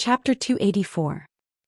Chapter 284.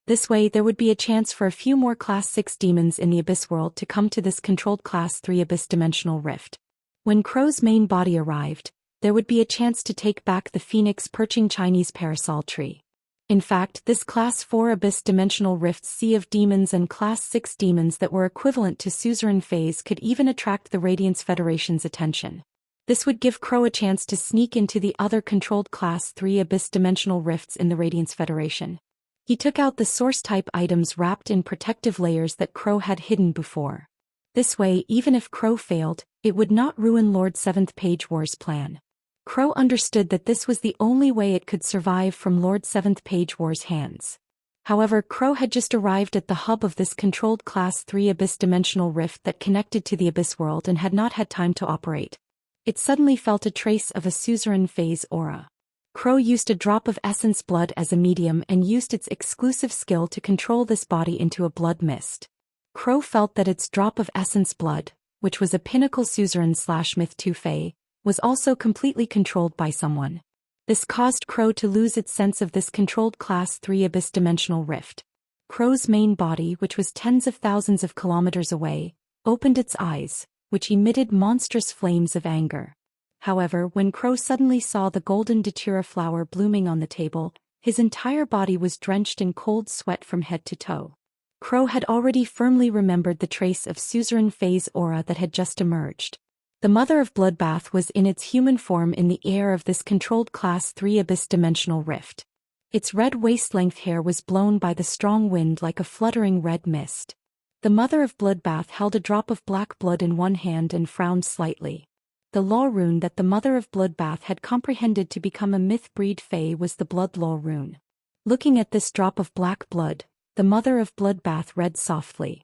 This way there would be a chance for a few more Class 6 demons in the Abyss world to come to this controlled Class 3 Abyss dimensional rift. When Crow's main body arrived, there would be a chance to take back the phoenix perching Chinese parasol tree. In fact, this Class 4 Abyss dimensional rift's sea of demons and Class 6 demons that were equivalent to suzerain phase could even attract the Radiance Federation's attention. This would give Crow a chance to sneak into the other controlled Class 3 Abyss dimensional rifts in the Radiance Federation. He took out the source-type items wrapped in protective layers that Crow had hidden before. This way, even if Crow failed, it would not ruin Lord 7th Page War's plan. Crow understood that this was the only way it could survive from Lord 7th Page War's hands. However, Crow had just arrived at the hub of this controlled Class 3 Abyss dimensional rift that connected to the Abyss world and had not had time to operate. It suddenly felt a trace of a suzerain phase aura. Crow used a drop of essence blood as a medium and used its exclusive skill to control this body into a blood mist. Crow felt that its drop of essence blood, which was a pinnacle suzerain/myth 2 fae, was also completely controlled by someone. This caused Crow to lose its sense of this controlled Class 3 Abyss dimensional rift. Crow's main body, which was tens of thousands of kilometers away, opened its eyes, which emitted monstrous flames of anger. However, when Crow suddenly saw the golden datura flower blooming on the table, his entire body was drenched in cold sweat from head to toe. Crow had already firmly remembered the trace of suzerain phase aura that had just emerged. The Mother of Bloodbath was in its human form in the air of this controlled Class 3 Abyss dimensional rift. Its red waist-length hair was blown by the strong wind like a fluttering red mist. The Mother of Bloodbath held a drop of black blood in one hand and frowned slightly. The law rune that the Mother of Bloodbath had comprehended to become a myth-breed fae was the Blood Law rune. Looking at this drop of black blood, the Mother of Bloodbath read softly.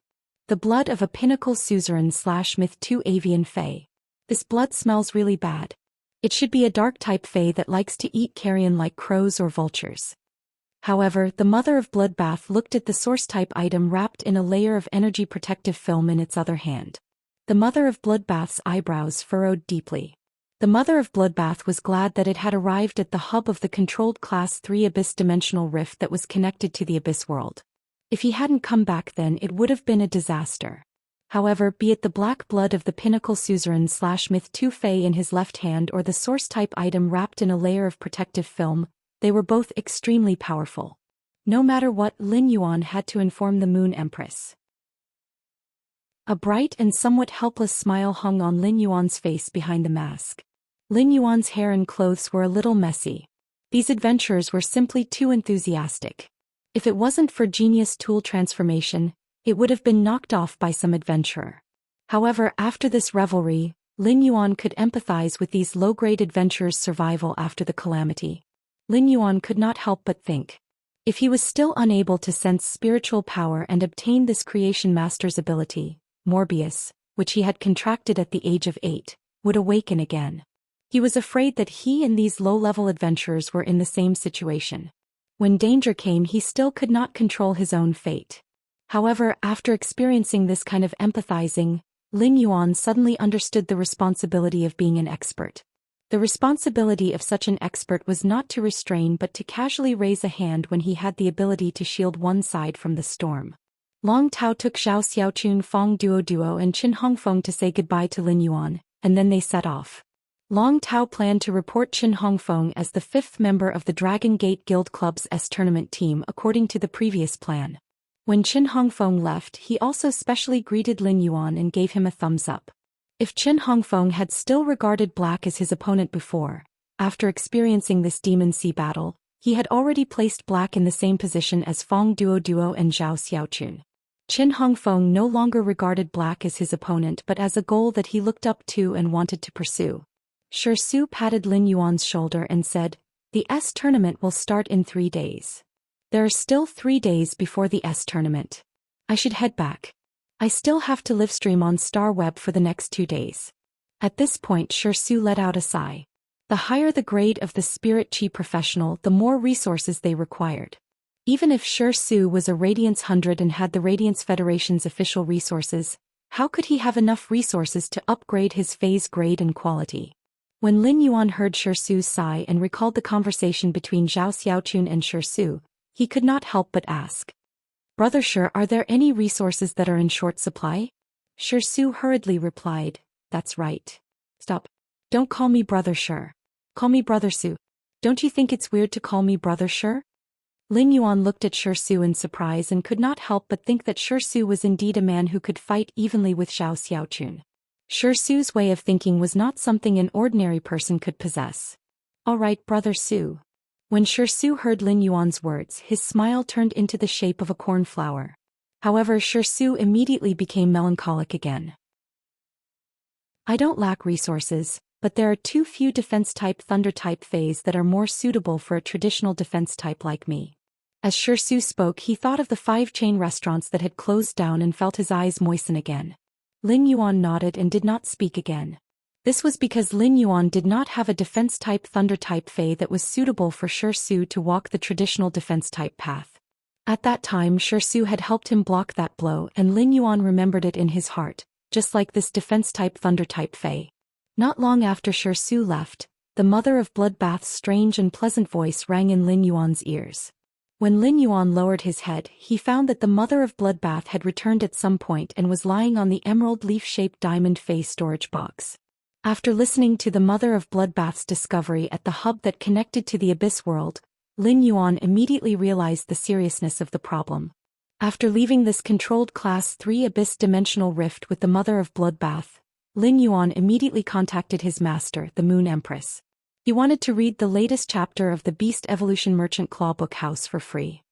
The blood of a pinnacle suzerain/myth 2 avian fae. This blood smells really bad. It should be a dark-type fae that likes to eat carrion like crows or vultures. However, the Mother of Bloodbath looked at the source-type item wrapped in a layer of energy protective film in its other hand. The Mother of Bloodbath's eyebrows furrowed deeply. The Mother of Bloodbath was glad that it had arrived at the hub of the controlled Class 3 Abyss dimensional rift that was connected to the Abyss world. If he hadn't come back then it would have been a disaster. However, be it the black blood of the pinnacle suzerain/myth 2 fae in his left hand or the source-type item wrapped in a layer of protective film, they were both extremely powerful. No matter what, Lin Yuan had to inform the Moon Empress. A bright and somewhat helpless smile hung on Lin Yuan's face behind the mask. Lin Yuan's hair and clothes were a little messy. These adventurers were simply too enthusiastic. If it wasn't for genius tool transformation, it would have been knocked off by some adventurer. However, after this revelry, Lin Yuan could empathize with these low-grade adventurers' survival after the calamity. Lin Yuan could not help but think. If he was still unable to sense spiritual power and obtain this creation master's ability, Morbius, which he had contracted at the age of 8, would awaken again. He was afraid that he and these low-level adventurers were in the same situation. When danger came, he still could not control his own fate. However, after experiencing this kind of empathizing, Lin Yuan suddenly understood the responsibility of being an expert. The responsibility of such an expert was not to restrain but to casually raise a hand when he had the ability to shield one side from the storm. Long Tao took Zhao Xiaochun, Fong Duo and Qin Hongfeng to say goodbye to Lin Yuan, and then they set off. Long Tao planned to report Qin Hongfeng as the 5th member of the Dragon Gate Guild Club's tournament team according to the previous plan. When Qin Hongfeng left, he also specially greeted Lin Yuan and gave him a thumbs up. If Qin Hongfeng had still regarded Black as his opponent before, after experiencing this Demon Sea battle, he had already placed Black in the same position as Fong Duo and Zhao Xiaochun. Qin Hongfeng no longer regarded Black as his opponent but as a goal that he looked up to and wanted to pursue. Shi Su patted Lin Yuan's shoulder and said, "The tournament will start in 3 days. There are still 3 days before the tournament. I should head back. I still have to livestream on StarWeb for the next 2 days." At this point Shi Su let out a sigh. The higher the grade of the spirit chi professional, the more resources they required. Even if Shi Su was a Radiance 100 and had the Radiance Federation's official resources, how could he have enough resources to upgrade his phase grade and quality? When Lin Yuan heard Shi Su's sigh and recalled the conversation between Zhao Xiaochun and Shi Su, He could not help but ask. Brother Shi, are there any resources that are in short supply? Shi hurriedly replied, that's right. Stop. Don't call me Brother Shi. Call me Brother Su. Don't you think it's weird to call me Brother Shi? Lin Yuan looked at Shi in surprise and could not help but think that Shi was indeed a man who could fight evenly with Xiao Xiaochun. Shi's way of thinking was not something an ordinary person could possess. All right, Brother Su. When Shi heard Lin Yuan's words, his smile turned into the shape of a cornflower. However, Shi immediately became melancholic again. I don't lack resources, but there are too few defense-type thunder-type fays that are more suitable for a traditional defense type like me. As Shi spoke, he thought of the 5 chain restaurants that had closed down and felt his eyes moisten again. Lin Yuan nodded and did not speak again. This was because Lin Yuan did not have a defense-type thunder-type fey that was suitable for Shi to walk the traditional defense-type path. At that time, Shi had helped him block that blow, and Lin Yuan remembered it in his heart, just like this defense-type thunder-type fey. Not long after Shi left, the mother of Bloodbath's strange and pleasant voice rang in Lin Yuan's ears. When Lin Yuan lowered his head, he found that the mother of Bloodbath had returned at some point and was lying on the emerald leaf-shaped diamond fey storage box. After listening to the mother of Bloodbath's discovery at the hub that connected to the Abyss world, Lin Yuan immediately realized the seriousness of the problem. After leaving this controlled Class 3 Abyss dimensional rift with the mother of Bloodbath, Lin Yuan immediately contacted his master, the Moon Empress. He wanted to read the latest chapter of the Beast Evolution Merchant Claw Book House for free.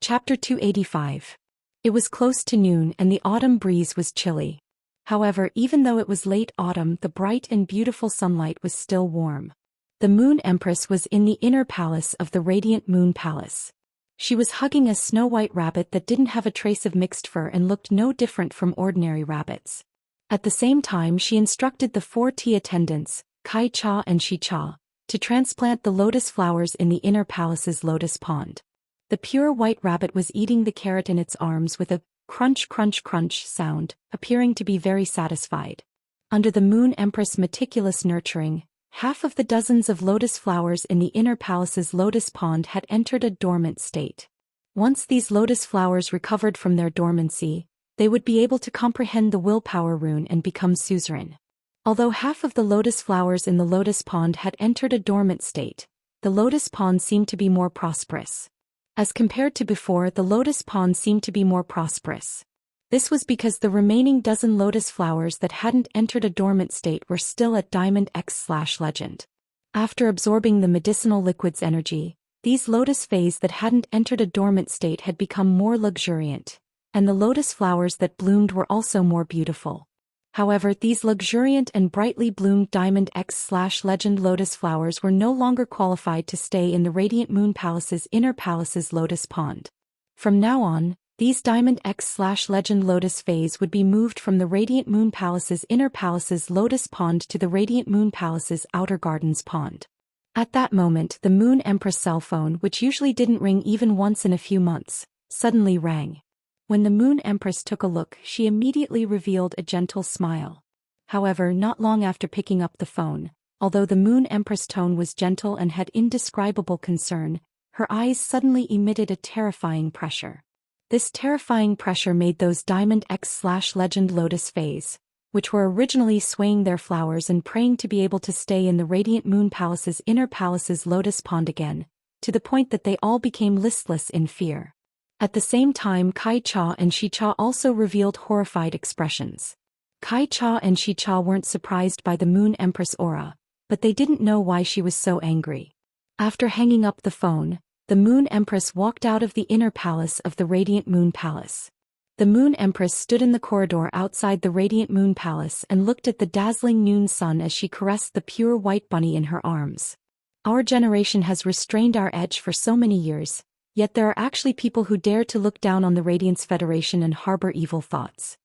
Chapter 285. It was close to noon and the autumn breeze was chilly. However, even though it was late autumn, the bright and beautiful sunlight was still warm. The Moon Empress was in the inner palace of the Radiant Moon Palace. She was hugging a snow-white rabbit that didn't have a trace of mixed fur and looked no different from ordinary rabbits. At the same time, she instructed the 4 tea attendants, Kai Cha and Shi Cha, to transplant the lotus flowers in the inner palace's lotus pond. The pure white rabbit was eating the carrot in its arms with a crunch crunch crunch sound, appearing to be very satisfied. Under the Moon Empress' meticulous nurturing, half of the dozens of lotus flowers in the inner palace's lotus pond had entered a dormant state. Once these lotus flowers recovered from their dormancy, they would be able to comprehend the willpower rune and become suzerain. Although half of the lotus flowers in the lotus pond had entered a dormant state, the lotus pond seemed to be more prosperous. As compared to before, the lotus pond seemed to be more prosperous. This was because the remaining dozen lotus flowers that hadn't entered a dormant state were still at Diamond X/Legend. After absorbing the medicinal liquid's energy, these lotus fays that hadn't entered a dormant state had become more luxuriant, and the lotus flowers that bloomed were also more beautiful. However, these luxuriant and brightly bloomed Diamond X/Legend lotus flowers were no longer qualified to stay in the Radiant Moon Palace's inner palace's lotus pond. From now on, these Diamond X/Legend lotus fays would be moved from the Radiant Moon Palace's inner palace's lotus pond to the Radiant Moon Palace's outer gardens pond. At that moment, the Moon Empress cell phone, which usually didn't ring even once in a few months, suddenly rang. When the Moon Empress took a look, she immediately revealed a gentle smile. However, not long after picking up the phone, although the Moon Empress' tone was gentle and had indescribable concern, her eyes suddenly emitted a terrifying pressure. This terrifying pressure made those Diamond X/Legend lotus fays, which were originally swaying their flowers and praying to be able to stay in the Radiant Moon Palace's inner palace's lotus pond again, to the point that they all became listless in fear. At the same time, Kai Cha and Shi Cha also revealed horrified expressions. Kai Cha and Shi Cha weren't surprised by the Moon Empress aura, but they didn't know why she was so angry. After hanging up the phone, the Moon Empress walked out of the inner palace of the Radiant Moon Palace. The Moon Empress stood in the corridor outside the Radiant Moon Palace and looked at the dazzling noon sun as she caressed the pure white bunny in her arms. Our generation has restrained our edge for so many years, yet there are actually people who dare to look down on the Radiance Federation and harbor evil thoughts.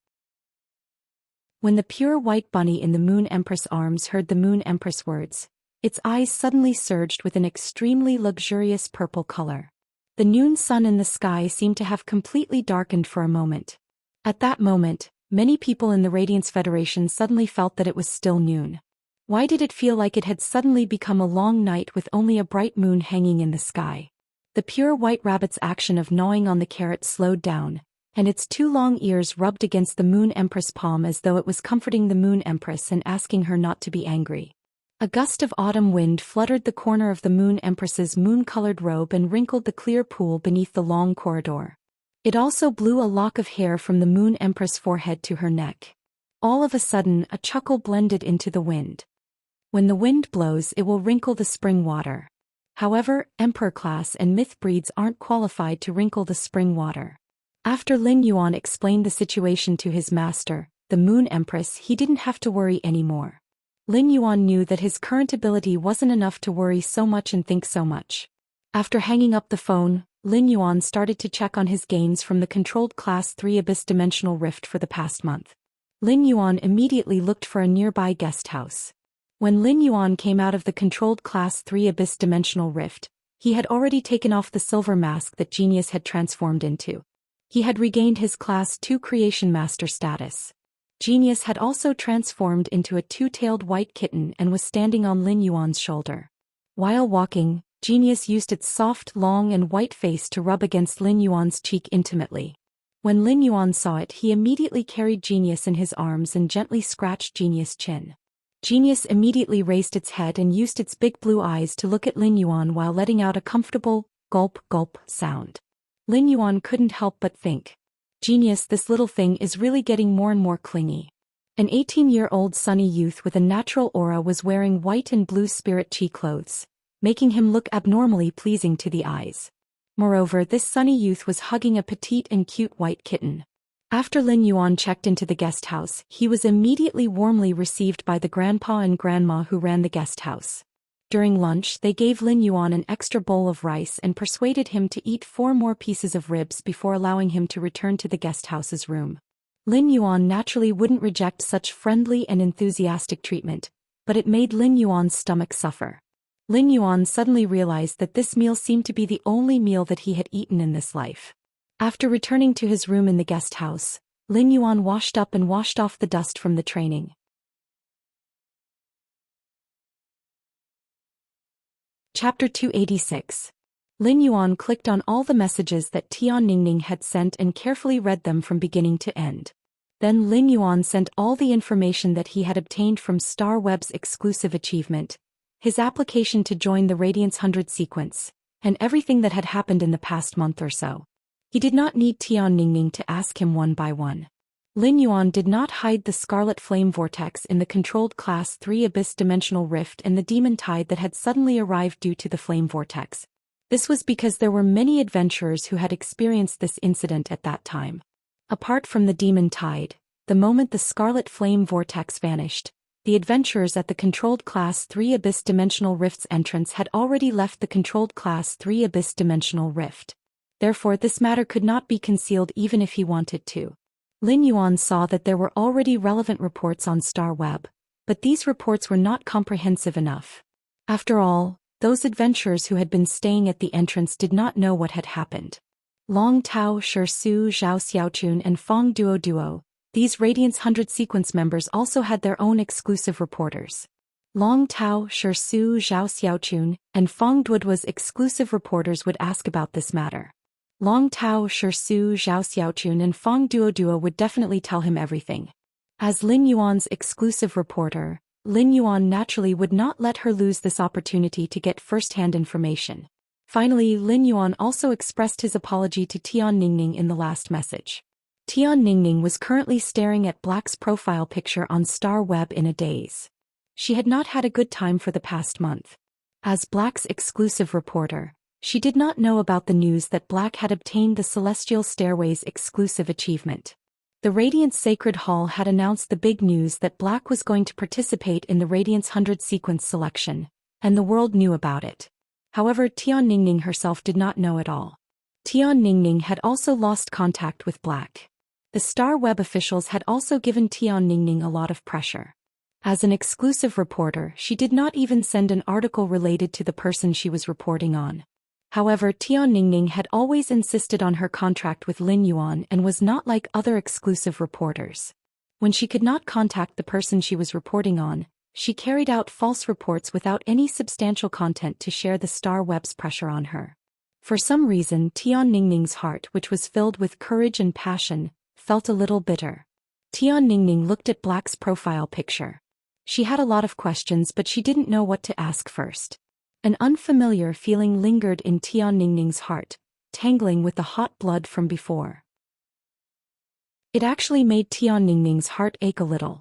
When the pure white bunny in the Moon Empress' arms heard the Moon Empress' words, its eyes suddenly surged with an extremely luxurious purple color. The noon sun in the sky seemed to have completely darkened for a moment. At that moment, many people in the Radiance Federation suddenly felt that it was still noon. Why did it feel like it had suddenly become a long night with only a bright moon hanging in the sky? The pure white rabbit's action of gnawing on the carrot slowed down, and its two long ears rubbed against the Moon Empress' palm as though it was comforting the Moon Empress and asking her not to be angry. A gust of autumn wind fluttered the corner of the Moon Empress's moon-colored robe and wrinkled the clear pool beneath the long corridor. It also blew a lock of hair from the Moon Empress' forehead to her neck. All of a sudden, a chuckle blended into the wind. When the wind blows, it will wrinkle the spring water. However, Emperor class and myth breeds aren't qualified to wrinkle the spring water. After Lin Yuan explained the situation to his master, the Moon Empress, he didn't have to worry anymore. Lin Yuan knew that his current ability wasn't enough to worry so much and think so much. After hanging up the phone, Lin Yuan started to check on his gains from the controlled Class 3 Abyss Dimensional Rift for the past month. Lin Yuan immediately looked for a nearby guest house. When Lin Yuan came out of the controlled Class 3 Abyss Dimensional Rift, he had already taken off the silver mask that Genius had transformed into. He had regained his Class 2 Creation Master status. Genius had also transformed into a two-tailed white kitten and was standing on Lin Yuan's shoulder. While walking, Genius used its soft, long and white face to rub against Lin Yuan's cheek intimately. When Lin Yuan saw it, he immediately carried Genius in his arms and gently scratched Genius' chin. Genius immediately raised its head and used its big blue eyes to look at Lin Yuan while letting out a comfortable, gulp-gulp sound. Lin Yuan couldn't help but think, "Genius, this little thing is really getting more and more clingy." An 18-year-old sunny youth with a natural aura was wearing white and blue spirit chi clothes, making him look abnormally pleasing to the eyes. Moreover, this sunny youth was hugging a petite and cute white kitten. After Lin Yuan checked into the guest house, he was immediately warmly received by the grandpa and grandma who ran the guest house. During lunch, they gave Lin Yuan an extra bowl of rice and persuaded him to eat 4 more pieces of ribs before allowing him to return to the guest house's room. Lin Yuan naturally wouldn't reject such friendly and enthusiastic treatment, but it made Lin Yuan's stomach suffer. Lin Yuan suddenly realized that this meal seemed to be the only meal that he had eaten in this life. After returning to his room in the guest house, Lin Yuan washed up and washed off the dust from the training. Chapter 286. Lin Yuan clicked on all the messages that Tian Ningning had sent and carefully read them from beginning to end. Then Lin Yuan sent all the information that he had obtained from Star Web's exclusive achievement, his application to join the Radiance 100 sequence, and everything that had happened in the past month or so. He did not need Tian Ningning to ask him one by one. Lin Yuan did not hide the Scarlet Flame Vortex in the controlled Class 3 Abyss Dimensional Rift and the Demon Tide that had suddenly arrived due to the Flame Vortex. This was because there were many adventurers who had experienced this incident at that time. Apart from the Demon Tide, the moment the Scarlet Flame Vortex vanished, the adventurers at the controlled Class 3 Abyss Dimensional Rift's entrance had already left the controlled Class 3 Abyss Dimensional Rift. Therefore, this matter could not be concealed even if he wanted to. Lin Yuan saw that there were already relevant reports on Star Web, but these reports were not comprehensive enough. After all, those adventurers who had been staying at the entrance did not know what had happened. Long Tao, Shi Su, Zhao Xiaochun and Fong Duo, these Radiance 100 sequence members also had their own exclusive reporters. Long Tao, Shi Su, Zhao Xiaochun, and Fong Duo's exclusive reporters would ask about this matter. Long Tao, Shi Su, Zhao Xiaochun and Fong Duo would definitely tell him everything. As Lin Yuan's exclusive reporter, Lin Yuan naturally would not let her lose this opportunity to get first-hand information. Finally, Lin Yuan also expressed his apology to Tian Ningning in the last message. Tian Ningning was currently staring at Black's profile picture on Star Web in a daze. She had not had a good time for the past month. As Black's exclusive reporter, she did not know about the news that Black had obtained the Celestial Stairway's exclusive achievement. The Radiance Sacred Hall had announced the big news that Black was going to participate in the Radiance 100 sequence selection, and the world knew about it. However, Tian Ningning herself did not know at all. Tian Ningning had also lost contact with Black. The Star Web officials had also given Tian Ningning a lot of pressure. As an exclusive reporter, she did not even send an article related to the person she was reporting on. However, Tian Ningning had always insisted on her contract with Lin Yuan and was not like other exclusive reporters. When she could not contact the person she was reporting on, She carried out false reports without any substantial content to share the star web's pressure on her. For some reason, Tian Ningning's heart, which was filled with courage and passion, felt a little bitter. Tian Ningning looked at Black's profile picture. She had a lot of questions, but she didn't know what to ask first. An unfamiliar feeling lingered in Tian Ningning's heart, tangling with the hot blood from before. It actually made Tian Ningning's heart ache a little.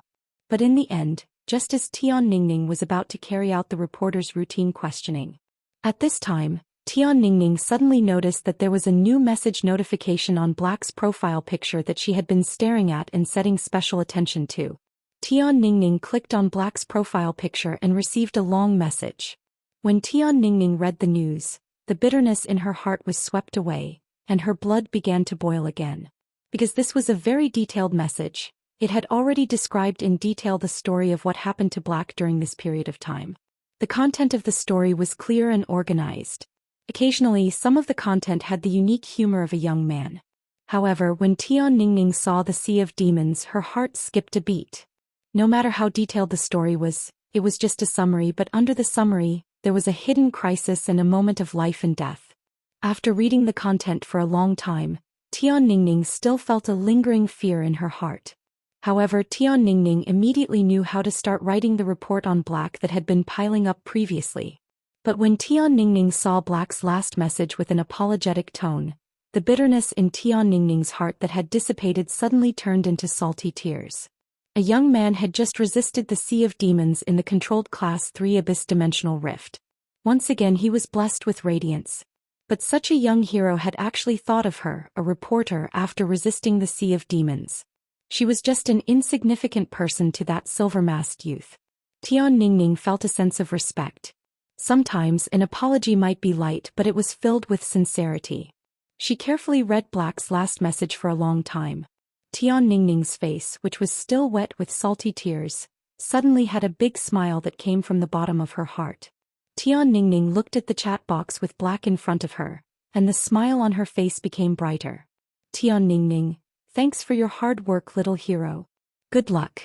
But in the end, just as Tian Ningning was about to carry out the reporter's routine questioning. At this time, Tian Ningning suddenly noticed that there was a new message notification on Black's profile picture that she had been staring at and setting special attention to. Tian Ningning clicked on Black's profile picture and received a long message. When Tian Ningning read the news, the bitterness in her heart was swept away, and her blood began to boil again. Because this was a very detailed message, it had already described in detail the story of what happened to Black during this period of time. The content of the story was clear and organized. Occasionally, some of the content had the unique humor of a young man. However, when Tian Ningning saw the Sea of Demons, her heart skipped a beat. No matter how detailed the story was, it was just a summary, but under the summary, there was a hidden crisis and a moment of life and death. After reading the content for a long time, Tian Ningning still felt a lingering fear in her heart. However, Tian Ningning immediately knew how to start writing the report on Black that had been piling up previously. But when Tian Ningning saw Black's last message with an apologetic tone, the bitterness in Tian Ningning's heart that had dissipated suddenly turned into salty tears. A young man had just resisted the Sea of Demons in the controlled Class 3 Abyss Dimensional Rift. Once again he was blessed with radiance. But such a young hero had actually thought of her, a reporter, after resisting the Sea of Demons. She was just an insignificant person to that silver-masked youth. Tian Ningning felt a sense of respect. Sometimes an apology might be light, but it was filled with sincerity. She carefully read Black's last message for a long time. Tian Ningning's face, which was still wet with salty tears, suddenly had a big smile that came from the bottom of her heart. Tian Ningning looked at the chat box with Black in front of her, and the smile on her face became brighter. Tian Ningning, thanks for your hard work, little hero. Good luck.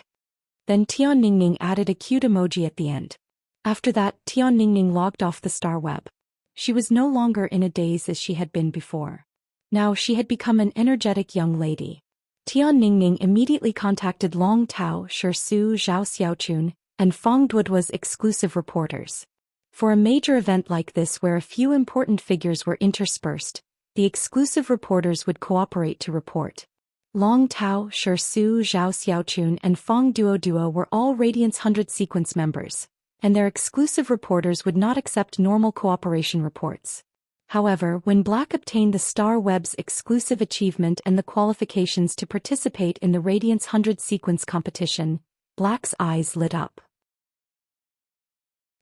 Then Tian Ningning added a cute emoji at the end. After that, Tian Ningning logged off the star web. She was no longer in a daze as she had been before. Now she had become an energetic young lady. Tian Ningning immediately contacted Long Tao, Shirsu, Zhao Xiaochun, and Fong Duoduo's exclusive reporters. For a major event like this where a few important figures were interspersed, the exclusive reporters would cooperate to report. Long Tao, Shirsu, Zhao Xiaochun, and Fong Duoduo were all Radiance 100 sequence members, and their exclusive reporters would not accept normal cooperation reports. However, when Black obtained the Star Web's exclusive achievement and the qualifications to participate in the Radiance 100 sequence competition, Black's eyes lit up.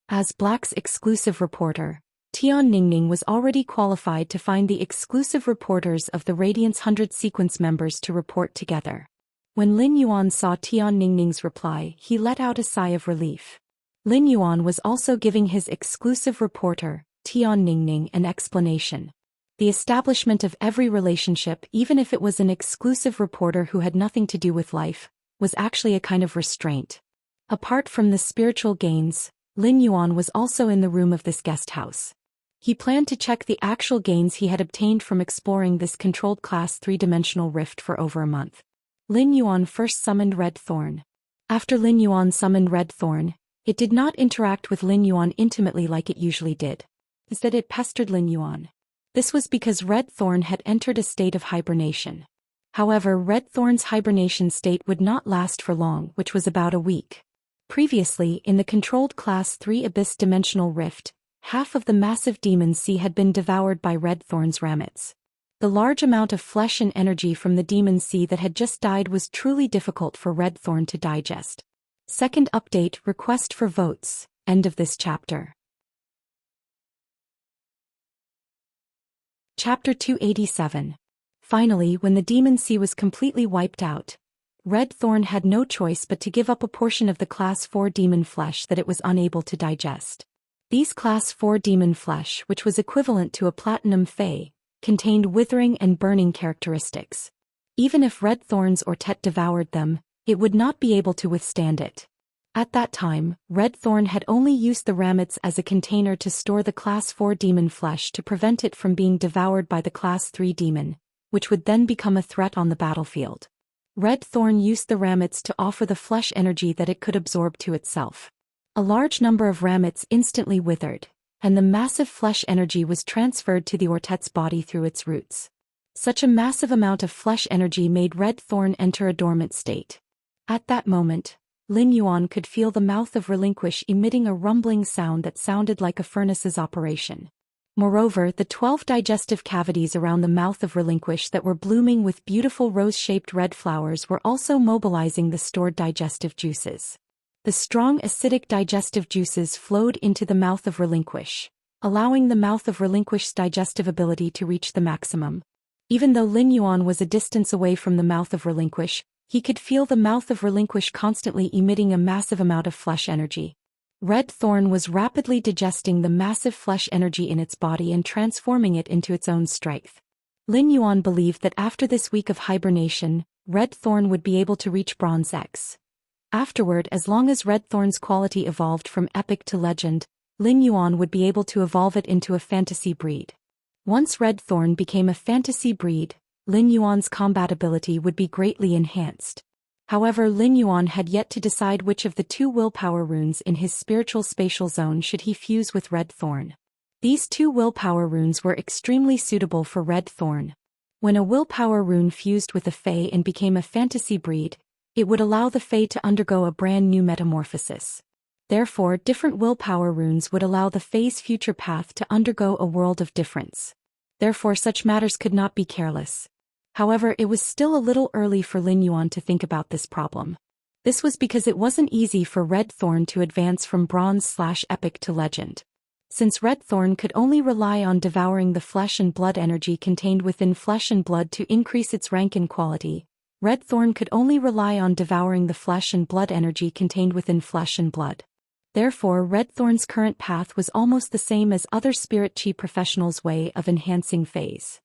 As Black's exclusive reporter, Tian Ningning was already qualified to find the exclusive reporters of the Radiance 100 sequence members to report together. When Lin Yuan saw Tian Ningning's reply, he let out a sigh of relief. Lin Yuan was also giving his exclusive reporter, Tian Ningning, an explanation. The establishment of every relationship, even if it was an exclusive reporter who had nothing to do with life, was actually a kind of restraint. Apart from the spiritual gains, Lin Yuan was also in the room of this guest house. He planned to check the actual gains he had obtained from exploring this controlled class 3-dimensional rift for over a month. Lin Yuan first summoned Red Thorn. After Lin Yuan summoned Red Thorn, it did not interact with Lin Yuan intimately like it usually did. Instead, it pestered Lin Yuan. This was because Red Thorn had entered a state of hibernation. However, Red Thorn's hibernation state would not last for long, which was about a week. Previously, in the controlled Class 3 Abyss Dimensional Rift, half of the massive demon sea had been devoured by Red Thorn's ramets. The large amount of flesh and energy from the demon sea that had just died was truly difficult for Red Thorn to digest. Second update: request for votes. End of this chapter. Chapter 287. Finally, when the demon sea was completely wiped out, Red Thorn had no choice but to give up a portion of the Class 4 demon flesh that it was unable to digest. These Class 4 demon flesh, which was equivalent to a Platinum Fey, contained withering and burning characteristics. Even if Red Thorn's Ortet devoured them, it would not be able to withstand it. At that time, Red Thorn had only used the ramets as a container to store the Class 4 demon flesh to prevent it from being devoured by the Class 3 demon, which would then become a threat on the battlefield. Red Thorn used the ramets to offer the flesh energy that it could absorb to itself. A large number of ramets instantly withered, and the massive flesh energy was transferred to the Ortet's body through its roots. Such a massive amount of flesh energy made Red Thorn enter a dormant state. At that moment, Lin Yuan could feel the mouth of Relinquish emitting a rumbling sound that sounded like a furnace's operation. Moreover, the 12 digestive cavities around the mouth of Relinquish that were blooming with beautiful rose-shaped red flowers were also mobilizing the stored digestive juices. The strong acidic digestive juices flowed into the mouth of Relinquish, allowing the mouth of Relinquish's digestive ability to reach the maximum. Even though Lin Yuan was a distance away from the mouth of Relinquish, he could feel the mouth of Relinquish constantly emitting a massive amount of flesh energy. Red Thorn was rapidly digesting the massive flesh energy in its body and transforming it into its own strength. Lin Yuan believed that after this week of hibernation, Red Thorn would be able to reach Bronze X. Afterward, as long as Red Thorn's quality evolved from epic to legend, Lin Yuan would be able to evolve it into a fantasy breed. Once Red Thorn became a fantasy breed, Lin Yuan's combat ability would be greatly enhanced. However, Lin Yuan had yet to decide which of the 2 willpower runes in his spiritual spatial zone should he fuse with Red Thorn. These 2 willpower runes were extremely suitable for Red Thorn. When a willpower rune fused with a Fae and became a fantasy breed, it would allow the Fae to undergo a brand new metamorphosis. Therefore, different willpower runes would allow the Fae's future path to undergo a world of difference. Therefore, such matters could not be careless. However, it was still a little early for Lin Yuan to think about this problem. This was because it wasn't easy for Red Thorn to advance from bronze/epic to legend. Since Red Thorn could only rely on devouring the flesh and blood energy contained within flesh and blood to increase its rank and quality, Red Thorn could only rely on devouring the flesh and blood energy contained within flesh and blood. Therefore, Red Thorn's current path was almost the same as other spirit chi professionals' way of enhancing phase.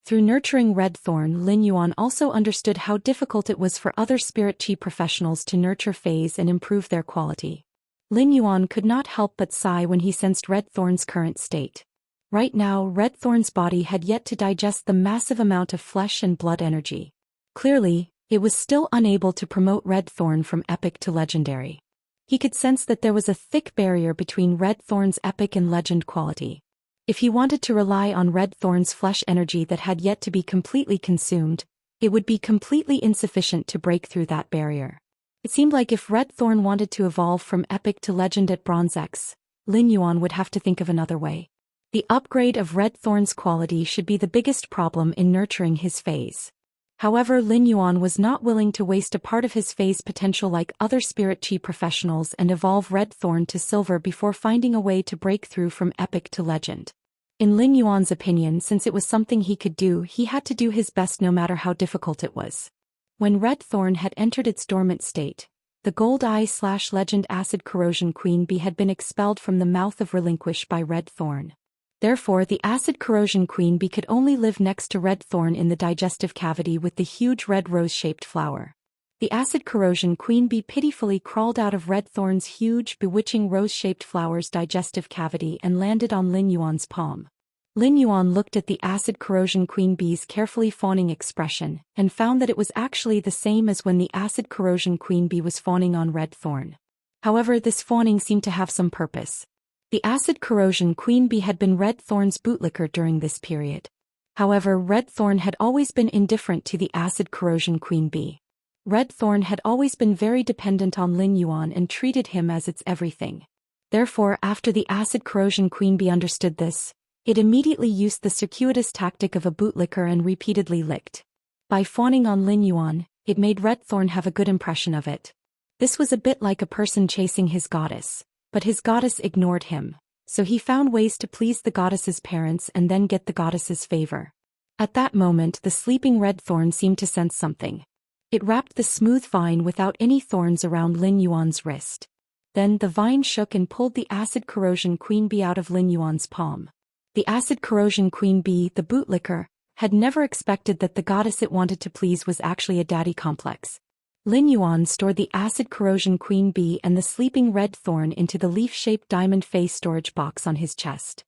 Through nurturing Red Thorn, Lin Yuan also understood how difficult it was for other spirit chi professionals to nurture phase and improve their quality. Lin Yuan could not help but sigh when he sensed Red Thorn's current state. Right now, Red Thorn's body had yet to digest the massive amount of flesh and blood energy. Clearly, it was still unable to promote Red Thorn from epic to legendary. He could sense that there was a thick barrier between Red Thorn's epic and legend quality. If he wanted to rely on Red Thorn's flesh energy that had yet to be completely consumed, it would be completely insufficient to break through that barrier. It seemed like if Red Thorn wanted to evolve from epic to legend at Bronze X, Lin Yuan would have to think of another way. The upgrade of Red Thorn's quality should be the biggest problem in nurturing his phase. However, Lin Yuan was not willing to waste a part of his phase potential like other spirit chi professionals and evolve Red Thorn to silver before finding a way to break through from epic to legend. In Lin Yuan's opinion, since it was something he could do, he had to do his best no matter how difficult it was. When Red Thorn had entered its dormant state, the Gold Eye/Legend Acid Corrosion Queen Bee had been expelled from the mouth of Relinquish by Red Thorn. Therefore, the Acid Corrosion Queen Bee could only live next to Red Thorn in the digestive cavity with the huge red rose-shaped flower. The Acid Corrosion Queen Bee pitifully crawled out of Red Thorn's huge, bewitching rose-shaped flower's digestive cavity and landed on Lin Yuan's palm. Lin Yuan looked at the Acid Corrosion Queen Bee's carefully fawning expression and found that it was actually the same as when the Acid Corrosion Queen Bee was fawning on Red Thorn. However, this fawning seemed to have some purpose. The Acid Corrosion Queen Bee had been Red Thorn's bootlicker during this period. However, Red Thorn had always been indifferent to the Acid Corrosion Queen Bee. Red Thorn had always been very dependent on Lin Yuan and treated him as its everything. Therefore, after the Acid Corrosion Queen Bee understood this, it immediately used the circuitous tactic of a bootlicker and repeatedly licked. By fawning on Lin Yuan, it made Red Thorn have a good impression of it. This was a bit like a person chasing his goddess. But his goddess ignored him, so he found ways to please the goddess's parents and then get the goddess's favor. At that moment, the sleeping Red Thorn seemed to sense something. It wrapped the smooth vine without any thorns around Lin Yuan's wrist. Then the vine shook and pulled the Acid Corrosion Queen Bee out of Lin Yuan's palm. The Acid Corrosion Queen Bee, the bootlicker, had never expected that the goddess it wanted to please was actually a daddy complex. Lin Yuan stored the acid corrosion queen bee and the sleeping red thorn into the leaf-shaped diamond face storage box on his chest.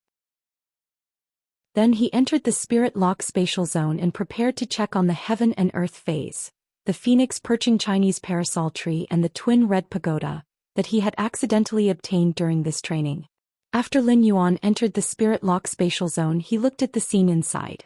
Then he entered the spirit lock spatial zone and prepared to check on the heaven and earth phase, the phoenix perching Chinese parasol tree and the twin red pagoda that he had accidentally obtained during this training. After Lin Yuan entered the spirit lock spatial zone, he looked at the scene inside.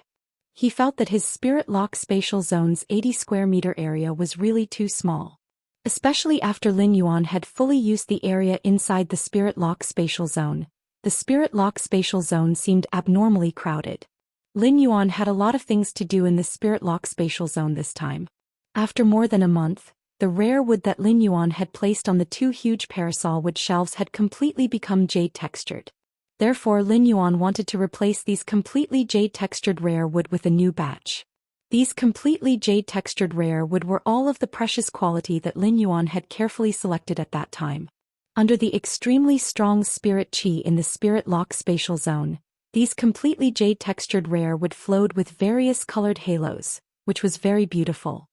He felt that his spirit lock spatial zone's 80 square meter area was really too small. Especially after Lin Yuan had fully used the area inside the spirit lock spatial zone, the spirit lock spatial zone seemed abnormally crowded. Lin Yuan had a lot of things to do in the spirit lock spatial zone this time. After more than a month, the rare wood that Lin Yuan had placed on the two huge parasol wood shelves had completely become jade textured. Therefore Lin Yuan wanted to replace these completely jade-textured rare wood with a new batch. These completely jade-textured rare wood were all of the precious quality that Lin Yuan had carefully selected at that time. Under the extremely strong spirit chi in the spirit lock spatial zone, these completely jade-textured rare wood flowed with various colored halos, which was very beautiful.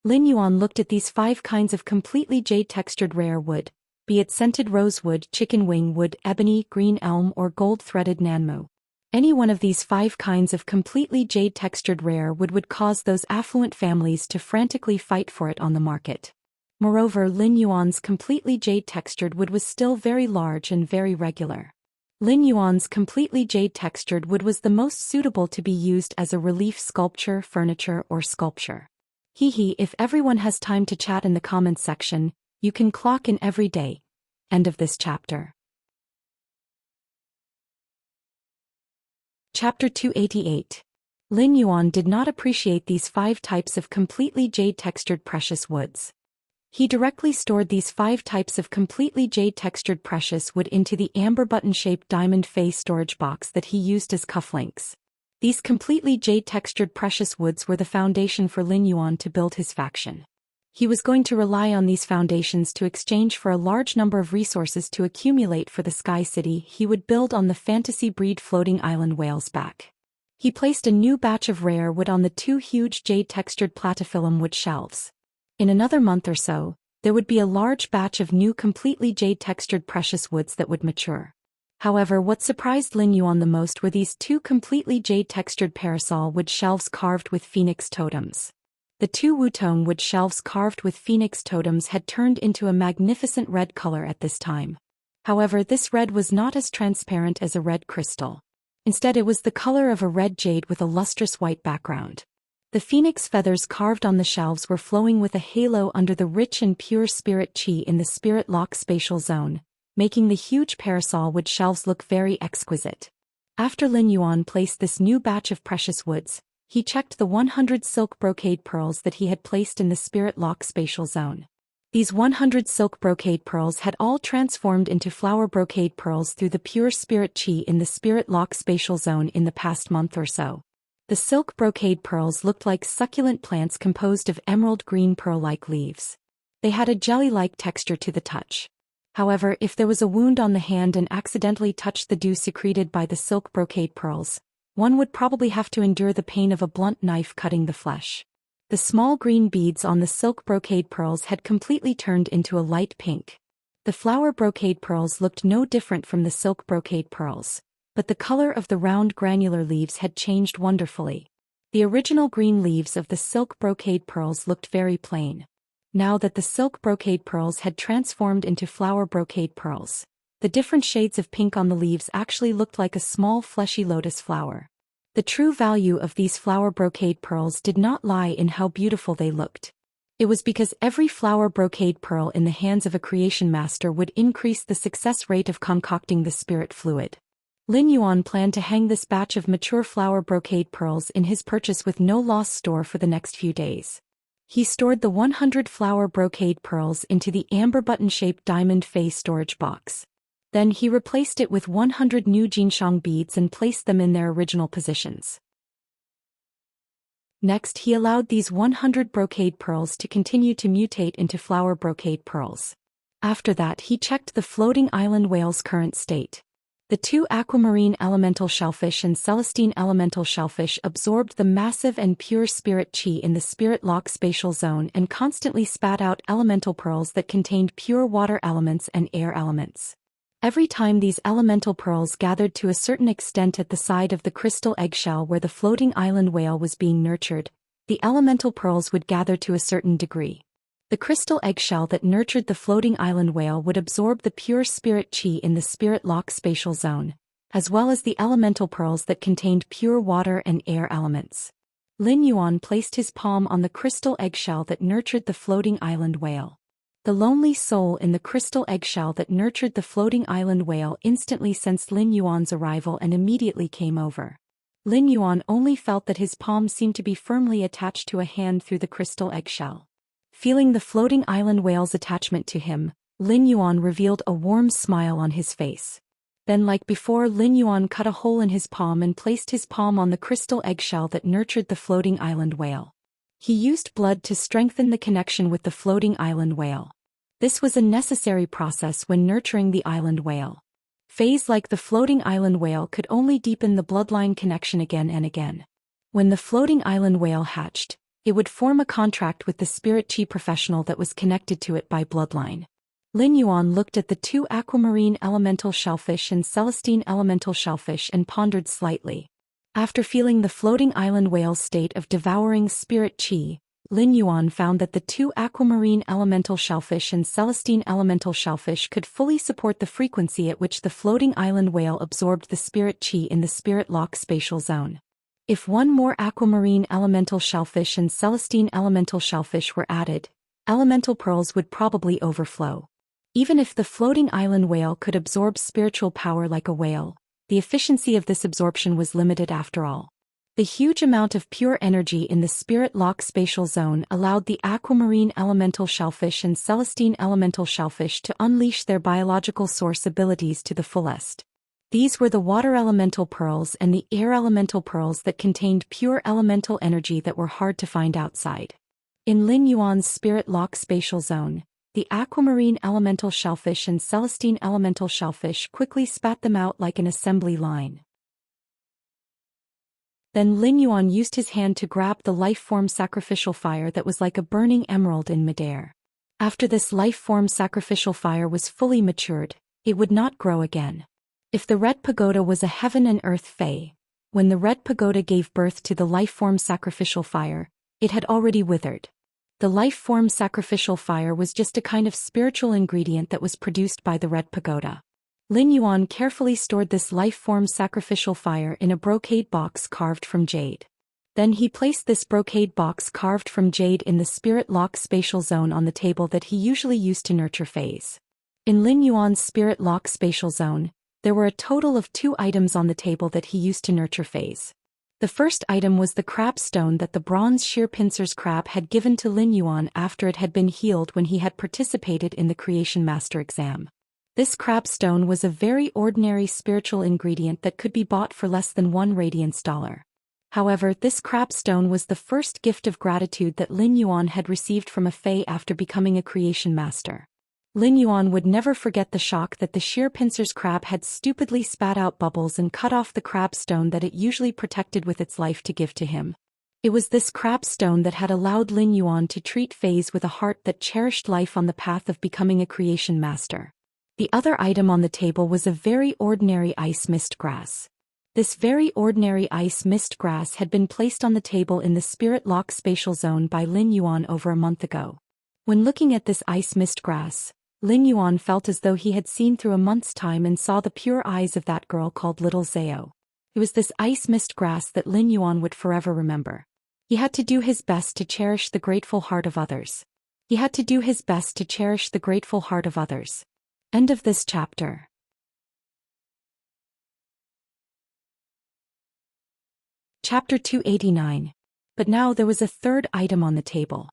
Lin Yuan looked at these 5 kinds of completely jade-textured rare wood, be it scented rosewood, chicken wing wood, ebony, green elm or gold-threaded nanmu. Any one of these 5 kinds of completely jade-textured rare wood would cause those affluent families to frantically fight for it on the market. Moreover, Lin Yuan's completely jade-textured wood was still very large and very regular. Lin Yuan's completely jade-textured wood was the most suitable to be used as a relief sculpture, furniture or sculpture. If everyone has time to chat in the comments section, you can clock in every day. End of this chapter. Chapter 288. Lin Yuan did not appreciate these 5 types of completely jade-textured precious woods. He directly stored these 5 types of completely jade-textured precious wood into the amber button-shaped diamond face storage box that he used as cufflinks. These completely jade-textured precious woods were the foundation for Lin Yuan to build his faction. He was going to rely on these foundations to exchange for a large number of resources to accumulate for the Sky City he would build on the fantasy breed floating island whale's back. He placed a new batch of rare wood on the 2 huge jade-textured platyphyllum wood shelves. In another month or so, there would be a large batch of new completely jade-textured precious woods that would mature. However, what surprised Lin Yuan the most were these 2 completely jade-textured parasol wood shelves carved with phoenix totems. The 2 wutong wood shelves carved with phoenix totems had turned into a magnificent red color at this time. However, this red was not as transparent as a red crystal. Instead, it was the color of a red jade with a lustrous white background. The phoenix feathers carved on the shelves were flowing with a halo under the rich and pure spirit chi in the spirit lock spatial zone, making the huge parasol wood shelves look very exquisite. After Lin Yuan placed this new batch of precious woods, he checked the 100 silk brocade pearls that he had placed in the spirit lock spatial zone. These 100 silk brocade pearls had all transformed into flower brocade pearls through the pure spirit chi in the spirit lock spatial zone in the past month or so. The silk brocade pearls looked like succulent plants composed of emerald green pearl-like leaves. They had a jelly-like texture to the touch. However, if there was a wound on the hand and accidentally touched the dew secreted by the silk brocade pearls, one would probably have to endure the pain of a blunt knife cutting the flesh. The small green beads on the silk brocade pearls had completely turned into a light pink. The flower brocade pearls looked no different from the silk brocade pearls, but the color of the round granular leaves had changed wonderfully. The original green leaves of the silk brocade pearls looked very plain. Now that the silk brocade pearls had transformed into flower brocade pearls, the different shades of pink on the leaves actually looked like a small fleshy lotus flower. The true value of these flower brocade pearls did not lie in how beautiful they looked. It was because every flower brocade pearl in the hands of a creation master would increase the success rate of concocting the spirit fluid. Lin Yuan planned to hang this batch of mature flower brocade pearls in his purchase with no loss store for the next few days. He stored the 100 flower brocade pearls into the amber button-shaped diamond face storage box. Then he replaced it with 100 new jinshang beads and placed them in their original positions. Next, he allowed these 100 brocade pearls to continue to mutate into flower brocade pearls. After that, he checked the floating island whale's current state. The two aquamarine elemental shellfish and celestine elemental shellfish absorbed the massive and pure spirit chi in the spirit lock spatial zone and constantly spat out elemental pearls that contained pure water elements and air elements. Every time these elemental pearls gathered to a certain extent at the side of the crystal eggshell where the floating island whale was being nurtured, the elemental pearls would gather to a certain degree. The crystal eggshell that nurtured the floating island whale would absorb the pure spirit chi in the spirit lock spatial zone, as well as the elemental pearls that contained pure water and air elements. Lin Yuan placed his palm on the crystal eggshell that nurtured the floating island whale. The lonely soul in the crystal eggshell that nurtured the floating island whale instantly sensed Lin Yuan's arrival and immediately came over. Lin Yuan only felt that his palm seemed to be firmly attached to a hand through the crystal eggshell. Feeling the floating island whale's attachment to him, Lin Yuan revealed a warm smile on his face. Then, like before, Lin Yuan cut a hole in his palm and placed his palm on the crystal eggshell that nurtured the floating island whale. He used blood to strengthen the connection with the floating island whale. This was a necessary process when nurturing the island whale. Phase like the floating island whale could only deepen the bloodline connection again and again. When the floating island whale hatched, it would form a contract with the spirit chi professional that was connected to it by bloodline. Lin Yuan looked at the two aquamarine elemental shellfish and celestine elemental shellfish and pondered slightly. After feeling the floating island whale's state of devouring spirit chi, Lin Yuan found that the two aquamarine elemental shellfish and celestine elemental shellfish could fully support the frequency at which the floating island whale absorbed the spirit chi in the spirit lock spatial zone. If one more aquamarine elemental shellfish and celestine elemental shellfish were added, elemental pearls would probably overflow. Even if the floating island whale could absorb spiritual power like a whale, the efficiency of this absorption was limited after all. The huge amount of pure energy in the spirit lock spatial zone allowed the aquamarine elemental shellfish and celestine elemental shellfish to unleash their biological source abilities to the fullest. These were the water elemental pearls and the air elemental pearls that contained pure elemental energy that were hard to find outside. In Lin Yuan's spirit lock spatial zone, the aquamarine elemental shellfish and celestine elemental shellfish quickly spat them out like an assembly line. Then Lin Yuan used his hand to grab the life-form sacrificial fire that was like a burning emerald in midair. After this life-form sacrificial fire was fully matured, it would not grow again. If the Red Pagoda was a heaven and earth fae, when the Red Pagoda gave birth to the life-form sacrificial fire, it had already withered. The life-form sacrificial fire was just a kind of spiritual ingredient that was produced by the Red Pagoda. Lin Yuan carefully stored this life-form sacrificial fire in a brocade box carved from jade. Then he placed this brocade box carved from jade in the spirit lock spatial zone on the table that he usually used to nurture fays. In Lin Yuan's spirit lock spatial zone, there were a total of 2 items on the table that he used to nurture fays. The first item was the crab stone that the bronze sheer pincers crab had given to Lin Yuan after it had been healed when he had participated in the Creation Master exam. This crab stone was a very ordinary spiritual ingredient that could be bought for less than 1 radiance dollar. However, this crab stone was the first gift of gratitude that Lin Yuan had received from a fae after becoming a Creation Master. Lin Yuan would never forget the shock that the sheer pincers crab had stupidly spat out bubbles and cut off the crab stone that it usually protected with its life to give to him. It was this crab stone that had allowed Lin Yuan to treat fays with a heart that cherished life on the path of becoming a Creation Master. The other item on the table was a very ordinary ice mist grass. This very ordinary ice mist grass had been placed on the table in the spirit lock spatial zone by Lin Yuan over a month ago. When looking at this ice mist grass, Lin Yuan felt as though he had seen through a month's time and saw the pure eyes of that girl called Little Zhao. It was this ice mist grass that Lin Yuan would forever remember. He had to do his best to cherish the grateful heart of others. He had to do his best to cherish the grateful heart of others. End of this chapter. Chapter 289. But now there was a third item on the table.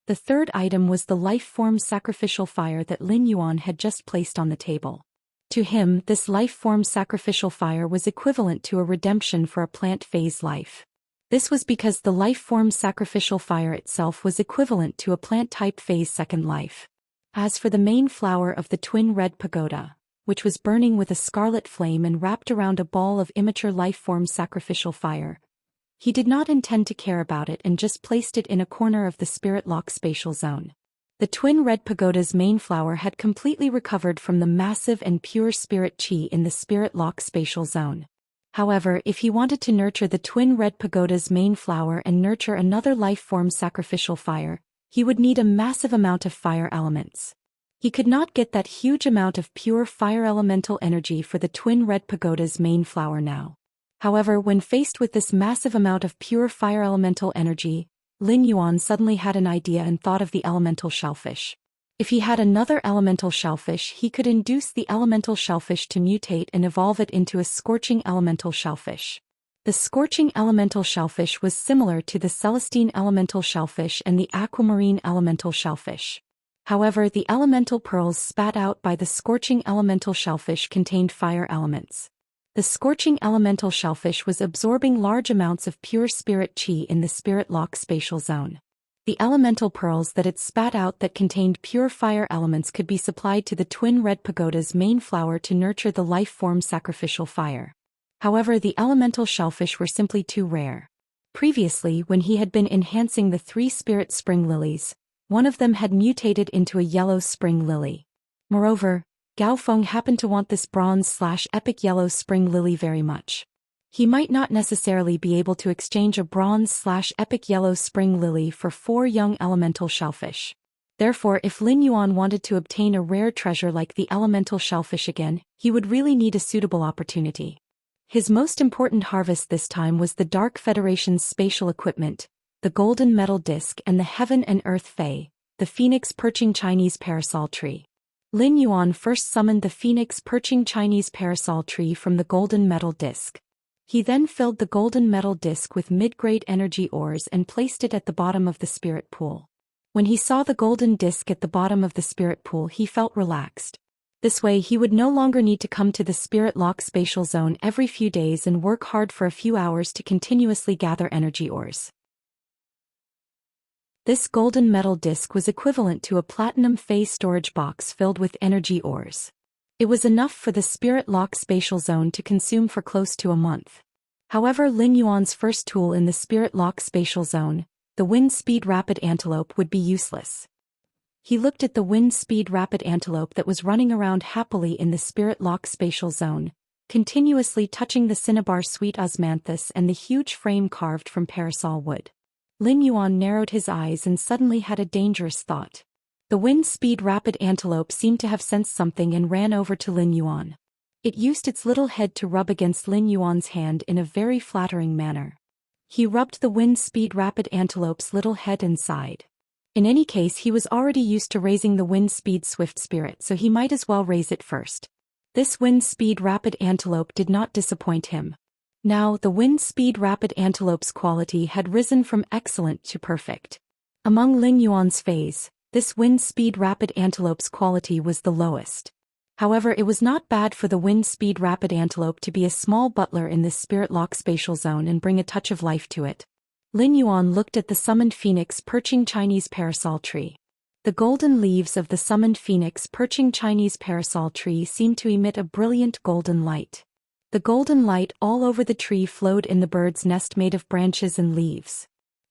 The third item was the life-form sacrificial fire that Lin Yuan had just placed on the table. To him, this life-form sacrificial fire was equivalent to a redemption for a plant phase life. This was because the life-form sacrificial fire itself was equivalent to a plant-type phase second life. As for the main flower of the twin red pagoda, which was burning with a scarlet flame and wrapped around a ball of immature life-form sacrificial fire. He did not intend to care about it and just placed it in a corner of the spirit lock spatial zone. The twin red pagoda's main flower had completely recovered from the massive and pure spirit chi in the spirit lock spatial zone. However, if he wanted to nurture the twin red pagoda's main flower and nurture another life-form sacrificial fire, he would need a massive amount of fire elements. He could not get that huge amount of pure fire elemental energy for the twin red pagoda's main flower now. However, when faced with this massive amount of pure fire elemental energy, Lin Yuan suddenly had an idea and thought of the elemental shellfish. If he had another elemental shellfish, he could induce the elemental shellfish to mutate and evolve it into a scorching elemental shellfish. The scorching elemental shellfish was similar to the celestine elemental shellfish and the aquamarine elemental shellfish. However, the elemental pearls spat out by the scorching elemental shellfish contained fire elements. The scorching elemental shellfish was absorbing large amounts of pure spirit chi in the spirit lock spatial zone. The elemental pearls that it spat out that contained pure fire elements could be supplied to the twin red pagoda's main flower to nurture the life-form sacrificial fire. However, the elemental shellfish were simply too rare. Previously, when he had been enhancing the 3 spirit spring lilies, one of them had mutated into a yellow spring lily. Moreover, Gao Feng happened to want this bronze/epic yellow spring lily very much. He might not necessarily be able to exchange a bronze/epic yellow spring lily for 4 young elemental shellfish. Therefore, if Lin Yuan wanted to obtain a rare treasure like the elemental shellfish again, he would really need a suitable opportunity. His most important harvest this time was the Dark Federation's spatial equipment, the golden metal disc and the heaven and earth fae, the phoenix perching Chinese parasol tree. Lin Yuan first summoned the phoenix perching Chinese parasol tree from the golden metal disc. He then filled the golden metal disc with mid-grade energy ores and placed it at the bottom of the spirit pool. When he saw the golden disc at the bottom of the spirit pool, he felt relaxed. This way he would no longer need to come to the spirit lock spatial zone every few days and work hard for a few hours to continuously gather energy ores. This golden metal disc was equivalent to a platinum phase storage box filled with energy ores. It was enough for the spirit lock spatial zone to consume for close to a month. However, Lin Yuan's first tool in the spirit lock spatial zone, the wind speed rapid antelope, would be useless. He looked at the wind speed rapid antelope that was running around happily in the spirit lock spatial zone, continuously touching the cinnabar sweet osmanthus and the huge frame carved from parasol wood. Lin Yuan narrowed his eyes and suddenly had a dangerous thought. The wind speed rapid antelope seemed to have sensed something and ran over to Lin Yuan. It used its little head to rub against Lin Yuan's hand in a very flattering manner. He rubbed the wind speed rapid antelope's little head and sighed. In any case, he was already used to raising the wind speed swift spirit, so he might as well raise it first. This wind speed rapid antelope did not disappoint him. Now, the wind speed rapid antelope's quality had risen from excellent to perfect. Among Lin Yuan's fays, this wind speed rapid antelope's quality was the lowest. However, it was not bad for the wind speed rapid antelope to be a small butler in this spirit lock spatial zone and bring a touch of life to it. Lin Yuan looked at the summoned phoenix perching Chinese parasol tree. The golden leaves of the summoned phoenix perching Chinese parasol tree seemed to emit a brilliant golden light. The golden light all over the tree flowed in the bird's nest made of branches and leaves.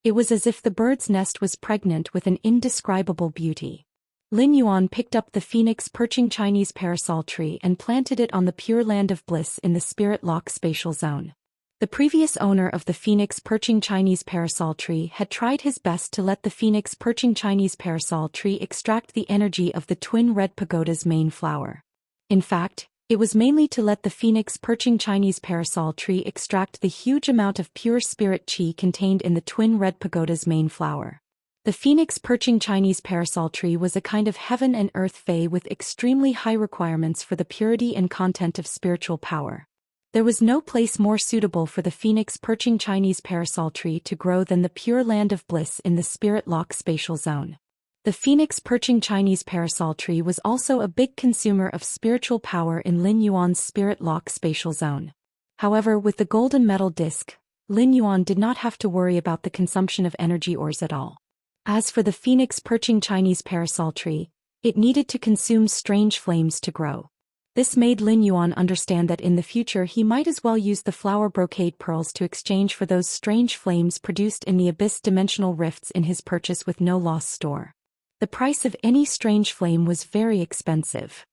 It was as if the bird's nest was pregnant with an indescribable beauty. Lin Yuan picked up the phoenix perching Chinese parasol tree and planted it on the pure land of bliss in the spirit lock spatial zone. The previous owner of the phoenix perching Chinese parasol tree had tried his best to let the phoenix perching Chinese parasol tree extract the energy of the twin red pagoda's main flower. In fact, it was mainly to let the phoenix perching Chinese parasol tree extract the huge amount of pure spirit chi contained in the twin red pagoda's main flower. The phoenix perching Chinese parasol tree was a kind of heaven and earth fae with extremely high requirements for the purity and content of spiritual power. There was no place more suitable for the phoenix perching Chinese parasol tree to grow than the pure land of bliss in the spirit lock spatial zone. The phoenix perching Chinese parasol tree was also a big consumer of spiritual power in Lin Yuan's spirit lock spatial zone. However, with the golden metal disc, Lin Yuan did not have to worry about the consumption of energy ores at all. As for the phoenix perching Chinese parasol tree, it needed to consume strange flames to grow. This made Lin Yuan understand that in the future he might as well use the flower brocade pearls to exchange for those strange flames produced in the abyss dimensional rifts in his purchase with no loss store. The price of any strange flame was very expensive.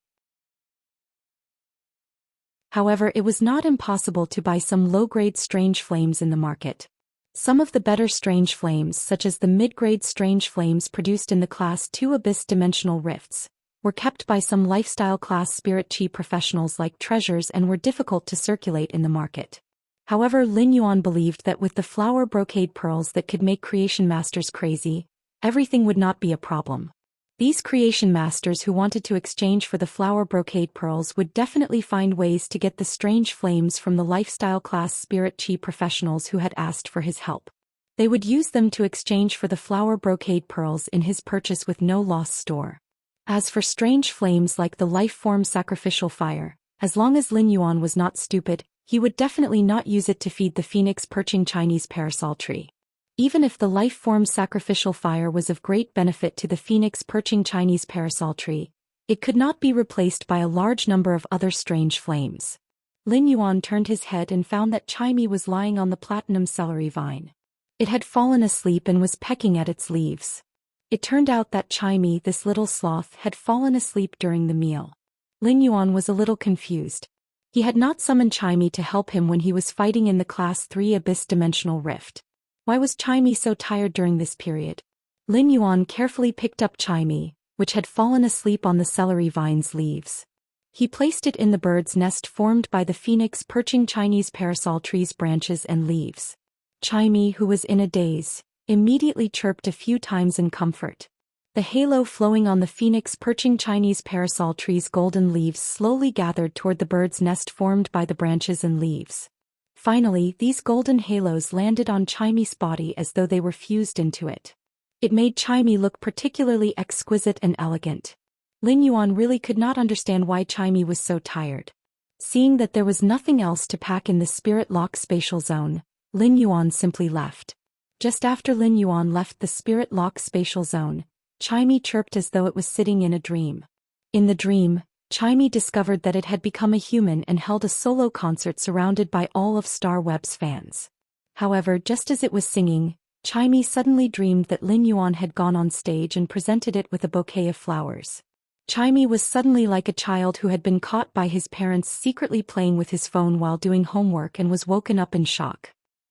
However, it was not impossible to buy some low-grade strange flames in the market. Some of the better strange flames, such as the mid-grade strange flames produced in the Class 2 Abyss Dimensional Rifts, were kept by some lifestyle class spirit chi professionals like treasures and were difficult to circulate in the market. However, Lin Yuan believed that with the flower brocade pearls that could make creation masters crazy, everything would not be a problem. These creation masters who wanted to exchange for the flower brocade pearls would definitely find ways to get the strange flames from the lifestyle class spirit chi professionals who had asked for his help. They would use them to exchange for the flower brocade pearls in his purchase with no loss store. As for strange flames like the life-form sacrificial fire, as long as Lin Yuan was not stupid, he would definitely not use it to feed the phoenix perching Chinese parasol tree. Even if the life-form sacrificial fire was of great benefit to the phoenix perching Chinese parasol tree, it could not be replaced by a large number of other strange flames. Lin Yuan turned his head and found that Chimey was lying on the platinum celery vine. It had fallen asleep and was pecking at its leaves. It turned out that Chimey, this little sloth, had fallen asleep during the meal. Lin Yuan was a little confused. He had not summoned Chimey to help him when he was fighting in the Class 3 Abyss Dimensional Rift. Why was Chimey so tired during this period? Lin Yuan carefully picked up Chimey, which had fallen asleep on the celery vine's leaves. He placed it in the bird's nest formed by the phoenix perching Chinese parasol tree's branches and leaves. Chimey, who was in a daze, immediately chirped a few times in comfort. The halo flowing on the phoenix perching Chinese parasol tree's golden leaves slowly gathered toward the bird's nest formed by the branches and leaves. Finally, these golden halos landed on Chimey's body as though they were fused into it. It made Chimey look particularly exquisite and elegant. Lin Yuan really could not understand why Chimey was so tired. Seeing that there was nothing else to pack in the spirit lock spatial zone, Lin Yuan simply left. Just after Lin Yuan left the spirit lock spatial zone, Chimey chirped as though it was sitting in a dream. In the dream, Chimey discovered that it had become a human and held a solo concert surrounded by all of Star Web's fans. However, just as it was singing, Chimey suddenly dreamed that Lin Yuan had gone on stage and presented it with a bouquet of flowers. Chimey was suddenly like a child who had been caught by his parents secretly playing with his phone while doing homework and was woken up in shock.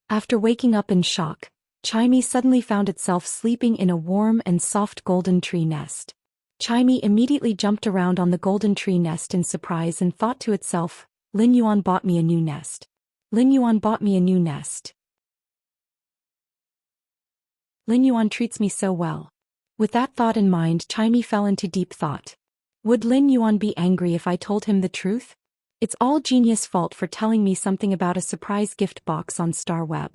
After waking up in shock, Chimey suddenly found itself sleeping in a warm and soft golden tree nest. Chimey immediately jumped around on the golden tree nest in surprise and thought to itself, Lin Yuan bought me a new nest. Lin Yuan bought me a new nest. Lin Yuan treats me so well. With that thought in mind, Chimey fell into deep thought. Would Lin Yuan be angry if I told him the truth? It's all Genius' fault for telling me something about a surprise gift box on Star Web.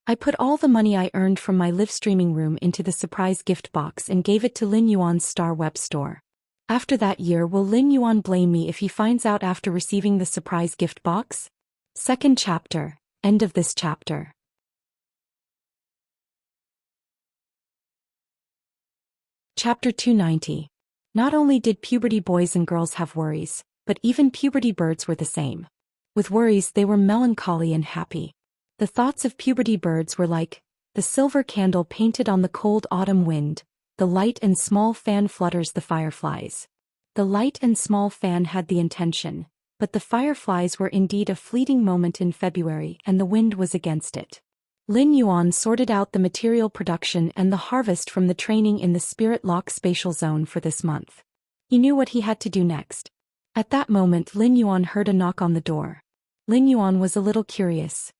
I put all the money I earned from my live streaming room into the surprise gift box and gave it to Lin Yuan's Star Web store. After that year, will Lin Yuan blame me if he finds out after receiving the surprise gift box? Second chapter, end of this chapter. Chapter 290. Not only did puberty boys and girls have worries, but even puberty birds were the same. With worries, they were melancholy and happy. The thoughts of puberty birds were like the silver candle painted on the cold autumn wind, the light and small fan flutters the fireflies. The light and small fan had the intention, but the fireflies were indeed a fleeting moment in February and the wind was against it. Lin Yuan sorted out the material production and the harvest from the training in the Spirit Lock spatial zone for this month. He knew what he had to do next. At that moment, Lin Yuan heard a knock on the door. Lin Yuan was a little curious.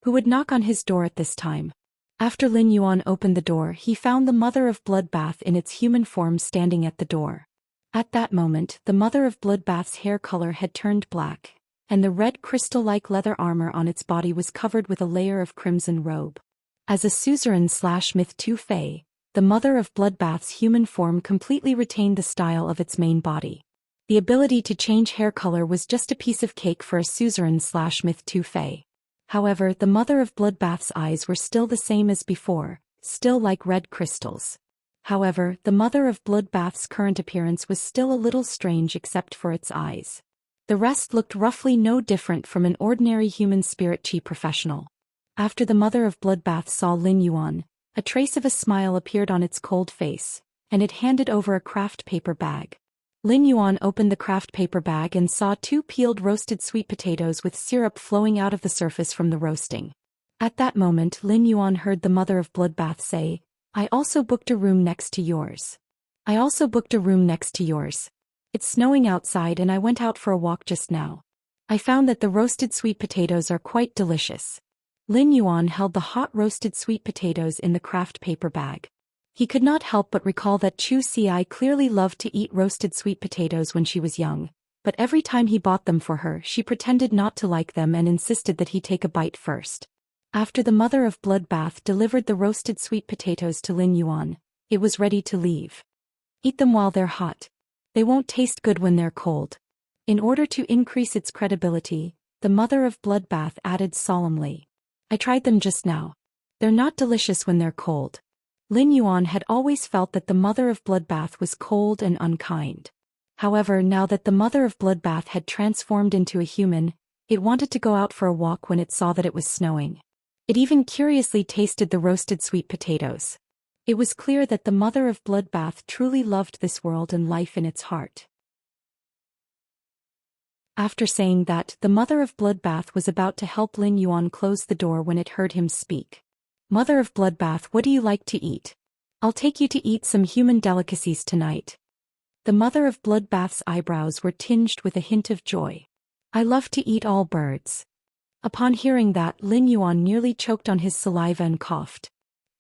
Who would knock on his door at this time? After Lin Yuan opened the door, he found the Mother of Bloodbath in its human form standing at the door. At that moment, the Mother of Bloodbath's hair color had turned black, and the red crystal-like leather armor on its body was covered with a layer of crimson robe. As a suzerain/myth 2 Fae, the Mother of Bloodbath's human form completely retained the style of its main body. The ability to change hair color was just a piece of cake for a suzerain/myth 2 Fae. However, the Mother of Bloodbath's eyes were still the same as before, still like red crystals. However, the Mother of Bloodbath's current appearance was still a little strange except for its eyes. The rest looked roughly no different from an ordinary human spirit chi professional. After the mother of bloodbath saw Lin Yuan, a trace of a smile appeared on its cold face, and it handed over a craft paper bag. Lin Yuan opened the craft paper bag and saw 2 peeled roasted sweet potatoes with syrup flowing out of the surface from the roasting. At that moment Lin Yuan heard the mother of bloodbath say, "I also booked a room next to yours. I also booked a room next to yours. It's snowing outside and I went out for a walk just now. I found that the roasted sweet potatoes are quite delicious." Lin Yuan held the hot roasted sweet potatoes in the craft paper bag. He could not help but recall that Zhou Xian clearly loved to eat roasted sweet potatoes when she was young, but every time he bought them for her she pretended not to like them and insisted that he take a bite first. After the mother of bloodbath delivered the roasted sweet potatoes to Lin Yuan, it was ready to leave. "Eat them while they're hot. They won't taste good when they're cold." In order to increase its credibility, the mother of bloodbath added solemnly, "I tried them just now. They're not delicious when they're cold." Lin Yuan had always felt that the mother of bloodbath was cold and unkind. However, now that the mother of bloodbath had transformed into a human, it wanted to go out for a walk when it saw that it was snowing. It even curiously tasted the roasted sweet potatoes. It was clear that the mother of bloodbath truly loved this world and life in its heart. After saying that, the mother of bloodbath was about to help Lin Yuan close the door when it heard him speak. "Mother of bloodbath, what do you like to eat? I'll take you to eat some human delicacies tonight." The mother of bloodbath's eyebrows were tinged with a hint of joy. "I love to eat all birds." Upon hearing that, Lin Yuan nearly choked on his saliva and coughed.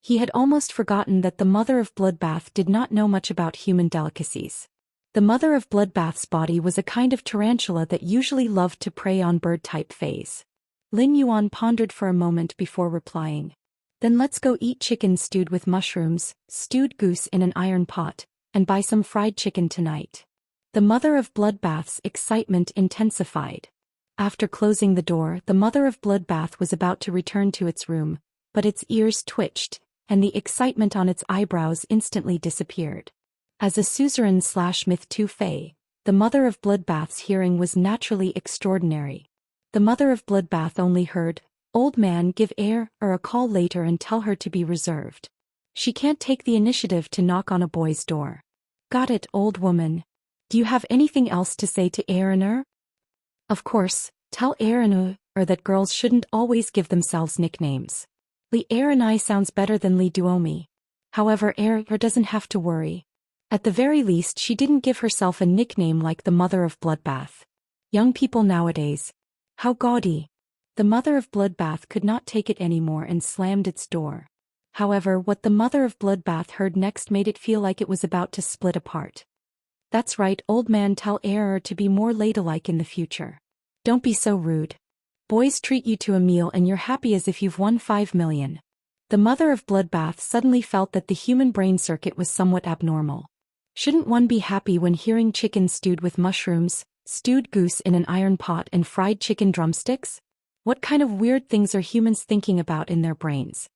He had almost forgotten that the mother of bloodbath did not know much about human delicacies. The mother of bloodbath's body was a kind of tarantula that usually loved to prey on bird-type fays. Lin Yuan pondered for a moment before replying, "Then let's go eat chicken stewed with mushrooms, stewed goose in an iron pot, and buy some fried chicken tonight." The mother of bloodbath's excitement intensified. After closing the door, the mother of bloodbath was about to return to its room, but its ears twitched, and the excitement on its eyebrows instantly disappeared. As a suzerain/myth 2 fey, the mother of bloodbath's hearing was naturally extraordinary. The mother of bloodbath only heard, "Old man, give air or a call later and tell her to be reserved. She can't take the initiative to knock on a boy's door." "Got it, old woman. Do you have anything else to say to Aaroner?" "Of course, tell Aaroner that girls shouldn't always give themselves nicknames. Li Aaronai sounds better than Li Duomi. However, Aaroner doesn't have to worry. At the very least she didn't give herself a nickname like the mother of bloodbath. Young people nowadays. How gaudy." The mother of bloodbath could not take it anymore and slammed its door. However, what the mother of bloodbath heard next made it feel like it was about to split apart. "That's right, old man, tell Aaroner to be more ladylike in the future. Don't be so rude. Boys treat you to a meal and you're happy as if you've won 5 million. The mother of bloodbath suddenly felt that the human brain circuit was somewhat abnormal. Shouldn't one be happy when hearing chicken stewed with mushrooms, stewed goose in an iron pot and fried chicken drumsticks? What kind of weird things are humans thinking about in their brains?"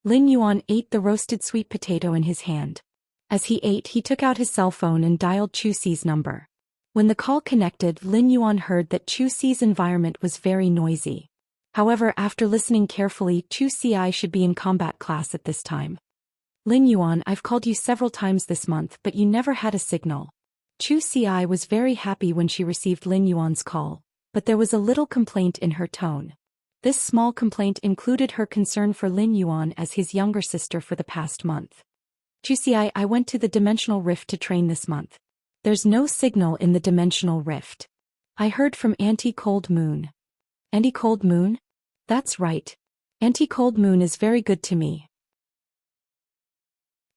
Lin Yuan ate the roasted sweet potato in his hand. As he ate, he took out his cell phone and dialed Chu Si's number. When the call connected, Lin Yuan heard that Chu Si's environment was very noisy. However, after listening carefully, Chu Si should be in combat class at this time. "Lin Yuan, I've called you several times this month but you never had a signal." Chu Si was very happy when she received Lin Yuan's call, but there was a little complaint in her tone. This small complaint included her concern for Lin Yuan as his younger sister for the past month. "Chu Si, I went to the dimensional rift to train this month. There's no signal in the dimensional rift. I heard from Auntie Cold Moon." "Auntie Cold Moon?" "That's right. Auntie Cold Moon is very good to me.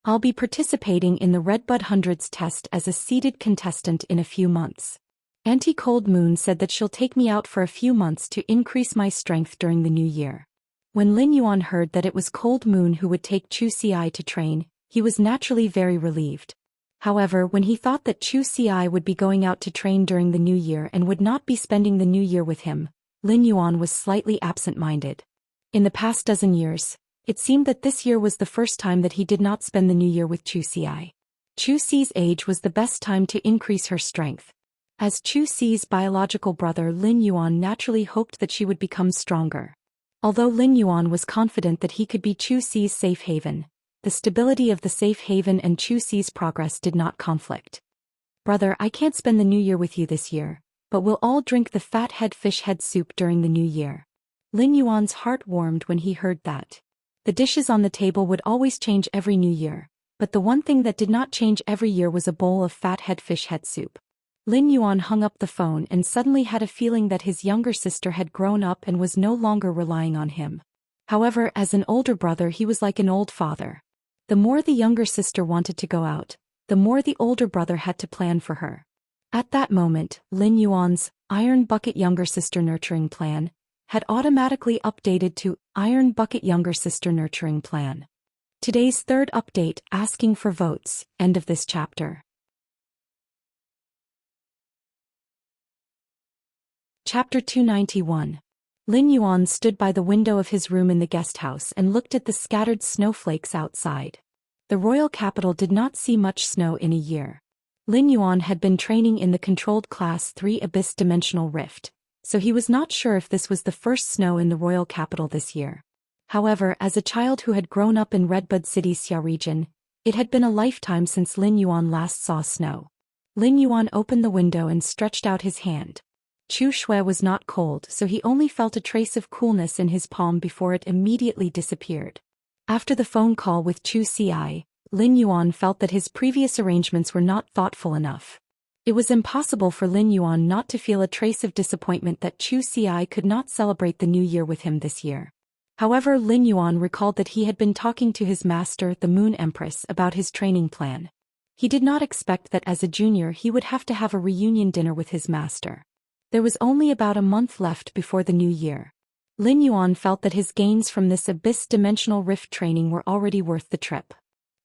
I'll be participating in the Redbud Hundreds test as a seeded contestant in a few months. Auntie Cold Moon said that she'll take me out for a few months to increase my strength during the new year." When Lin Yuan heard that it was Cold Moon who would take Chu Si to train, he was naturally very relieved. However, when he thought that Chu Si would be going out to train during the new year and would not be spending the new year with him, Lin Yuan was slightly absent-minded. In the past dozen years, it seemed that this year was the first time that he did not spend the new year with Chu Si. Chu Si's age was the best time to increase her strength. As Chu Xi's biological brother Lin Yuan naturally hoped that she would become stronger. Although Lin Yuan was confident that he could be Chu Xi's safe haven, the stability of the safe haven and Chu Xi's progress did not conflict. "Brother, I can't spend the new year with you this year, but we'll all drink the fat head fish head soup during the new year." Lin Yuan's heart warmed when he heard that. The dishes on the table would always change every new year, but the one thing that did not change every year was a bowl of fat head fish head soup. Lin Yuan hung up the phone and suddenly had a feeling that his younger sister had grown up and was no longer relying on him. However, as an older brother he was like an old father. The more the younger sister wanted to go out, the more the older brother had to plan for her. At that moment, Lin Yuan's Iron Bucket Younger Sister Nurturing Plan had automatically updated to Iron Bucket Younger Sister Nurturing Plan. Today's third update, asking for votes, end of this chapter. Chapter 291. Lin Yuan stood by the window of his room in the guest house and looked at the scattered snowflakes outside. The royal capital did not see much snow in a year. Lin Yuan had been training in the controlled Class 3 Abyss Dimensional Rift, so he was not sure if this was the first snow in the royal capital this year. However, as a child who had grown up in Redbud City's Xia region, it had been a lifetime since Lin Yuan last saw snow. Lin Yuan opened the window and stretched out his hand. Chu Shui was not cold, so he only felt a trace of coolness in his palm before it immediately disappeared. After the phone call with Chu Xi, Lin Yuan felt that his previous arrangements were not thoughtful enough. It was impossible for Lin Yuan not to feel a trace of disappointment that Chu Xi could not celebrate the new year with him this year. However, Lin Yuan recalled that he had been talking to his master, the Moon Empress, about his training plan. He did not expect that as a junior he would have to have a reunion dinner with his master. There was only about a month left before the new year. Lin Yuan felt that his gains from this Abyss Dimensional Rift training were already worth the trip.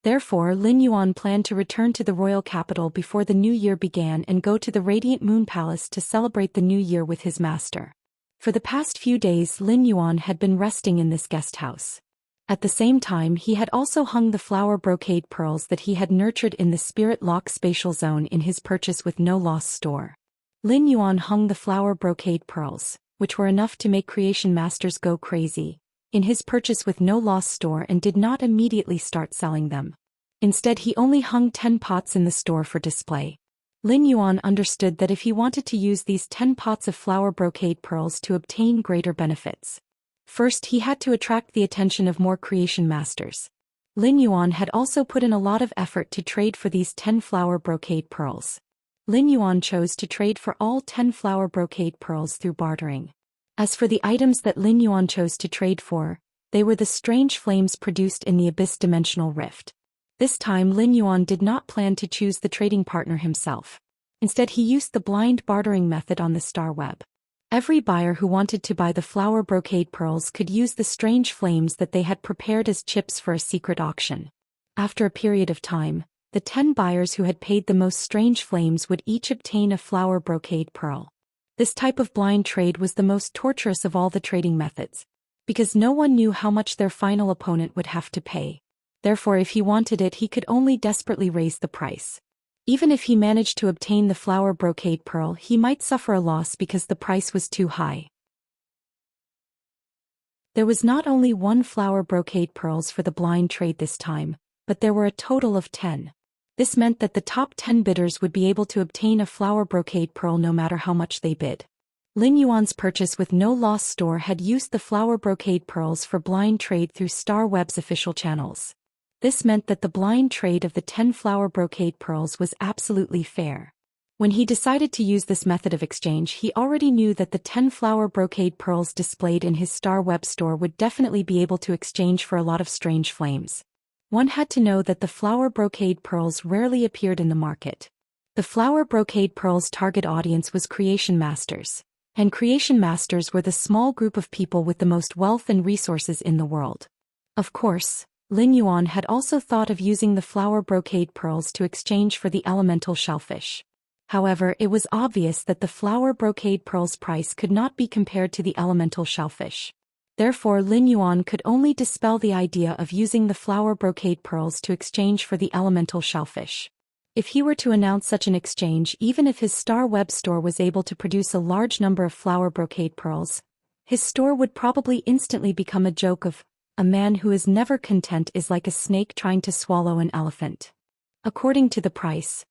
Therefore, Lin Yuan planned to return to the royal capital before the new year began and go to the Radiant Moon Palace to celebrate the new year with his master. For the past few days Lin Yuan had been resting in this guest house. At the same time he had also hung the flower brocade pearls that he had nurtured in the Spirit Lock Spatial Zone in his purchase with no loss store. Lin Yuan hung the flower brocade pearls, which were enough to make creation masters go crazy, in his purchase with no loss store and did not immediately start selling them. Instead he only hung 10 pots in the store for display. Lin Yuan understood that if he wanted to use these 10 pots of flower brocade pearls to obtain greater benefits, first he had to attract the attention of more creation masters. Lin Yuan had also put in a lot of effort to trade for these 10 flower brocade pearls. Lin Yuan chose to trade for all 10 flower brocade pearls through bartering. As for the items that Lin Yuan chose to trade for, they were the strange flames produced in the Abyss Dimensional Rift. This time Lin Yuan did not plan to choose the trading partner himself. Instead he used the blind bartering method on the star web. Every buyer who wanted to buy the flower brocade pearls could use the strange flames that they had prepared as chips for a secret auction. After a period of time, the 10 buyers who had paid the most strange flames would each obtain a flower brocade pearl. This type of blind trade was the most torturous of all the trading methods, because no one knew how much their final opponent would have to pay. Therefore, if he wanted it, he could only desperately raise the price. Even if he managed to obtain the flower brocade pearl, he might suffer a loss because the price was too high. There was not only one flower brocade pearls for the blind trade this time, but there were a total of 10. This meant that the top 10 bidders would be able to obtain a flower brocade pearl no matter how much they bid. Lin Yuan's purchase with no loss store had used the flower brocade pearls for blind trade through Star Web's official channels. This meant that the blind trade of the 10 flower brocade pearls was absolutely fair. When he decided to use this method of exchange, he already knew that the 10 flower brocade pearls displayed in his Star Web store would definitely be able to exchange for a lot of strange flames. One had to know that the flower brocade pearls rarely appeared in the market. The flower brocade pearls' target audience was creation masters, and creation masters were the small group of people with the most wealth and resources in the world. Of course, Lin Yuan had also thought of using the flower brocade pearls to exchange for the elemental shellfish. However, it was obvious that the flower brocade pearls' price could not be compared to the elemental shellfish. Therefore, Lin Yuan could only dispel the idea of using the flower brocade pearls to exchange for the elemental shellfish. If he were to announce such an exchange, even if his star web store was able to produce a large number of flower brocade pearls, his store would probably instantly become a joke of, "A man who is never content is like a snake trying to swallow an elephant." According to the price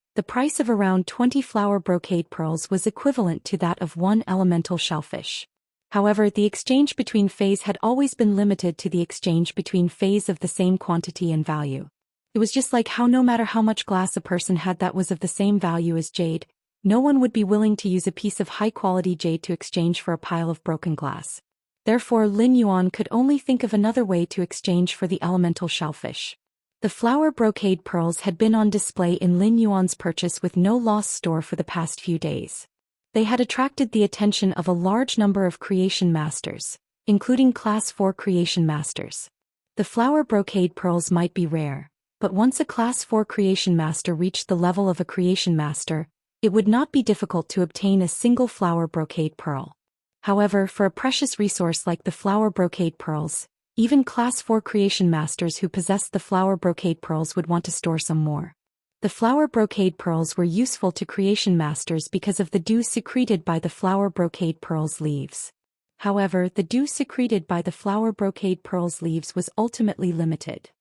of around 20 flower brocade pearls was equivalent to that of one elemental shellfish. However, the exchange between fays had always been limited to the exchange between fays of the same quantity and value. It was just like how no matter how much glass a person had that was of the same value as jade, no one would be willing to use a piece of high-quality jade to exchange for a pile of broken glass. Therefore, Lin Yuan could only think of another way to exchange for the elemental shellfish. The flower brocade pearls had been on display in Lin Yuan's purchase with no loss store for the past few days. They had attracted the attention of a large number of creation masters, including Class 4 creation masters. The flower brocade pearls might be rare, but once a Class 4 creation master reached the level of a creation master, it would not be difficult to obtain a single flower brocade pearl. However, for a precious resource like the flower brocade pearls, even Class 4 creation masters who possessed the flower brocade pearls would want to store some more. The flower brocade pearls were useful to creation masters because of the dew secreted by the flower brocade pearls leaves. However, the dew secreted by the flower brocade pearls leaves was ultimately limited.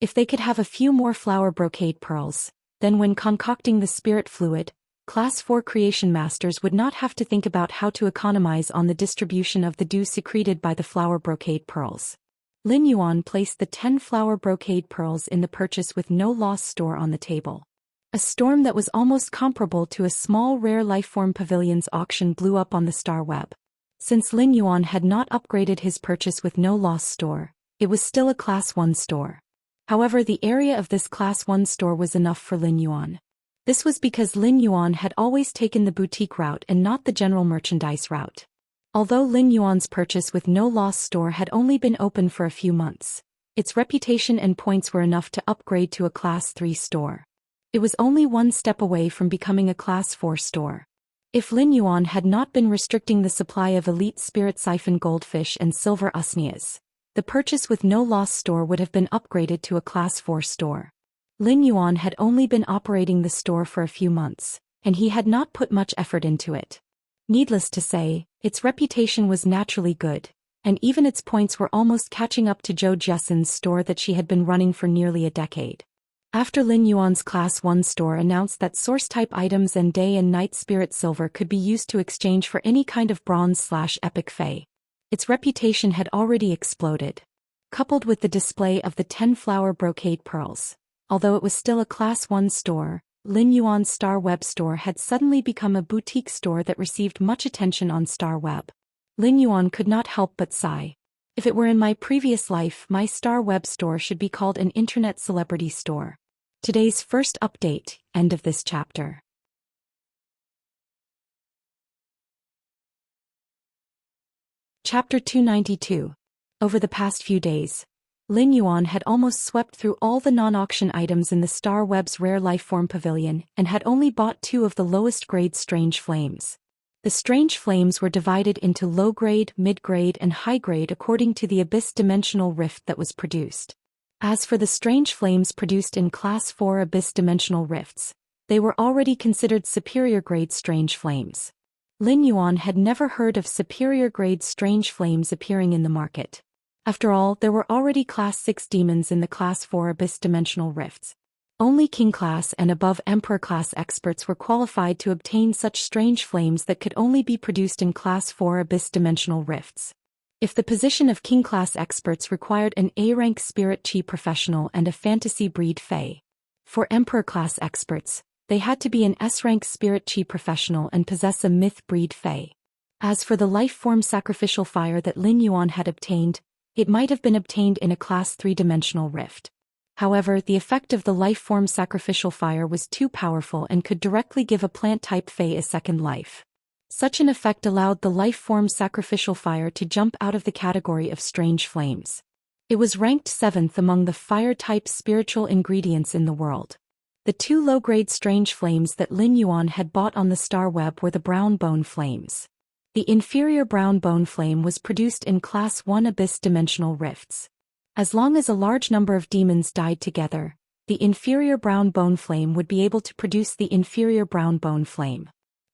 If they could have a few more flower brocade pearls, then when concocting the spirit fluid, Class 4 creation masters would not have to think about how to economize on the distribution of the dew secreted by the flower brocade pearls. Lin Yuan placed the 10 flower brocade pearls in the purchase with no loss store on the table. A storm that was almost comparable to a small rare lifeform pavilion's auction blew up on the star web. Since Lin Yuan had not upgraded his purchase with no loss store, it was still a Class 1 store. However, the area of this Class 1 store was enough for Lin Yuan. This was because Lin Yuan had always taken the boutique route and not the general merchandise route. Although Lin Yuan's purchase with no loss store had only been open for a few months, its reputation and points were enough to upgrade to a Class 3 store. It was only one step away from becoming a Class 4 store. If Lin Yuan had not been restricting the supply of elite spirit siphon goldfish and silver usnias, the purchase with no loss store would have been upgraded to a Class 4 store. Lin Yuan had only been operating the store for a few months, and he had not put much effort into it. Needless to say, its reputation was naturally good, and even its points were almost catching up to Zhou Xian's store that she had been running for nearly a decade. After Lin Yuan's Class 1 store announced that source-type items and day and night spirit silver could be used to exchange for any kind of bronze/epic fey, its reputation had already exploded. Coupled with the display of the 10 flower brocade pearls, although it was still a Class 1 store, Lin Yuan's Star Web store had suddenly become a boutique store that received much attention on Star Web. Lin Yuan could not help but sigh. If it were in my previous life, my Star Web store should be called an internet celebrity store. Today's first update, end of this chapter. Chapter 292. Over the past few days, Lin Yuan had almost swept through all the non-auction items in the Star Web's rare lifeform pavilion and had only bought 2 of the lowest grade strange flames. The strange flames were divided into low-grade, mid-grade and high-grade according to the abyss dimensional rift that was produced. As for the strange flames produced in Class 4 abyss dimensional rifts, they were already considered superior-grade strange flames. Lin Yuan had never heard of superior-grade strange flames appearing in the market. After all, there were already Class 6 demons in the Class 4 abyss dimensional rifts. Only King Class and above Emperor Class experts were qualified to obtain such strange flames that could only be produced in Class 4 abyss dimensional rifts. If the position of King Class experts required an A-rank spirit chi professional and a fantasy breed fey. For Emperor Class experts, they had to be an S-rank spirit chi professional and possess a myth breed fey. As for the life form sacrificial fire that Lin Yuan had obtained, it might have been obtained in a Class 3-dimensional rift. However, the effect of the life form sacrificial fire was too powerful and could directly give a plant-type fey a second life. Such an effect allowed the life form sacrificial fire to jump out of the category of strange flames. It was ranked 7th among the fire-type spiritual ingredients in the world. The 2 low-grade strange flames that Lin Yuan had bought on the Star Web were the brown bone flames. The inferior brown bone flame was produced in Class 1 abyss dimensional rifts. As long as a large number of demons died together, the inferior brown bone flame would be able to produce the inferior brown bone flame.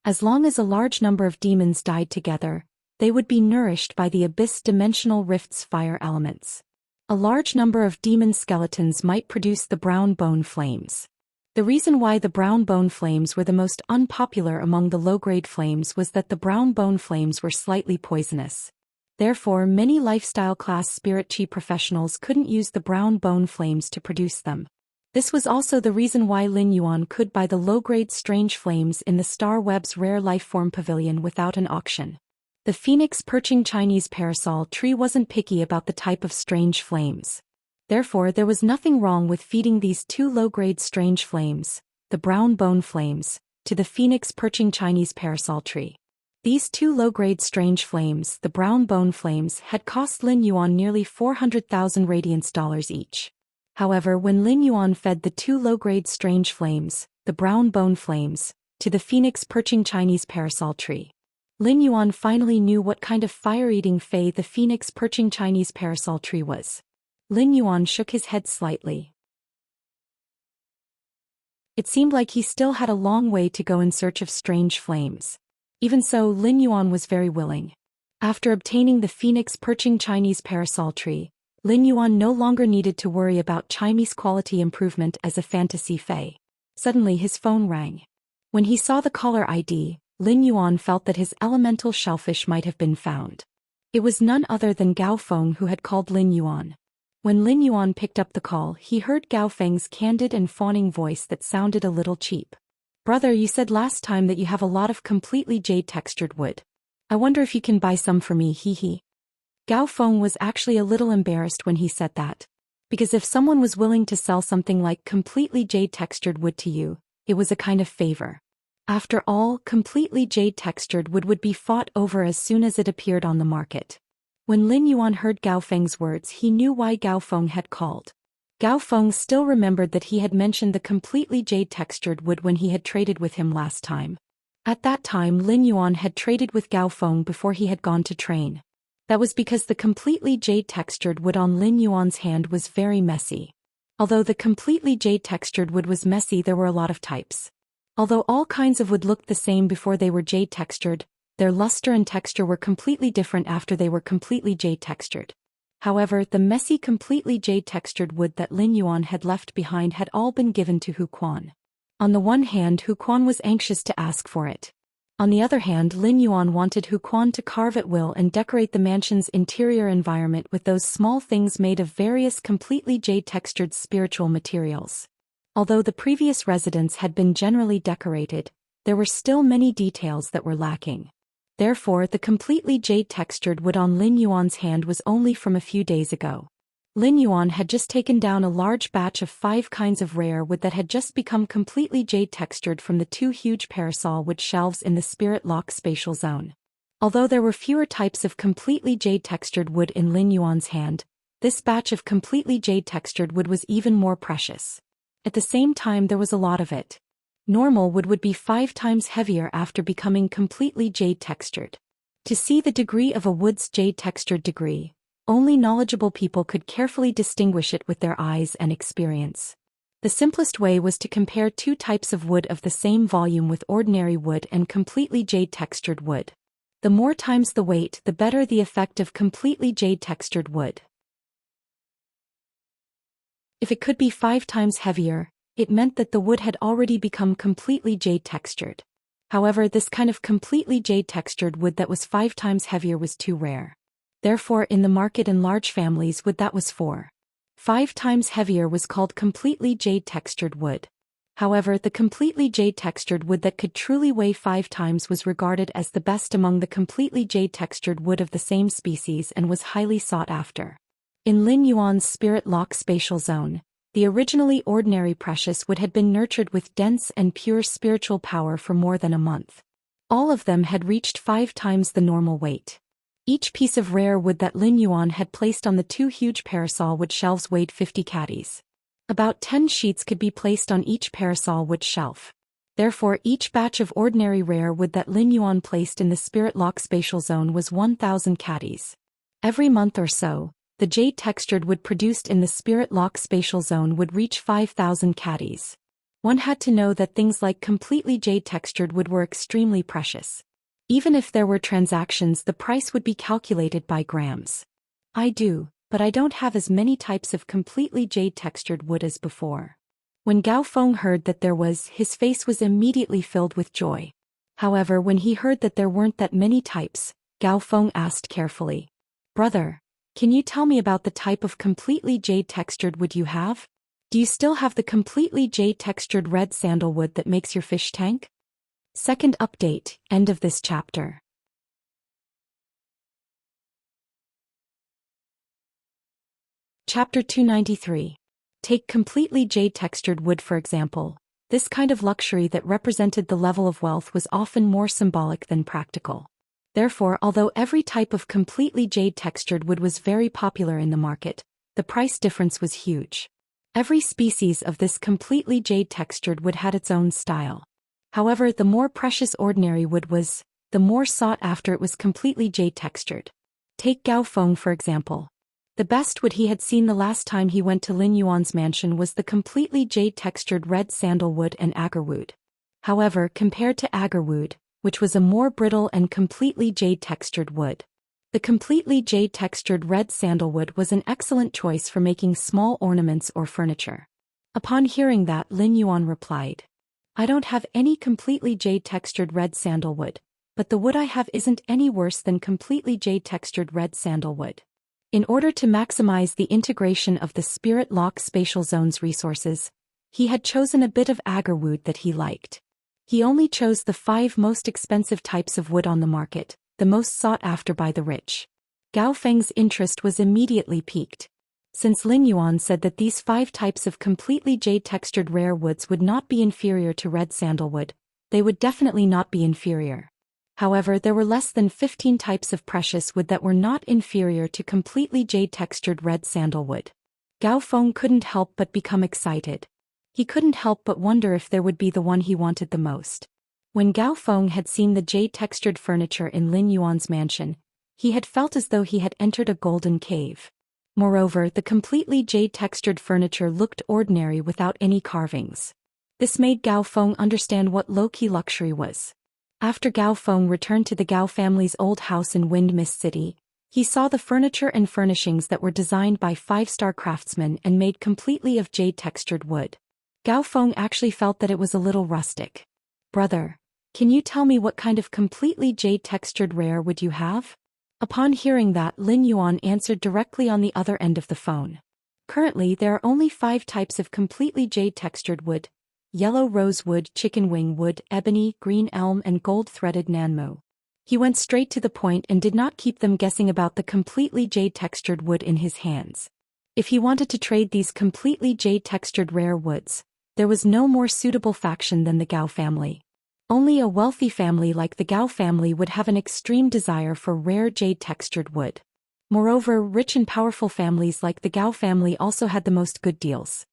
As long as a large number of demons died together, they would be nourished by the abyss dimensional rift's fire elements. A large number of demon skeletons might produce the brown bone flames. The reason why the brown bone flames were the most unpopular among the low-grade flames was that the brown bone flames were slightly poisonous. Therefore, many lifestyle class spirit chi professionals couldn't use the brown bone flames to produce them. This was also the reason why Lin Yuan could buy the low-grade strange flames in the Star Web's rare lifeform pavilion without an auction. The phoenix perching Chinese parasol tree wasn't picky about the type of strange flames. Therefore, there was nothing wrong with feeding these two low-grade strange flames, the brown bone flames, to the phoenix perching Chinese parasol tree. These two low-grade strange flames, the brown bone flames, had cost Lin Yuan nearly 400,000 radiance dollars each. However, when Lin Yuan fed the two low-grade strange flames, the brown bone flames, to the phoenix perching Chinese parasol tree, Lin Yuan finally knew what kind of fire-eating fae the phoenix perching Chinese parasol tree was. Lin Yuan shook his head slightly. It seemed like he still had a long way to go in search of strange flames. Even so, Lin Yuan was very willing. After obtaining the phoenix perching Chinese parasol tree, Lin Yuan no longer needed to worry about Chinese quality improvement as a fantasy fae. Suddenly his phone rang. When he saw the caller ID, Lin Yuan felt that his elemental shellfish might have been found. It was none other than Gao Feng who had called Lin Yuan. When Lin Yuan picked up the call, he heard Gao Feng's candid and fawning voice that sounded a little cheap. "Brother, you said last time that you have a lot of completely jade-textured wood. I wonder if you can buy some for me, hee." Gao Feng was actually a little embarrassed when he said that. Because if someone was willing to sell something like completely jade-textured wood to you, it was a kind of favor. After all, completely jade-textured wood would be fought over as soon as it appeared on the market. When Lin Yuan heard Gao Feng's words, he knew why Gao Feng had called. Gao Feng still remembered that he had mentioned the completely jade-textured wood when he had traded with him last time. At that time, Lin Yuan had traded with Gao Feng before he had gone to train. That was because the completely jade-textured wood on Lin Yuan's hand was very messy. Although the completely jade-textured wood was messy, there were a lot of types. Although all kinds of wood looked the same before they were jade-textured, their luster and texture were completely different after they were completely jade-textured. However, the messy completely jade-textured wood that Lin Yuan had left behind had all been given to Hu Quan. On the one hand, Hu Quan was anxious to ask for it. On the other hand, Lin Yuan wanted Hu Quan to carve at will and decorate the mansion's interior environment with those small things made of various completely jade-textured spiritual materials. Although the previous residence had been generally decorated, there were still many details that were lacking. Therefore, the completely jade-textured wood on Lin Yuan's hand was only from a few days ago. Lin Yuan had just taken down a large batch of 5 kinds of rare wood that had just become completely jade-textured from the 2 huge parasol wood shelves in the Spirit Lock spatial zone. Although there were fewer types of completely jade-textured wood in Lin Yuan's hand, this batch of completely jade-textured wood was even more precious. At the same time, there was a lot of it. Normal wood would be 5 times heavier after becoming completely jade-textured. To see the degree of a wood's jade-textured degree, only knowledgeable people could carefully distinguish it with their eyes and experience. The simplest way was to compare 2 types of wood of the same volume with ordinary wood and completely jade-textured wood. The more times the weight, the better the effect of completely jade-textured wood. If it could be 5 times heavier, it meant that the wood had already become completely jade-textured. However, this kind of completely jade-textured wood that was 5 times heavier was too rare. Therefore, in the market in large families, wood that was 5 times heavier was called completely jade-textured wood. However, the completely jade-textured wood that could truly weigh 5 times was regarded as the best among the completely jade-textured wood of the same species and was highly sought after. In Lin Yuan's Spirit Lock spatial zone, the originally ordinary precious wood had been nurtured with dense and pure spiritual power for more than a month. All of them had reached 5 times the normal weight. Each piece of rare wood that Lin Yuan had placed on the 2 huge parasol wood shelves weighed 50 caddies. About 10 sheets could be placed on each parasol wood shelf. Therefore, each batch of ordinary rare wood that Lin Yuan placed in the Spirit Lock spatial zone was 1,000 caddies. Every month or so, the jade-textured wood produced in the Spirit Lock spatial zone would reach 5,000 caddies. One had to know that things like completely jade-textured wood were extremely precious. Even if there were transactions, the price would be calculated by grams. I do, but I don't have as many types of completely jade-textured wood as before. When Gao Feng heard that there was, his face was immediately filled with joy. However, when he heard that there weren't that many types, Gao Feng asked carefully, "Brother, can you tell me about the type of completely jade-textured wood you have? Do you still have the completely jade-textured red sandalwood that makes your fish tank?" Second update, end of this chapter. Chapter 293. Take completely jade-textured wood for example. This kind of luxury that represented the level of wealth was often more symbolic than practical. Therefore, although every type of completely jade-textured wood was very popular in the market, the price difference was huge. Every species of this completely jade-textured wood had its own style. However, the more precious ordinary wood was, the more sought after it was completely jade-textured. Take Gao Feng for example. The best wood he had seen the last time he went to Lin Yuan's mansion was the completely jade-textured red sandalwood and agarwood. However, compared to agarwood, which was a more brittle and completely jade-textured wood, the completely jade-textured red sandalwood was an excellent choice for making small ornaments or furniture. Upon hearing that, Lin Yuan replied, "I don't have any completely jade-textured red sandalwood, but the wood I have isn't any worse than completely jade-textured red sandalwood." In order to maximize the integration of the Spirit Lock spatial zone's resources, he had chosen a bit of agarwood that he liked. He only chose the 5 most expensive types of wood on the market, the most sought after by the rich. Gao Feng's interest was immediately piqued. Since Lin Yuan said that these 5 types of completely jade-textured rare woods would not be inferior to red sandalwood, they would definitely not be inferior. However, there were less than 15 types of precious wood that were not inferior to completely jade-textured red sandalwood. Gao Feng couldn't help but become excited. He couldn't help but wonder if there would be the one he wanted the most. When Gao Feng had seen the jade-textured furniture in Lin Yuan's mansion, he had felt as though he had entered a golden cave. Moreover, the completely jade-textured furniture looked ordinary without any carvings. This made Gao Feng understand what low-key luxury was. After Gao Feng returned to the Gao family's old house in Wind Mist City, he saw the furniture and furnishings that were designed by 5-star craftsmen and made completely of jade-textured wood. Gao Feng actually felt that it was a little rustic. "Brother, can you tell me what kind of completely jade-textured rare wood you have?" Upon hearing that, Lin Yuan answered directly on the other end of the phone. Currently, there are only 5 types of completely jade-textured wood: yellow rosewood, chicken wing wood, ebony, green elm and gold-threaded nanmo. He went straight to the point and did not keep them guessing about the completely jade-textured wood in his hands. If he wanted to trade these completely jade-textured rare woods, there was no more suitable faction than the Gao family. Only a wealthy family like the Gao family would have an extreme desire for rare jade-textured wood. Moreover, rich and powerful families like the Gao family also had the most good deals.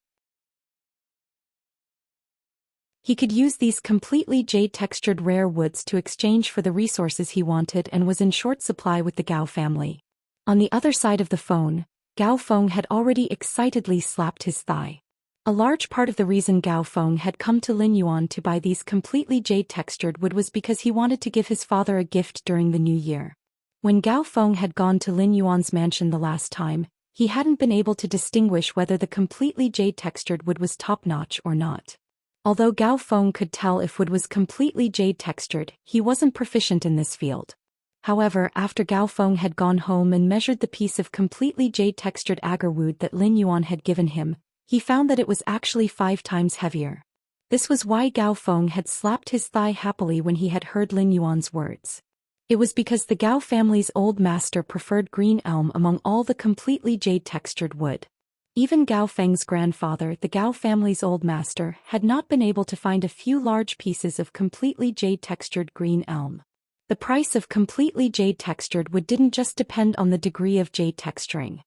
He could use these completely jade-textured rare woods to exchange for the resources he wanted and was in short supply with the Gao family. On the other side of the phone, Gao Feng had already excitedly slapped his thigh. A large part of the reason Gao Feng had come to Lin Yuan to buy these completely jade-textured wood was because he wanted to give his father a gift during the new year. When Gao Feng had gone to Lin Yuan's mansion the last time, he hadn't been able to distinguish whether the completely jade-textured wood was top-notch or not. Although Gao Feng could tell if wood was completely jade-textured, he wasn't proficient in this field. However, after Gao Feng had gone home and measured the piece of completely jade-textured agarwood that Lin Yuan had given him, he found that it was actually 5 times heavier. This was why Gao Feng had slapped his thigh happily when he had heard Lin Yuan's words. It was because the Gao family's old master preferred green elm among all the completely jade-textured wood. Even Gao Feng's grandfather, the Gao family's old master, had not been able to find a few large pieces of completely jade-textured green elm. The price of completely jade-textured wood didn't just depend on the degree of jade texturing.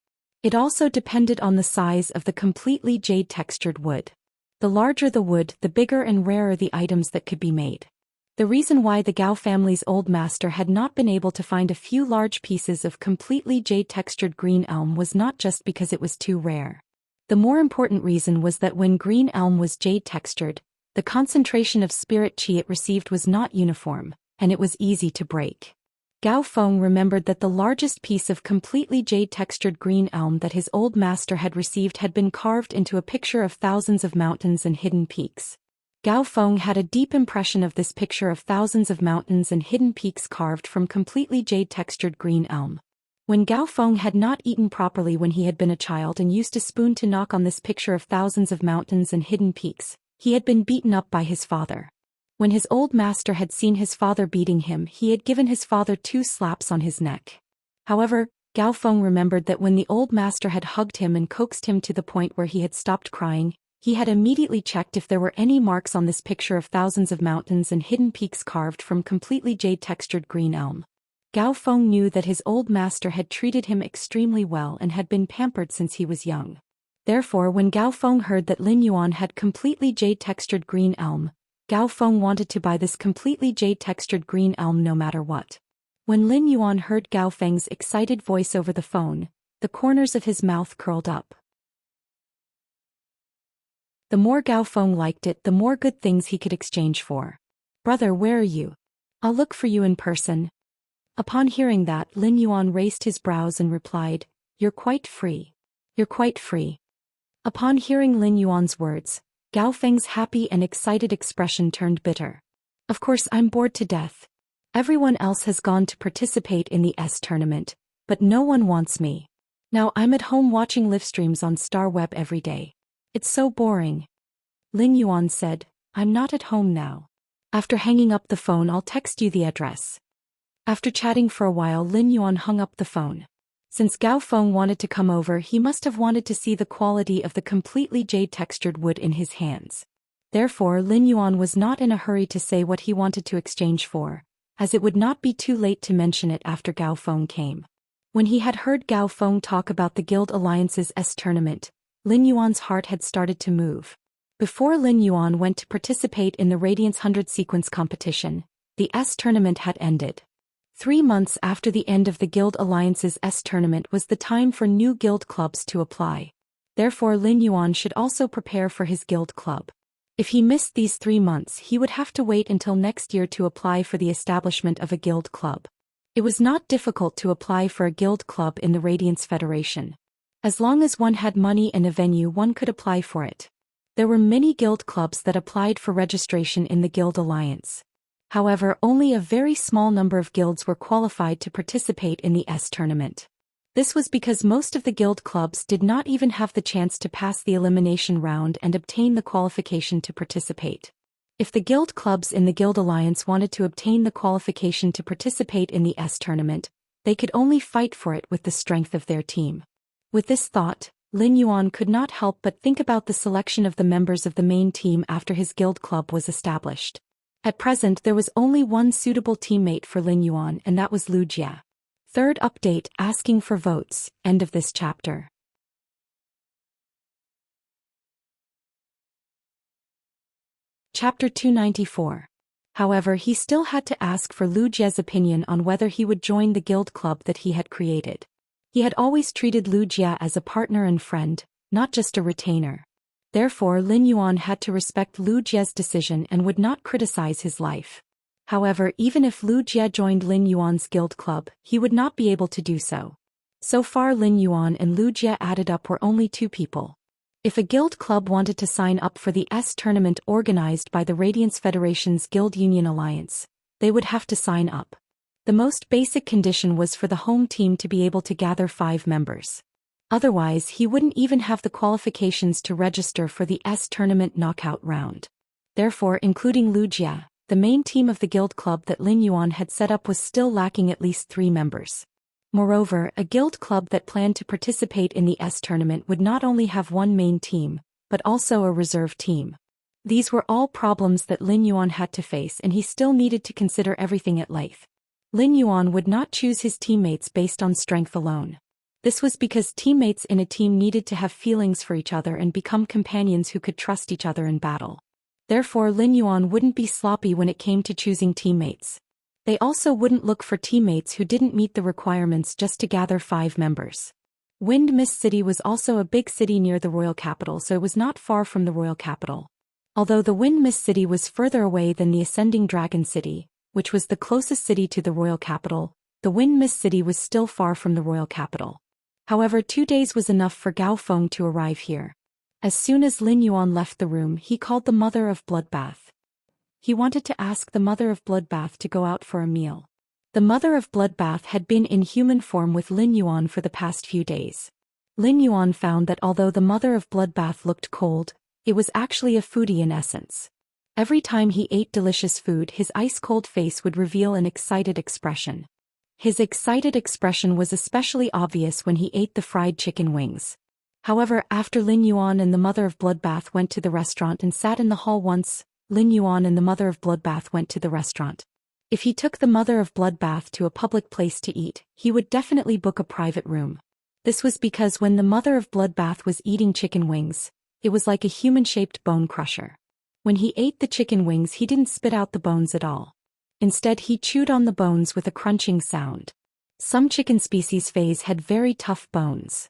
It also depended on the size of the completely jade-textured wood. The larger the wood, the bigger and rarer the items that could be made. The reason why the Gao family's old master had not been able to find a few large pieces of completely jade-textured green elm was not just because it was too rare. The more important reason was that when green elm was jade-textured, the concentration of spirit qi it received was not uniform, and it was easy to break. Gao Feng remembered that the largest piece of completely jade-textured green elm that his old master had received had been carved into a picture of thousands of mountains and hidden peaks. Gao Feng had a deep impression of this picture of thousands of mountains and hidden peaks carved from completely jade-textured green elm. When Gao Feng had not eaten properly when he had been a child and used a spoon to knock on this picture of thousands of mountains and hidden peaks, he had been beaten up by his father. When his old master had seen his father beating him, he had given his father 2 slaps on his neck. However, Gao Feng remembered that when the old master had hugged him and coaxed him to the point where he had stopped crying, he had immediately checked if there were any marks on this picture of thousands of mountains and hidden peaks carved from completely jade-textured green elm. Gao Feng knew that his old master had treated him extremely well and had been pampered since he was young. Therefore, when Gao Feng heard that Lin Yuan had completely jade-textured green elm, Gao Feng wanted to buy this completely jade-textured green elm no matter what. When Lin Yuan heard Gao Feng's excited voice over the phone, the corners of his mouth curled up. The more Gao Feng liked it, the more good things he could exchange for. "Brother, where are you? I'll look for you in person." Upon hearing that, Lin Yuan raised his brows and replied, "You're quite free. You're quite free." Upon hearing Lin Yuan's words, Gao Feng's happy and excited expression turned bitter. "Of course I'm bored to death. Everyone else has gone to participate in the tournament, but no one wants me. Now I'm at home watching live streams on Star Web every day. It's so boring." Lin Yuan said, "I'm not at home now. After hanging up the phone I'll text you the address." After chatting for a while, Lin Yuan hung up the phone. Since Gao Feng wanted to come over, he must have wanted to see the quality of the completely jade-textured wood in his hands. Therefore, Lin Yuan was not in a hurry to say what he wanted to exchange for, as it would not be too late to mention it after Gao Feng came. When he had heard Gao Feng talk about the Guild Alliance's tournament, Lin Yuan's heart had started to move. Before Lin Yuan went to participate in the Radiance 100 sequence competition, the tournament had ended. 3 months after the end of the Guild Alliance's tournament was the time for new guild clubs to apply. Therefore, Lin Yuan should also prepare for his guild club. If he missed these 3 months, he would have to wait until next year to apply for the establishment of a guild club. It was not difficult to apply for a guild club in the Radiance Federation. As long as one had money and a venue, one could apply for it. There were many guild clubs that applied for registration in the Guild Alliance. However, only a very small number of guilds were qualified to participate in the tournament. This was because most of the guild clubs did not even have the chance to pass the elimination round and obtain the qualification to participate. If the guild clubs in the Guild Alliance wanted to obtain the qualification to participate in the tournament, they could only fight for it with the strength of their team. With this thought, Lin Yuan could not help but think about the selection of the members of the main team after his guild club was established. At present, there was only one suitable teammate for Lin Yuan, and that was Wuxia. Third update, asking for votes. End of this chapter. Chapter 294. However, he still had to ask for Wuxia's opinion on whether he would join the guild club that he had created. He had always treated Wuxia as a partner and friend, not just a retainer. Therefore, Lin Yuan had to respect Wuxia's decision and would not criticize his life. However, even if Wuxia joined Lin Yuan's guild club, he would not be able to do so. So far, Lin Yuan and Wuxia added up were only 2 people. If a guild club wanted to sign up for the tournament organized by the Radiance Federation's Guild Union Alliance, they would have to sign up. The most basic condition was for the home team to be able to gather 5 members. Otherwise, he wouldn't even have the qualifications to register for the tournament knockout round. Therefore, including Wuxia, the main team of the guild club that Lin Yuan had set up was still lacking at least 3 members. Moreover, a guild club that planned to participate in the tournament would not only have one main team, but also a reserve team. These were all problems that Lin Yuan had to face, and he still needed to consider everything at length. Lin Yuan would not choose his teammates based on strength alone. This was because teammates in a team needed to have feelings for each other and become companions who could trust each other in battle. Therefore Lin Yuan wouldn't be sloppy when it came to choosing teammates. They also wouldn't look for teammates who didn't meet the requirements just to gather 5 members. Wind Mist City was also a big city near the royal capital, so it was not far from the royal capital. Although the Wind Mist City was further away than the Ascending Dragon City, which was the closest city to the royal capital, the Wind Mist City was still far from the royal capital. However, 2 days was enough for Gao Feng to arrive here. As soon as Lin Yuan left the room, he called the Mother of Bloodbath. He wanted to ask the Mother of Bloodbath to go out for a meal. The Mother of Bloodbath had been in human form with Lin Yuan for the past few days. Lin Yuan found that although the Mother of Bloodbath looked cold, it was actually a foodie in essence. Every time he ate delicious food, his ice-cold face would reveal an excited expression. His excited expression was especially obvious when he ate the fried chicken wings. However, after Lin Yuan and the Mother of Bloodbath went to the restaurant and sat in the hall once, Lin Yuan and the Mother of Bloodbath went to the restaurant. If he took the Mother of Bloodbath to a public place to eat, he would definitely book a private room. This was because when the Mother of Bloodbath was eating chicken wings, it was like a human-shaped bone crusher. When he ate the chicken wings, he didn't spit out the bones at all. Instead, he chewed on the bones with a crunching sound. Some chicken species phase had very tough bones.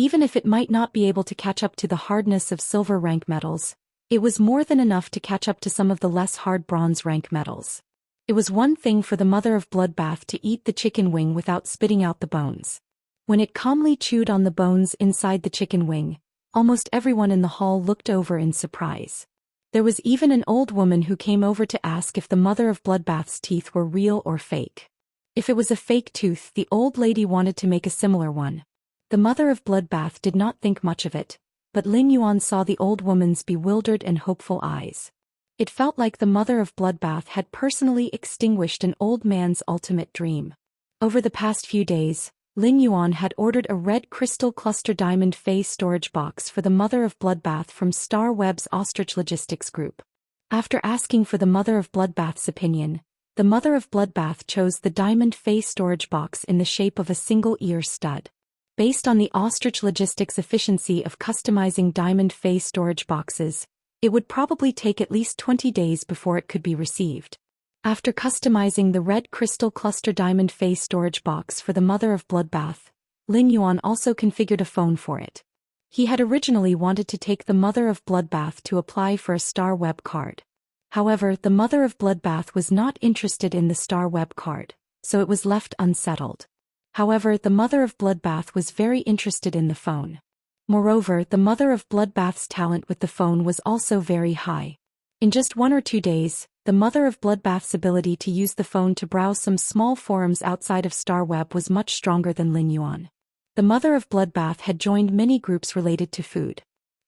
Even if it might not be able to catch up to the hardness of silver rank metals, it was more than enough to catch up to some of the less hard bronze rank metals. It was one thing for the Mother of Bloodbath to eat the chicken wing without spitting out the bones. When it calmly chewed on the bones inside the chicken wing, almost everyone in the hall looked over in surprise. There was even an old woman who came over to ask if the Mother of Bloodbath's teeth were real or fake. If it was a fake tooth, the old lady wanted to make a similar one. The Mother of Bloodbath did not think much of it, but Lin Yuan saw the old woman's bewildered and hopeful eyes. It felt like the Mother of Bloodbath had personally extinguished an old man's ultimate dream. Over the past few days, Lin Yuan had ordered a red crystal cluster diamond phase storage box for the Mother of Bloodbath from Star Web's Ostrich Logistics Group. After asking for the Mother of Bloodbath's opinion, the Mother of Bloodbath chose the diamond phase storage box in the shape of a single ear stud. Based on the Ostrich Logistics efficiency of customizing diamond phase storage boxes, it would probably take at least 20 days before it could be received. After customizing the red crystal cluster diamond phase storage box for the Mother of Bloodbath, Lin Yuan also configured a phone for it. He had originally wanted to take the Mother of Bloodbath to apply for a Star Web card. However, the Mother of Bloodbath was not interested in the Star Web card, so it was left unsettled. However, the Mother of Bloodbath was very interested in the phone. Moreover, the Mother of Bloodbath's talent with the phone was also very high. In just 1 or 2 days, the Mother of Bloodbath's ability to use the phone to browse some small forums outside of Star Web was much stronger than Lin Yuan. The Mother of Bloodbath had joined many groups related to food.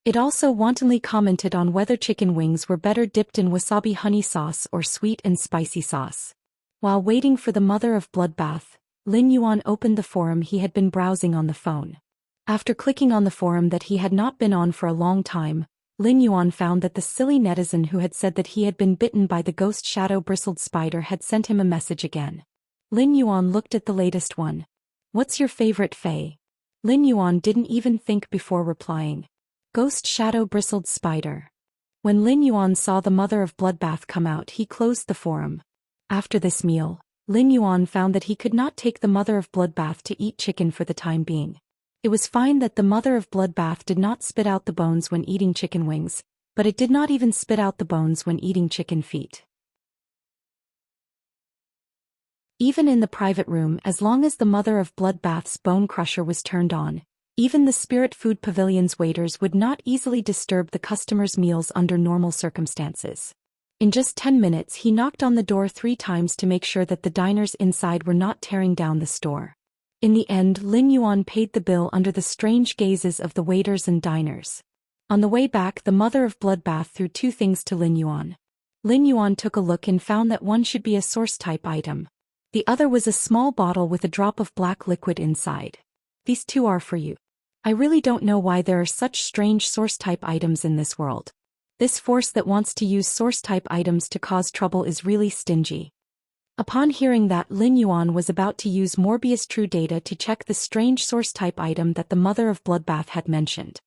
It also wantonly commented on whether chicken wings were better dipped in wasabi honey sauce or sweet and spicy sauce. While waiting for the Mother of Bloodbath, Lin Yuan opened the forum he had been browsing on the phone. After clicking on the forum that he had not been on for a long time, Lin Yuan found that the silly netizen who had said that he had been bitten by the ghost shadow-bristled spider had sent him a message again. Lin Yuan looked at the latest one. "What's your favorite fae?" Lin Yuan didn't even think before replying. "Ghost shadow-bristled spider." When Lin Yuan saw the Mother of Bloodbath come out, he closed the forum. After this meal, Lin Yuan found that he could not take the Mother of Bloodbath to eat chicken for the time being. It was fine that the Mother of Bloodbath did not spit out the bones when eating chicken wings, but it did not even spit out the bones when eating chicken feet. Even in the private room, as long as the Mother of Bloodbath's bone crusher was turned on, even the Spirit Food Pavilion's waiters would not easily disturb the customers' meals under normal circumstances. In just 10 minutes he knocked on the door 3 times to make sure that the diners inside were not tearing down the store. In the end, Lin Yuan paid the bill under the strange gazes of the waiters and diners. On the way back, the Mother of Bloodbath threw 2 things to Lin Yuan. Lin Yuan took a look and found that one should be a source-type item. The other was a small bottle with a drop of black liquid inside. "These 2 are for you. I really don't know why there are such strange source-type items in this world. This force that wants to use source-type items to cause trouble is really stingy." Upon hearing that, Lin Yuan was about to use Morbius True Data to check the strange source-type item that the Mother of Bloodbath had mentioned.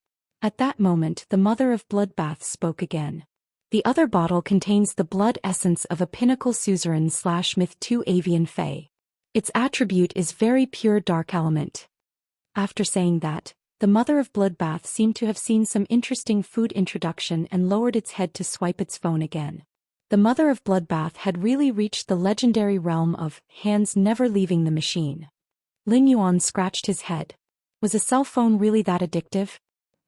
At that moment the mother of bloodbath spoke again. The other bottle contains the blood essence of a pinnacle suzerain/myth 2 avian fae. Its attribute is very pure dark element. After saying that, the mother of bloodbath seemed to have seen some interesting food introduction and lowered its head to swipe its phone again. The mother of bloodbath had really reached the legendary realm of hands never leaving the machine. Lin Yuan scratched his head. Was a cell phone really that addictive?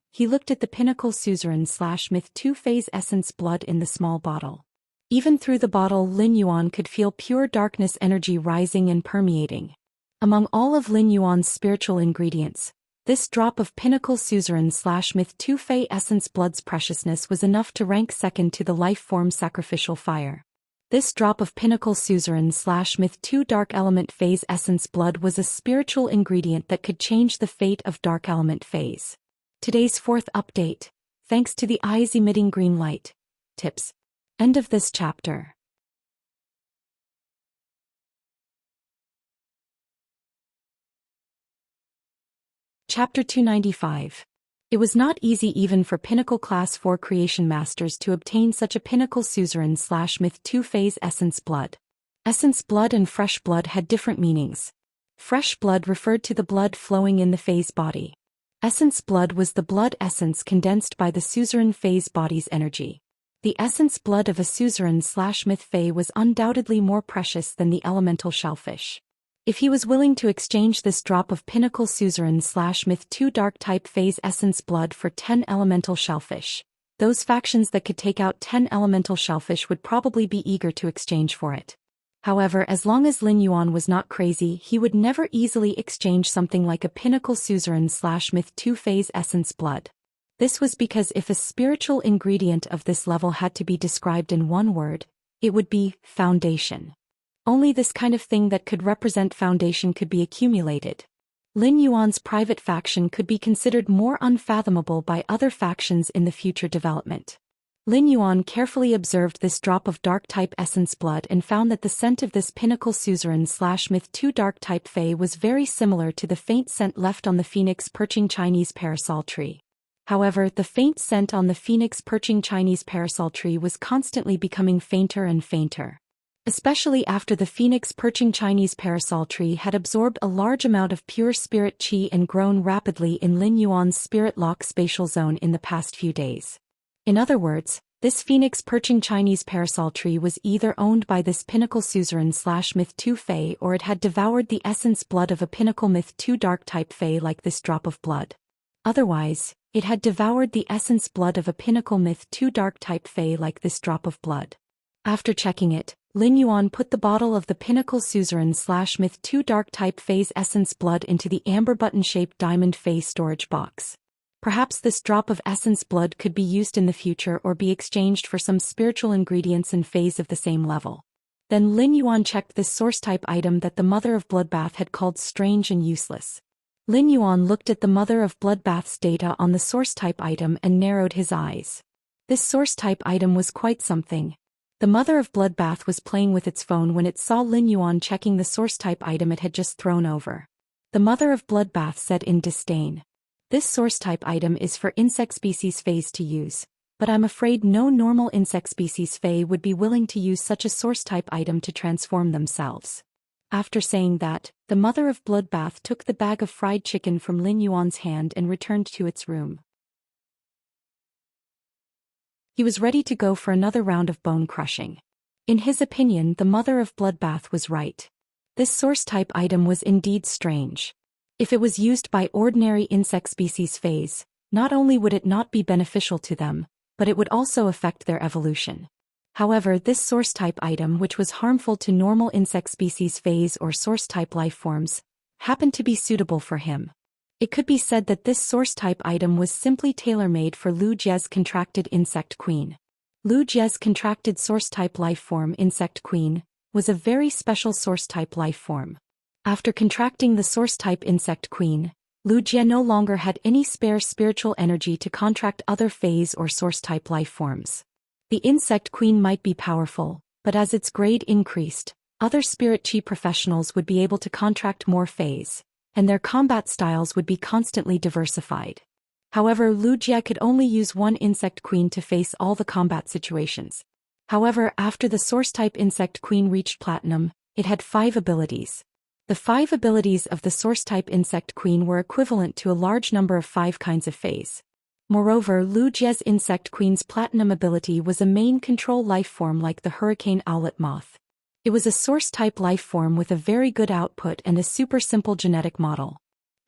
He looked at the pinnacle suzerain/myth 2 phase essence blood in the small bottle. Even through the bottle Lin Yuan could feel pure darkness energy rising and permeating. Among all of Lin Yuan's spiritual ingredients, this drop of pinnacle suzerain/myth 2 phase essence blood's preciousness was enough to rank second to the life form sacrificial fire. This drop of pinnacle suzerain/myth 2 dark element phase essence blood was a spiritual ingredient that could change the fate of dark element phase. Today's fourth update, thanks to the eyes emitting green light. Tips. End of this chapter. Chapter 295. It was not easy even for Pinnacle Class 4 Creation Masters to obtain such a Pinnacle Suzerain/myth 2 phase essence blood. Essence blood and fresh blood had different meanings. Fresh blood referred to the blood flowing in the phase body. Essence blood was the blood essence condensed by the suzerain phase body's energy. The essence blood of a suzerain/myth fae was undoubtedly more precious than the elemental shellfish. If he was willing to exchange this drop of pinnacle suzerain/myth 2 dark type phase essence blood for 10 elemental shellfish, those factions that could take out 10 elemental shellfish would probably be eager to exchange for it. However, as long as Lin Yuan was not crazy, he would never easily exchange something like a pinnacle suzerain/myth 2 phase essence blood. This was because if a spiritual ingredient of this level had to be described in one word, it would be foundation. Only this kind of thing that could represent foundation could be accumulated. Lin Yuan's private faction could be considered more unfathomable by other factions in the future development. Lin Yuan carefully observed this drop of dark-type essence blood and found that the scent of this pinnacle suzerain/myth 2 dark-type fae was very similar to the faint scent left on the phoenix perching Chinese parasol tree. However, the faint scent on the phoenix perching Chinese parasol tree was constantly becoming fainter and fainter. Especially after the phoenix perching Chinese parasol tree had absorbed a large amount of pure spirit qi and grown rapidly in Lin Yuan's spirit lock spatial zone in the past few days. In other words, this phoenix perching Chinese parasol tree was either owned by this pinnacle suzerain/myth 2 fae or it had devoured the essence blood of a pinnacle myth 2 dark type fae like this drop of blood. Otherwise, it had devoured the essence blood of a pinnacle myth 2 dark type fae like this drop of blood. After checking it, Lin Yuan put the bottle of the pinnacle suzerain/myth 2 dark type phase essence blood into the amber button-shaped diamond phase storage box. Perhaps this drop of essence blood could be used in the future or be exchanged for some spiritual ingredients and phase of the same level. Then Lin Yuan checked this source type item that the mother of bloodbath had called strange and useless. Lin Yuan looked at the mother of bloodbath's data on the source type item and narrowed his eyes. This source type item was quite something. The mother of bloodbath was playing with its phone when it saw Lin Yuan checking the source type item it had just thrown over. The mother of bloodbath said in disdain, "This source type item is for insect species phase to use, but I'm afraid no normal insect species fae would be willing to use such a source type item to transform themselves." After saying that, the mother of bloodbath took the bag of fried chicken from Lin Yuan's hand and returned to its room. He was ready to go for another round of bone crushing. In his opinion, the mother of bloodbath was right. This source type item was indeed strange. If it was used by ordinary insect species phase, not only would it not be beneficial to them, but it would also affect their evolution. However, this source type item, which was harmful to normal insect species phase or source type life forms, happened to be suitable for him. It could be said that this source type item was simply tailor-made for Lu Jie's contracted insect queen. Lu Jie's contracted source type life form insect queen was a very special source type life form. After contracting the source type insect queen, Lu Jie no longer had any spare spiritual energy to contract other phase or source type life forms. The insect queen might be powerful, but as its grade increased, other spirit chi professionals would be able to contract more phase, and their combat styles would be constantly diversified. However, Wuxia could only use one insect queen to face all the combat situations. However, after the source-type insect queen reached platinum, it had 5 abilities. The 5 abilities of the source-type insect queen were equivalent to a large number of 5 kinds of phase. Moreover, Wuxia's insect queen's platinum ability was a main control life form like the hurricane owlet moth. It was a source-type life form with a very good output and a super simple genetic model.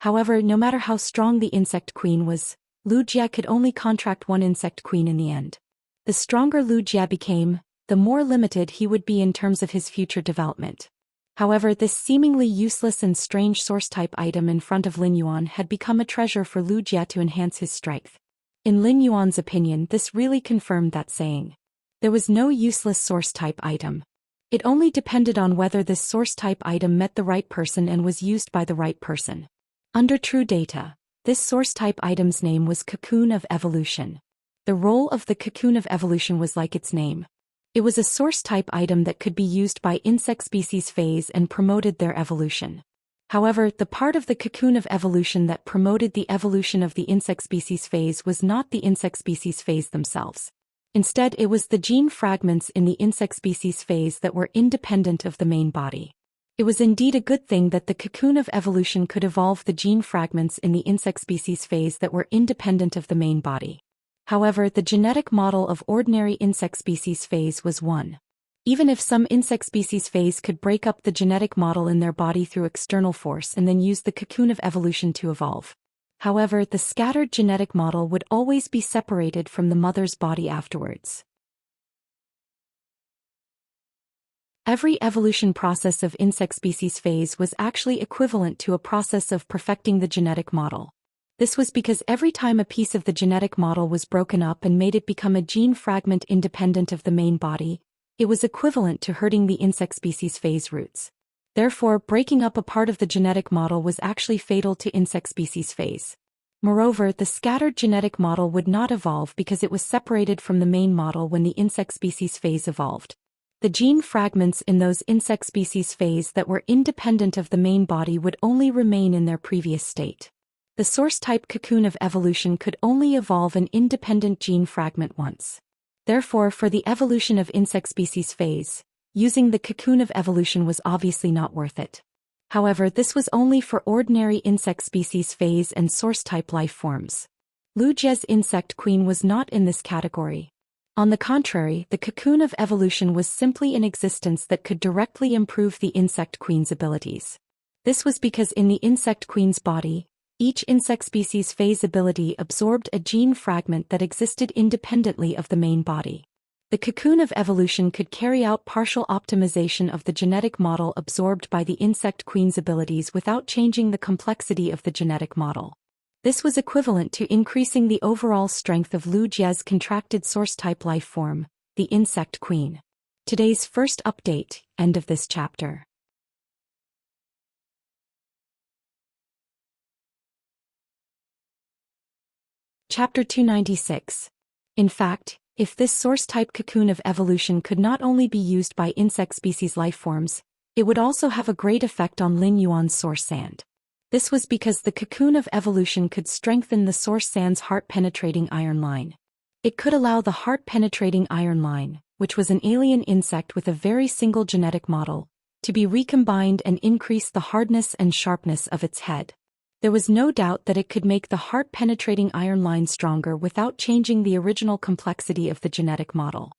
However, no matter how strong the insect queen was, Wuxia could only contract one insect queen in the end. The stronger Wuxia became, the more limited he would be in terms of his future development. However, this seemingly useless and strange source-type item in front of Lin Yuan had become a treasure for Wuxia to enhance his strength. In Lin Yuan's opinion, this really confirmed that saying. There was no useless source-type item. It only depended on whether this source-type item met the right person and was used by the right person. Under true data, this source-type item's name was Cocoon of Evolution. The role of the Cocoon of Evolution was like its name. It was a source-type item that could be used by insect species phase and promoted their evolution. However, the part of the Cocoon of Evolution that promoted the evolution of the insect species phase was not the insect species phase themselves. Instead, it was the gene fragments in the insect species phase that were independent of the main body. It was indeed a good thing that the Cocoon of Evolution could evolve the gene fragments in the insect species phase that were independent of the main body. However, the genetic model of ordinary insect species phase was 1. Even if some insect species phase could break up the genetic model in their body through external force and then use the Cocoon of Evolution to evolve. However, the scattered genetic model would always be separated from the mother's body afterwards. Every evolution process of insect species phase was actually equivalent to a process of perfecting the genetic model. This was because every time a piece of the genetic model was broken up and made it become a gene fragment independent of the main body, it was equivalent to hurting the insect species phase roots. Therefore, breaking up a part of the genetic model was actually fatal to insect species phase. Moreover, the scattered genetic model would not evolve because it was separated from the main model when the insect species phase evolved. The gene fragments in those insect species phase that were independent of the main body would only remain in their previous state. The source-type Cocoon of Evolution could only evolve an independent gene fragment once. Therefore, for the evolution of insect species phase, using the Cocoon of Evolution was obviously not worth it. However, this was only for ordinary insect species phase and source-type life forms. Wuxia's insect queen was not in this category. On the contrary, the Cocoon of Evolution was simply an existence that could directly improve the insect queen's abilities. This was because in the insect queen's body, each insect species phase ability absorbed a gene fragment that existed independently of the main body. The Cocoon of Evolution could carry out partial optimization of the genetic model absorbed by the insect queen's abilities without changing the complexity of the genetic model. This was equivalent to increasing the overall strength of Wuxia's contracted source-type life form, the insect queen. Today's first update, end of this chapter. Chapter 296. In fact, if this source-type Cocoon of Evolution could not only be used by insect species life forms, it would also have a great effect on Lin Yuan's source sand. This was because the Cocoon of Evolution could strengthen the source sand's heart-penetrating iron line. It could allow the heart-penetrating iron line, which was an alien insect with a very single genetic model, to be recombined and increase the hardness and sharpness of its head. There was no doubt that it could make the heart-penetrating iron line stronger without changing the original complexity of the genetic model.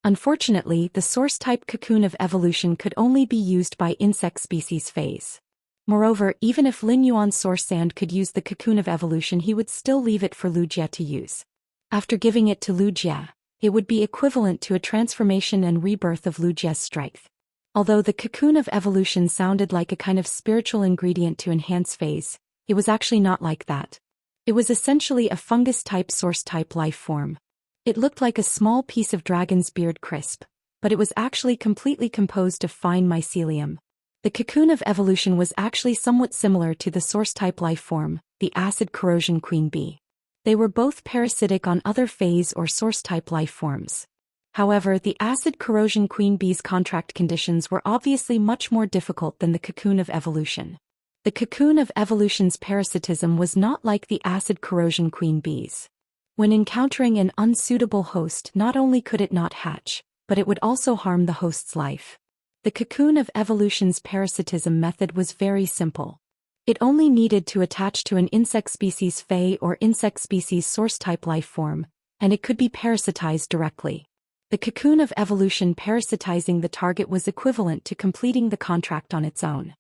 Unfortunately, the source-type Cocoon of Evolution could only be used by insect species phase. Moreover, even if Lin Yuan's source sand could use the Cocoon of Evolution, he would still leave it for Wuxia to use. After giving it to Wuxia, it would be equivalent to a transformation and rebirth of Wuxia's strength. Although the Cocoon of Evolution sounded like a kind of spiritual ingredient to enhance phase, it was actually not like that. It was essentially a fungus-type source-type life form. It looked like a small piece of dragon's beard crisp, but it was actually completely composed of fine mycelium. The Cocoon of Evolution was actually somewhat similar to the source-type life form, the acid corrosion queen bee. They were both parasitic on other phase or source-type life forms. However, the acid corrosion queen bee's contract conditions were obviously much more difficult than the Cocoon of Evolution. The cocoon of evolution's parasitism was not like the acid corrosion queen bees. When encountering an unsuitable host, not only could it not hatch, but it would also harm the host's life. The cocoon of evolution's parasitism method was very simple. It only needed to attach to an insect species Fae or insect species source-type life form, and it could be parasitized directly. The cocoon of evolution parasitizing the target was equivalent to completing the contract on its own.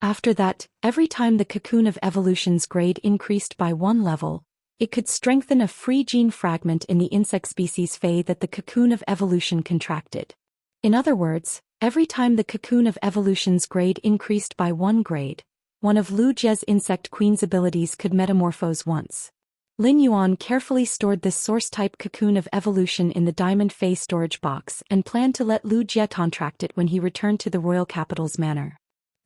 After that, every time the cocoon of evolution's grade increased by one level, it could strengthen a free gene fragment in the insect species Fae that the cocoon of evolution contracted. In other words, every time the cocoon of evolution's grade increased by one grade, one of Lu Jie's insect queen's abilities could metamorphose once. Lin Yuan carefully stored this source-type cocoon of evolution in the Diamond Fae storage box and planned to let Lu Jie contract it when he returned to the royal capital's manor.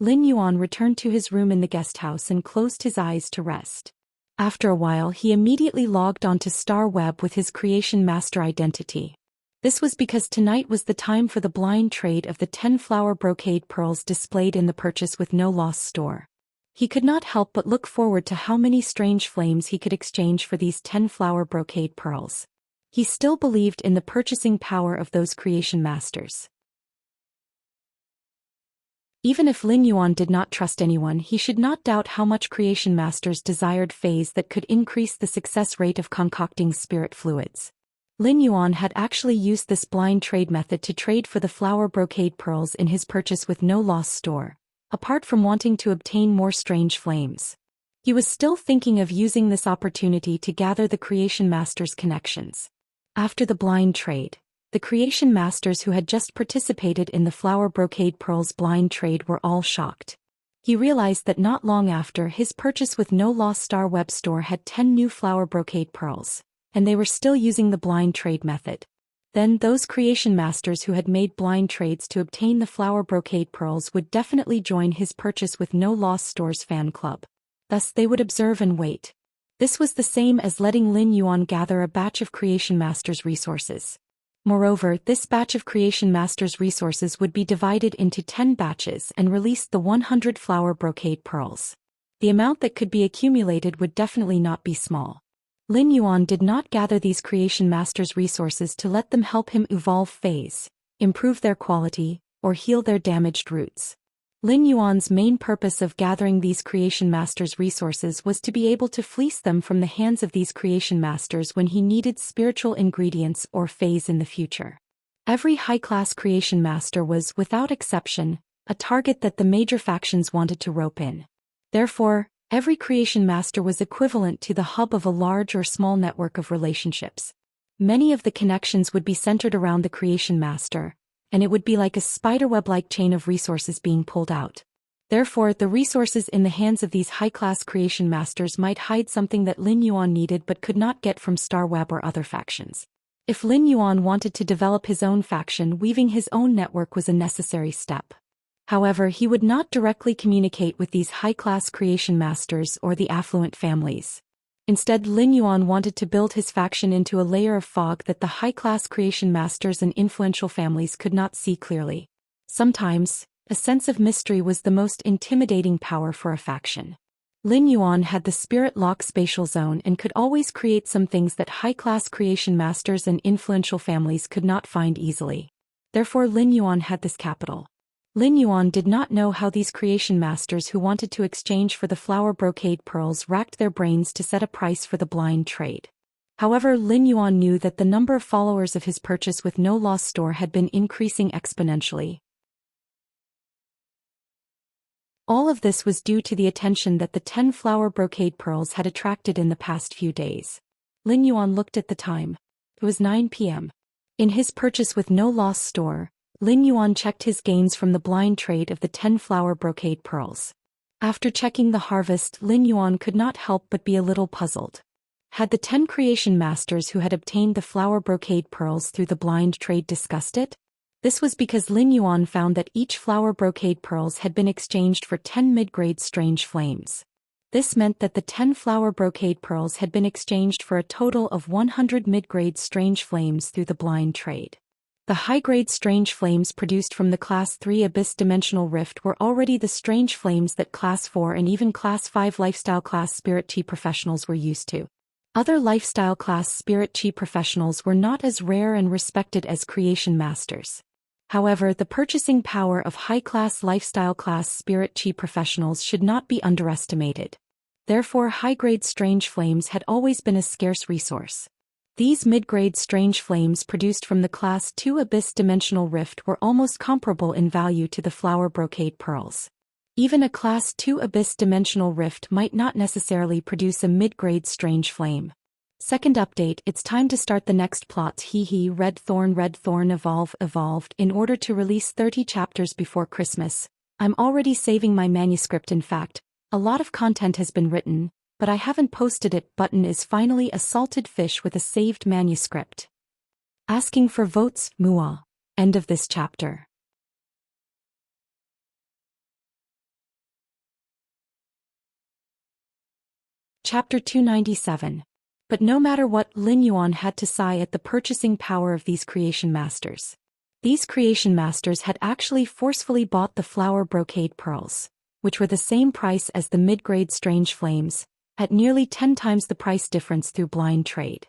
Lin Yuan returned to his room in the guest house and closed his eyes to rest. After a while, he immediately logged onto Star Web with his Creation Master identity. This was because tonight was the time for the blind trade of the 10 flower brocade pearls displayed in the Purchase with No Loss store. He could not help but look forward to how many strange flames he could exchange for these 10 flower brocade pearls. He still believed in the purchasing power of those Creation Masters. Even if Lin Yuan did not trust anyone, he should not doubt how much Creation Masters desired phase that could increase the success rate of concocting spirit fluids. Lin Yuan had actually used this blind trade method to trade for the flower brocade pearls in his Purchase with No Loss store, apart from wanting to obtain more strange flames. He was still thinking of using this opportunity to gather the Creation Masters' connections. After the blind trade, the Creation Masters who had just participated in the flower brocade pearls blind trade were all shocked. He realized that not long after his Purchase with No Loss Star web store had 10 new flower brocade pearls, and they were still using the blind trade method. Then those Creation Masters who had made blind trades to obtain the flower brocade pearls would definitely join his Purchase with No Loss store's fan club. Thus they would observe and wait. This was the same as letting Lin Yuan gather a batch of Creation Masters resources. Moreover, this batch of Creation Masters resources would be divided into 10 batches and release the 100 flower brocade pearls. The amount that could be accumulated would definitely not be small. Lin Yuan did not gather these Creation Masters resources to let them help him evolve phase, improve their quality, or heal their damaged roots. Lin Yuan's main purpose of gathering these Creation Masters resources was to be able to fleece them from the hands of these Creation Masters when he needed spiritual ingredients or phase in the future. Every high-class Creation Master was, without exception, a target that the major factions wanted to rope in. Therefore, every Creation Master was equivalent to the hub of a large or small network of relationships. Many of the connections would be centered around the Creation Master, and it would be like a spiderweb-like chain of resources being pulled out. Therefore, the resources in the hands of these high-class Creation Masters might hide something that Lin Yuan needed but could not get from Star Web or other factions. If Lin Yuan wanted to develop his own faction, weaving his own network was a necessary step. However, he would not directly communicate with these high-class Creation Masters or the affluent families. Instead, Lin Yuan wanted to build his faction into a layer of fog that the high-class Creation Masters and influential families could not see clearly. Sometimes, a sense of mystery was the most intimidating power for a faction. Lin Yuan had the Spirit Lock spatial zone and could always create some things that high-class Creation Masters and influential families could not find easily. Therefore, Lin Yuan had this capital. Lin Yuan did not know how these Creation Masters who wanted to exchange for the flower brocade pearls racked their brains to set a price for the blind trade. However, Lin Yuan knew that the number of followers of his Purchase with No Loss store had been increasing exponentially. All of this was due to the attention that the 10 flower brocade pearls had attracted in the past few days. Lin Yuan looked at the time. It was 9 p.m. In his Purchase with No Loss store, Lin Yuan checked his gains from the blind trade of the 10 flower brocade pearls. After checking the harvest, Lin Yuan could not help but be a little puzzled. Had the 10 Creation Masters who had obtained the flower brocade pearls through the blind trade discussed it? This was because Lin Yuan found that each flower brocade pearls had been exchanged for 10 mid-grade strange flames. This meant that the 10 flower brocade pearls had been exchanged for a total of 100 mid-grade strange flames through the blind trade. The high-grade strange flames produced from the Class 3 Abyss Dimensional Rift were already the strange flames that Class 4 and even Class 5 Lifestyle Class Spirit Chi professionals were used to. Other Lifestyle Class Spirit Chi professionals were not as rare and respected as Creation Masters. However, the purchasing power of high-class Lifestyle Class Spirit Chi professionals should not be underestimated. Therefore, high-grade strange flames had always been a scarce resource. These mid-grade strange flames produced from the Class 2 Abyss Dimensional Rift were almost comparable in value to the flower brocade pearls. Even a Class 2 Abyss Dimensional Rift might not necessarily produce a mid-grade strange flame. Second update, it's time to start the next plot. Red Thorn evolved in order to release 30 chapters before Christmas. I'm already saving my manuscript. In fact, a lot of content has been written, but I haven't posted it. Button is finally a salted fish with a saved manuscript. Asking for votes, Mua. End of this chapter. Chapter 297. But no matter what, Lin Yuan had to sigh at the purchasing power of these creation masters. These creation masters had actually forcefully bought the flower brocade pearls, which were the same price as the mid-grade strange flames, at nearly 10 times the price difference through blind trade.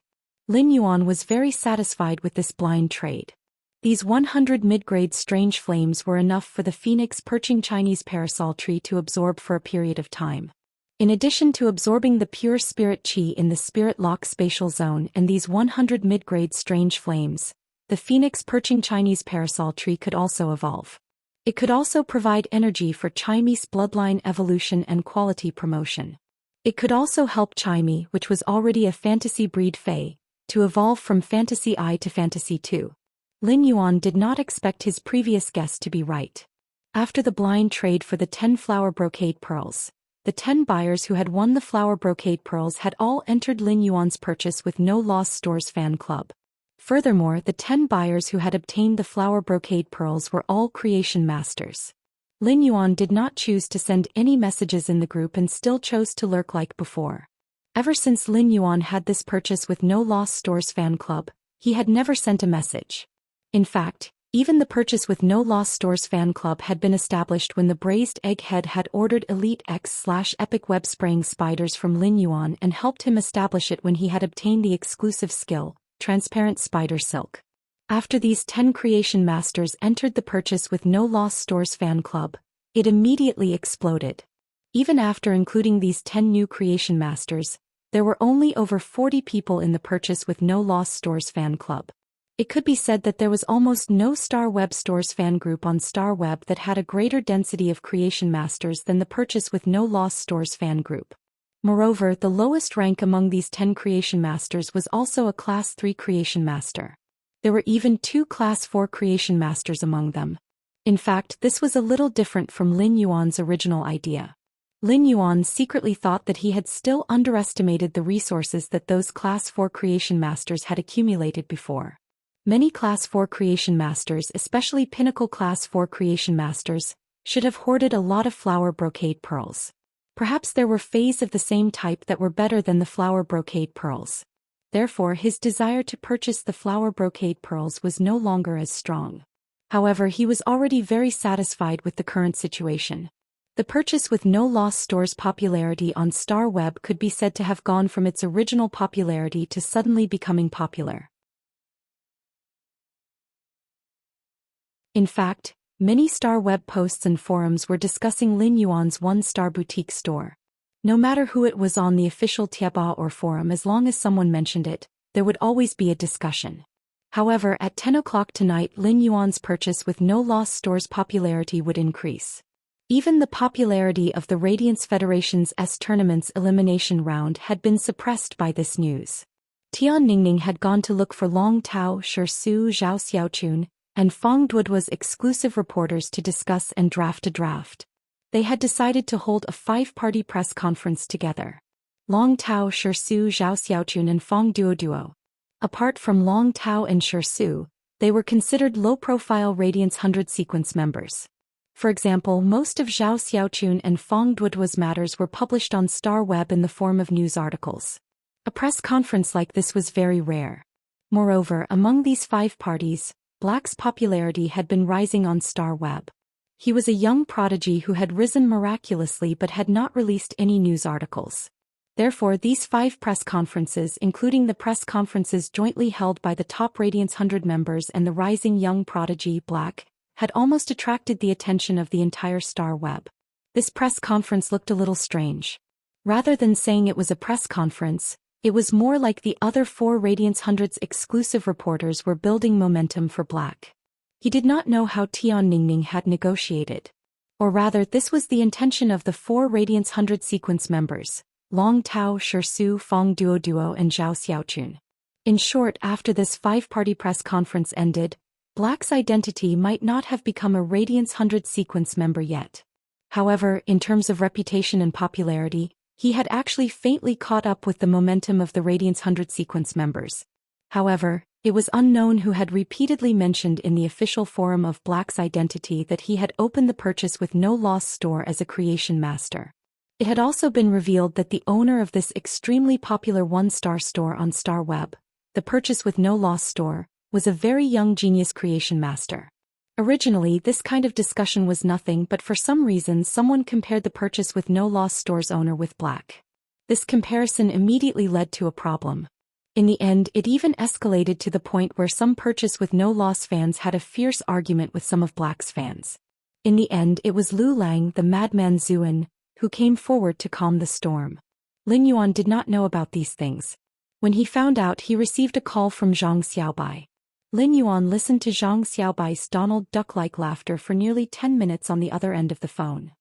Lin Yuan was very satisfied with this blind trade. These 100 mid-grade strange flames were enough for the phoenix perching Chinese parasol tree to absorb for a period of time. In addition to absorbing the pure spirit chi in the spirit lock spatial zone and these 100 mid-grade strange flames, the phoenix perching Chinese parasol tree could also evolve. It could also provide energy for Chinese bloodline evolution and quality promotion. It could also help Chime, which was already a fantasy breed Fae, to evolve from Fantasy I to Fantasy II. Lin Yuan did not expect his previous guess to be right. After the blind trade for the 10 flower brocade pearls, the 10 buyers who had won the flower brocade pearls had all entered Lin Yuan's purchase with no loss stores fan club. Furthermore, the 10 buyers who had obtained the flower brocade pearls were all creation masters. Lin Yuan did not choose to send any messages in the group and still chose to lurk like before. Ever since Lin Yuan had this purchase with no loss stores fan club, he had never sent a message. In fact, even the purchase with no loss stores fan club had been established when the braised egghead had ordered Elite X/Epic web spraying spiders from Lin Yuan and helped him establish it when he had obtained the exclusive skill, Transparent Spider Silk. After these 10 creation masters entered the purchase with no loss stores fan club, it immediately exploded. Even after including these 10 new creation masters, there were only over 40 people in the purchase with no loss stores fan club. It could be said that there was almost no Star Web Stores fan group on Star Web that had a greater density of creation masters than the purchase with no loss stores fan group. Moreover, the lowest rank among these 10 creation masters was also a Class 3 creation master. There were even 2 Class 4 creation masters among them. In fact, this was a little different from Lin Yuan's original idea. Lin Yuan secretly thought that he had still underestimated the resources that those Class 4 creation masters had accumulated before. Many Class 4 creation masters, especially Pinnacle Class 4 creation masters, should have hoarded a lot of flower brocade pearls. Perhaps there were fays of the same type that were better than the flower brocade pearls. Therefore, his desire to purchase the flower brocade pearls was no longer as strong. However, he was already very satisfied with the current situation. The purchase with no loss stores popularity on Star Web could be said to have gone from its original popularity to suddenly becoming popular. In fact, many Star Web posts and forums were discussing Lin Yuan's one-star boutique store. No matter who it was on the official Tieba or forum, as long as someone mentioned it, there would always be a discussion. However, at 10 o'clock tonight, Lin Yuan's purchase with no loss stores popularity would increase. Even the popularity of the Radiance Federation's tournament's elimination round had been suppressed by this news. Tian Ningning had gone to look for Long Tao, Shisu, Zhao Xiaochun, and Fang Duoduo's exclusive reporters to discuss and draft a draft. They had decided to hold a 5-party press conference together. Long Tao, Shisu, Zhao Xiaochun and Fang Duoduo. Apart from Long Tao and Shisu, they were considered low-profile Radiance 100 sequence members. For example, most of Zhao Xiaochun and Fang Duoduo's matters were published on Star Web in the form of news articles. A press conference like this was very rare. Moreover, among these 5 parties, Black's popularity had been rising on Star Web. He was a young prodigy who had risen miraculously but had not released any news articles. Therefore, these 5 press conferences, including the press conferences jointly held by the top Radiance 100 members and the rising young prodigy Black, had almost attracted the attention of the entire Star Web. This press conference looked a little strange. Rather than saying it was a press conference, it was more like the other 4 Radiance 100's exclusive reporters were building momentum for Black. He did not know how Tian Ningning had negotiated. Or rather, this was the intention of the 4 Radiance 100 sequence members, Long Tao, Shirsu, Fong Duo, and Zhao Xiaochun. In short, after this 5-party press conference ended, Black's identity might not have become a Radiance 100 sequence member yet. However, in terms of reputation and popularity, he had actually faintly caught up with the momentum of the Radiance 100 sequence members. However, it was unknown who had repeatedly mentioned in the official forum of Black's identity that he had opened the Purchase with No Loss store as a creation master. It had also been revealed that the owner of this extremely popular 1-star store on Star Web, the Purchase with No Loss store, was a very young genius creation master. Originally, this kind of discussion was nothing, but for some reason someone compared the Purchase with No Loss store's owner with Black. This comparison immediately led to a problem. In the end, it even escalated to the point where some Purchase with No Loss fans had a fierce argument with some of Black's fans. In the end, it was Lu Lang, the madman Zuan, who came forward to calm the storm. Lin Yuan did not know about these things. When he found out, he received a call from Zhang Xiaobai. Lin Yuan listened to Zhang Xiaobai's Donald Duck-like laughter for nearly 10 minutes on the other end of the phone.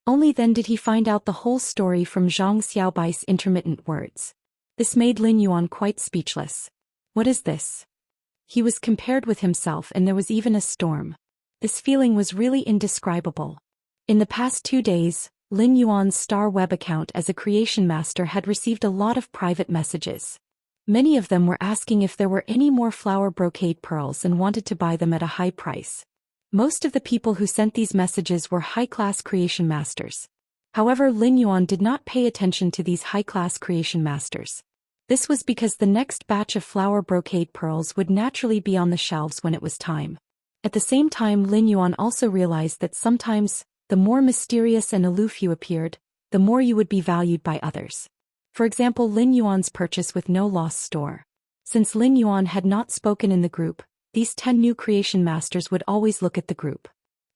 Only then did he find out the whole story from Zhang Xiaobai's intermittent words. This made Lin Yuan quite speechless. What is this? He was compared with himself, and there was even a storm. This feeling was really indescribable. In the past 2 days, Lin Yuan's Star Web account as a creation master had received a lot of private messages. Many of them were asking if there were any more flower brocade pearls and wanted to buy them at a high price. Most of the people who sent these messages were high-class creation masters. However, Lin Yuan did not pay attention to these high-class creation masters. This was because the next batch of flower brocade pearls would naturally be on the shelves when it was time. At the same time, Lin Yuan also realized that sometimes, the more mysterious and aloof you appeared, the more you would be valued by others. For example, Lin Yuan's Purchase with No Loss store. Since Lin Yuan had not spoken in the group, these 10 new creation masters would always look at the group.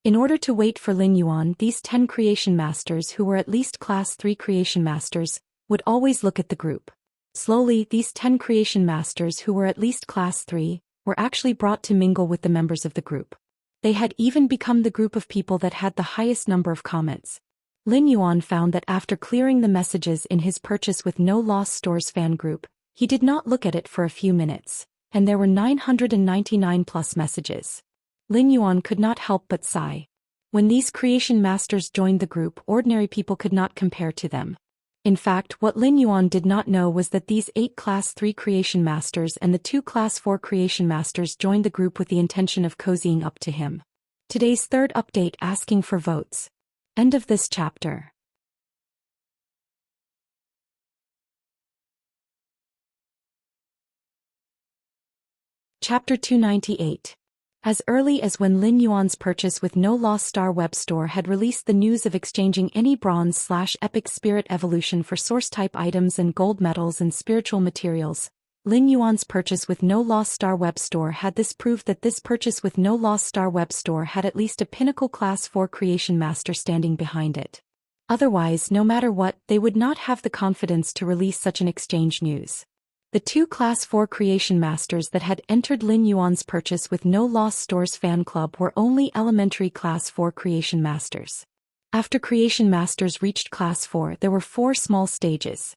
In order to wait for Lin Yuan, these 10 creation masters who were at least class 3 creation masters, would always look at the group. Slowly, these 10 creation masters who were at least class 3, were actually brought to mingle with the members of the group. They had even become the group of people that had the highest number of comments. Lin Yuan found that after clearing the messages in his Purchase with No Loss store's fan group, he did not look at it for a few minutes, and there were 999 plus messages. Lin Yuan could not help but sigh. When these creation masters joined the group, ordinary people could not compare to them. In fact, what Lin Yuan did not know was that these 8 Class 3 creation masters and the 2 Class 4 creation masters joined the group with the intention of cozying up to him. Today's third update, asking for votes. End of this chapter. Chapter 298. As early as when Lin Yuan's Purchase with No Loss Star Web Store had released the news of exchanging any bronze/epic spirit evolution for source-type items and gold medals and spiritual materials, Lin Yuan's Purchase with No Loss Star Web Store had this proved that this Purchase with No Loss Star Web Store had at least a pinnacle Class 4 creation master standing behind it. Otherwise, no matter what, they would not have the confidence to release such an exchange news. The 2 Class 4 creation masters that had entered Lin Yuan's Purchase with No Loss Store's fan club were only elementary Class 4 creation masters. After creation masters reached Class 4, there were 4 small stages: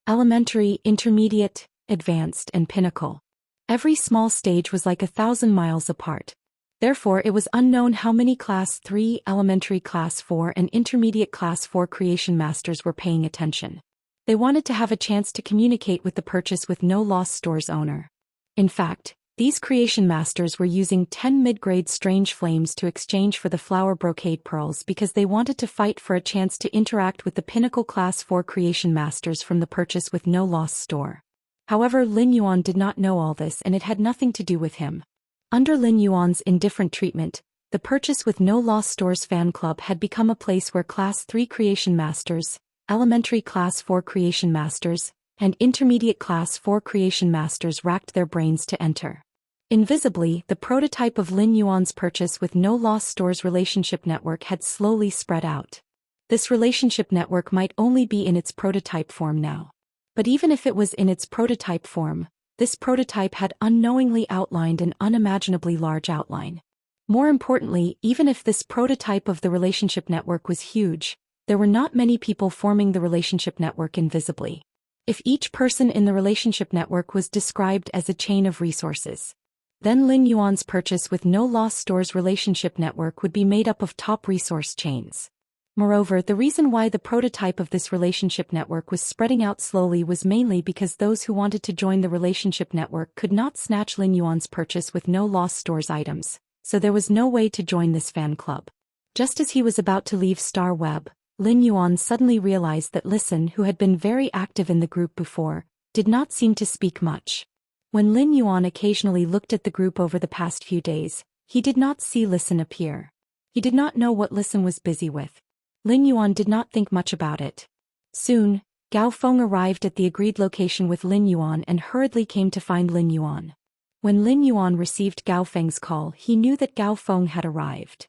elementary, intermediate, advanced, and pinnacle. Every small stage was like 1,000 miles apart. Therefore, it was unknown how many Class 3, elementary Class 4, and intermediate Class 4 creation masters were paying attention. They wanted to have a chance to communicate with the Purchase with No Loss store's owner. In fact, these creation masters were using 10 mid-grade strange flames to exchange for the flower brocade pearls because they wanted to fight for a chance to interact with the pinnacle Class 4 creation masters from the Purchase with No Loss store. However, Lin Yuan did not know all this and it had nothing to do with him. Under Lin Yuan's indifferent treatment, the Purchase with No Loss Stores fan club had become a place where Class 3 Creation Masters, Elementary Class 4 Creation Masters, and Intermediate Class 4 Creation Masters racked their brains to enter. Invisibly, the prototype of Lin Yuan's Purchase with No Loss Stores relationship network had slowly spread out. This relationship network might only be in its prototype form now. But even if it was in its prototype form, this prototype had unknowingly outlined an unimaginably large outline. More importantly, even if this prototype of the relationship network was huge, there were not many people forming the relationship network invisibly. If each person in the relationship network was described as a chain of resources, then Lin Yuan's Purchase with No Loss Stores relationship network would be made up of top resource chains. Moreover, the reason why the prototype of this relationship network was spreading out slowly was mainly because those who wanted to join the relationship network could not snatch Lin Yuan's Purchase with No Loss Stores items, so there was no way to join this fan club. Just as he was about to leave Star Web, Lin Yuan suddenly realized that Listen, who had been very active in the group before, did not seem to speak much. When Lin Yuan occasionally looked at the group over the past few days, he did not see Listen appear. He did not know what Listen was busy with. Lin Yuan did not think much about it. Soon, Gao Feng arrived at the agreed location with Lin Yuan and hurriedly came to find Lin Yuan. When Lin Yuan received Gao Feng's call, he knew that Gao Feng had arrived.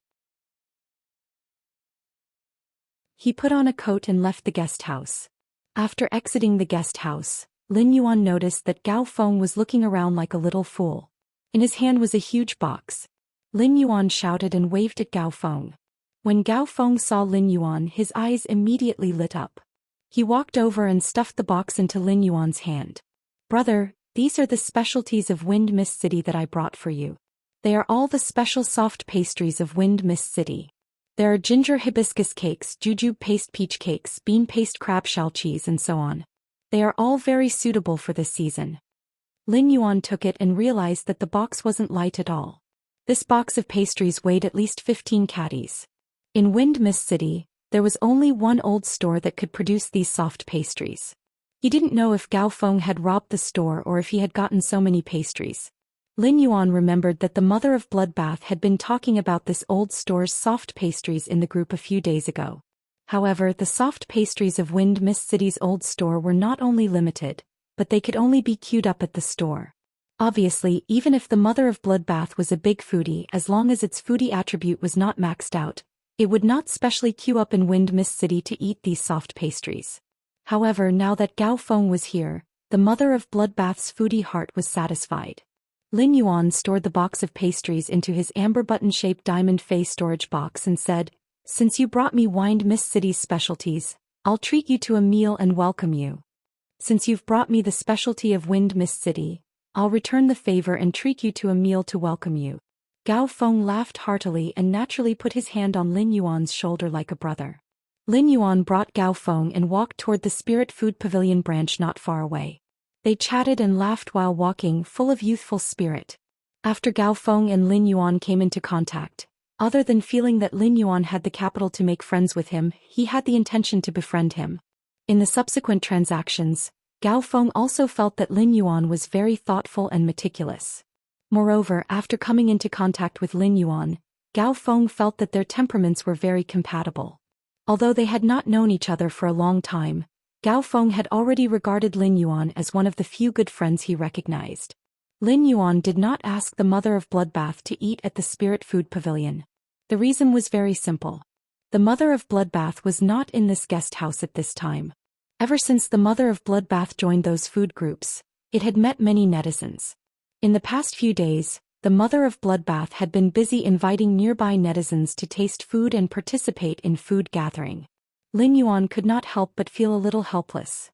He put on a coat and left the guest house. After exiting the guest house, Lin Yuan noticed that Gao Feng was looking around like a little fool. In his hand was a huge box. Lin Yuan shouted and waved at Gao Feng. When Gao Feng saw Lin Yuan, his eyes immediately lit up. He walked over and stuffed the box into Lin Yuan's hand. "Brother, these are the specialties of Wind Mist City that I brought for you. They are all the special soft pastries of Wind Mist City. There are ginger hibiscus cakes, jujube paste peach cakes, bean paste crab shell cheese and so on. They are all very suitable for this season." Lin Yuan took it and realized that the box wasn't light at all. This box of pastries weighed at least 15 catties. In Wind Mist City, there was only one old store that could produce these soft pastries. He didn't know if Gao Feng had robbed the store or if he had gotten so many pastries. Lin Yuan remembered that the mother of Bloodbath had been talking about this old store's soft pastries in the group a few days ago. However, the soft pastries of Wind Mist City's old store were not only limited, but they could only be queued up at the store. Obviously, even if the mother of Bloodbath was a big foodie, as long as its foodie attribute was not maxed out, it would not specially queue up in Wind Mist City to eat these soft pastries. However, now that Gao Feng was here, the mother of Bloodbath's foodie heart was satisfied. Lin Yuan stored the box of pastries into his amber button-shaped diamond face storage box and said, "Since you brought me Wind Mist City's specialties, I'll treat you to a meal and welcome you. Since you've brought me the specialty of Wind Mist City, I'll return the favor and treat you to a meal to welcome you." Gao Feng laughed heartily and naturally put his hand on Lin Yuan's shoulder like a brother. Lin Yuan brought Gao Feng and walked toward the Spirit Food Pavilion branch not far away. They chatted and laughed while walking, full of youthful spirit. After Gao Feng and Lin Yuan came into contact, other than feeling that Lin Yuan had the capital to make friends with him, he had the intention to befriend him. In the subsequent transactions, Gao Feng also felt that Lin Yuan was very thoughtful and meticulous. Moreover, after coming into contact with Lin Yuan, Gao Feng felt that their temperaments were very compatible. Although they had not known each other for a long time, Gao Feng had already regarded Lin Yuan as one of the few good friends he recognized. Lin Yuan did not ask the mother of Bloodbath to eat at the Spirit Food Pavilion. The reason was very simple. The mother of Bloodbath was not in this guest house at this time. Ever since the mother of Bloodbath joined those food groups, it had met many netizens. In the past few days, the mother of Bloodbath had been busy inviting nearby netizens to taste food and participate in food gathering. Lin Yuan could not help but feel a little helpless.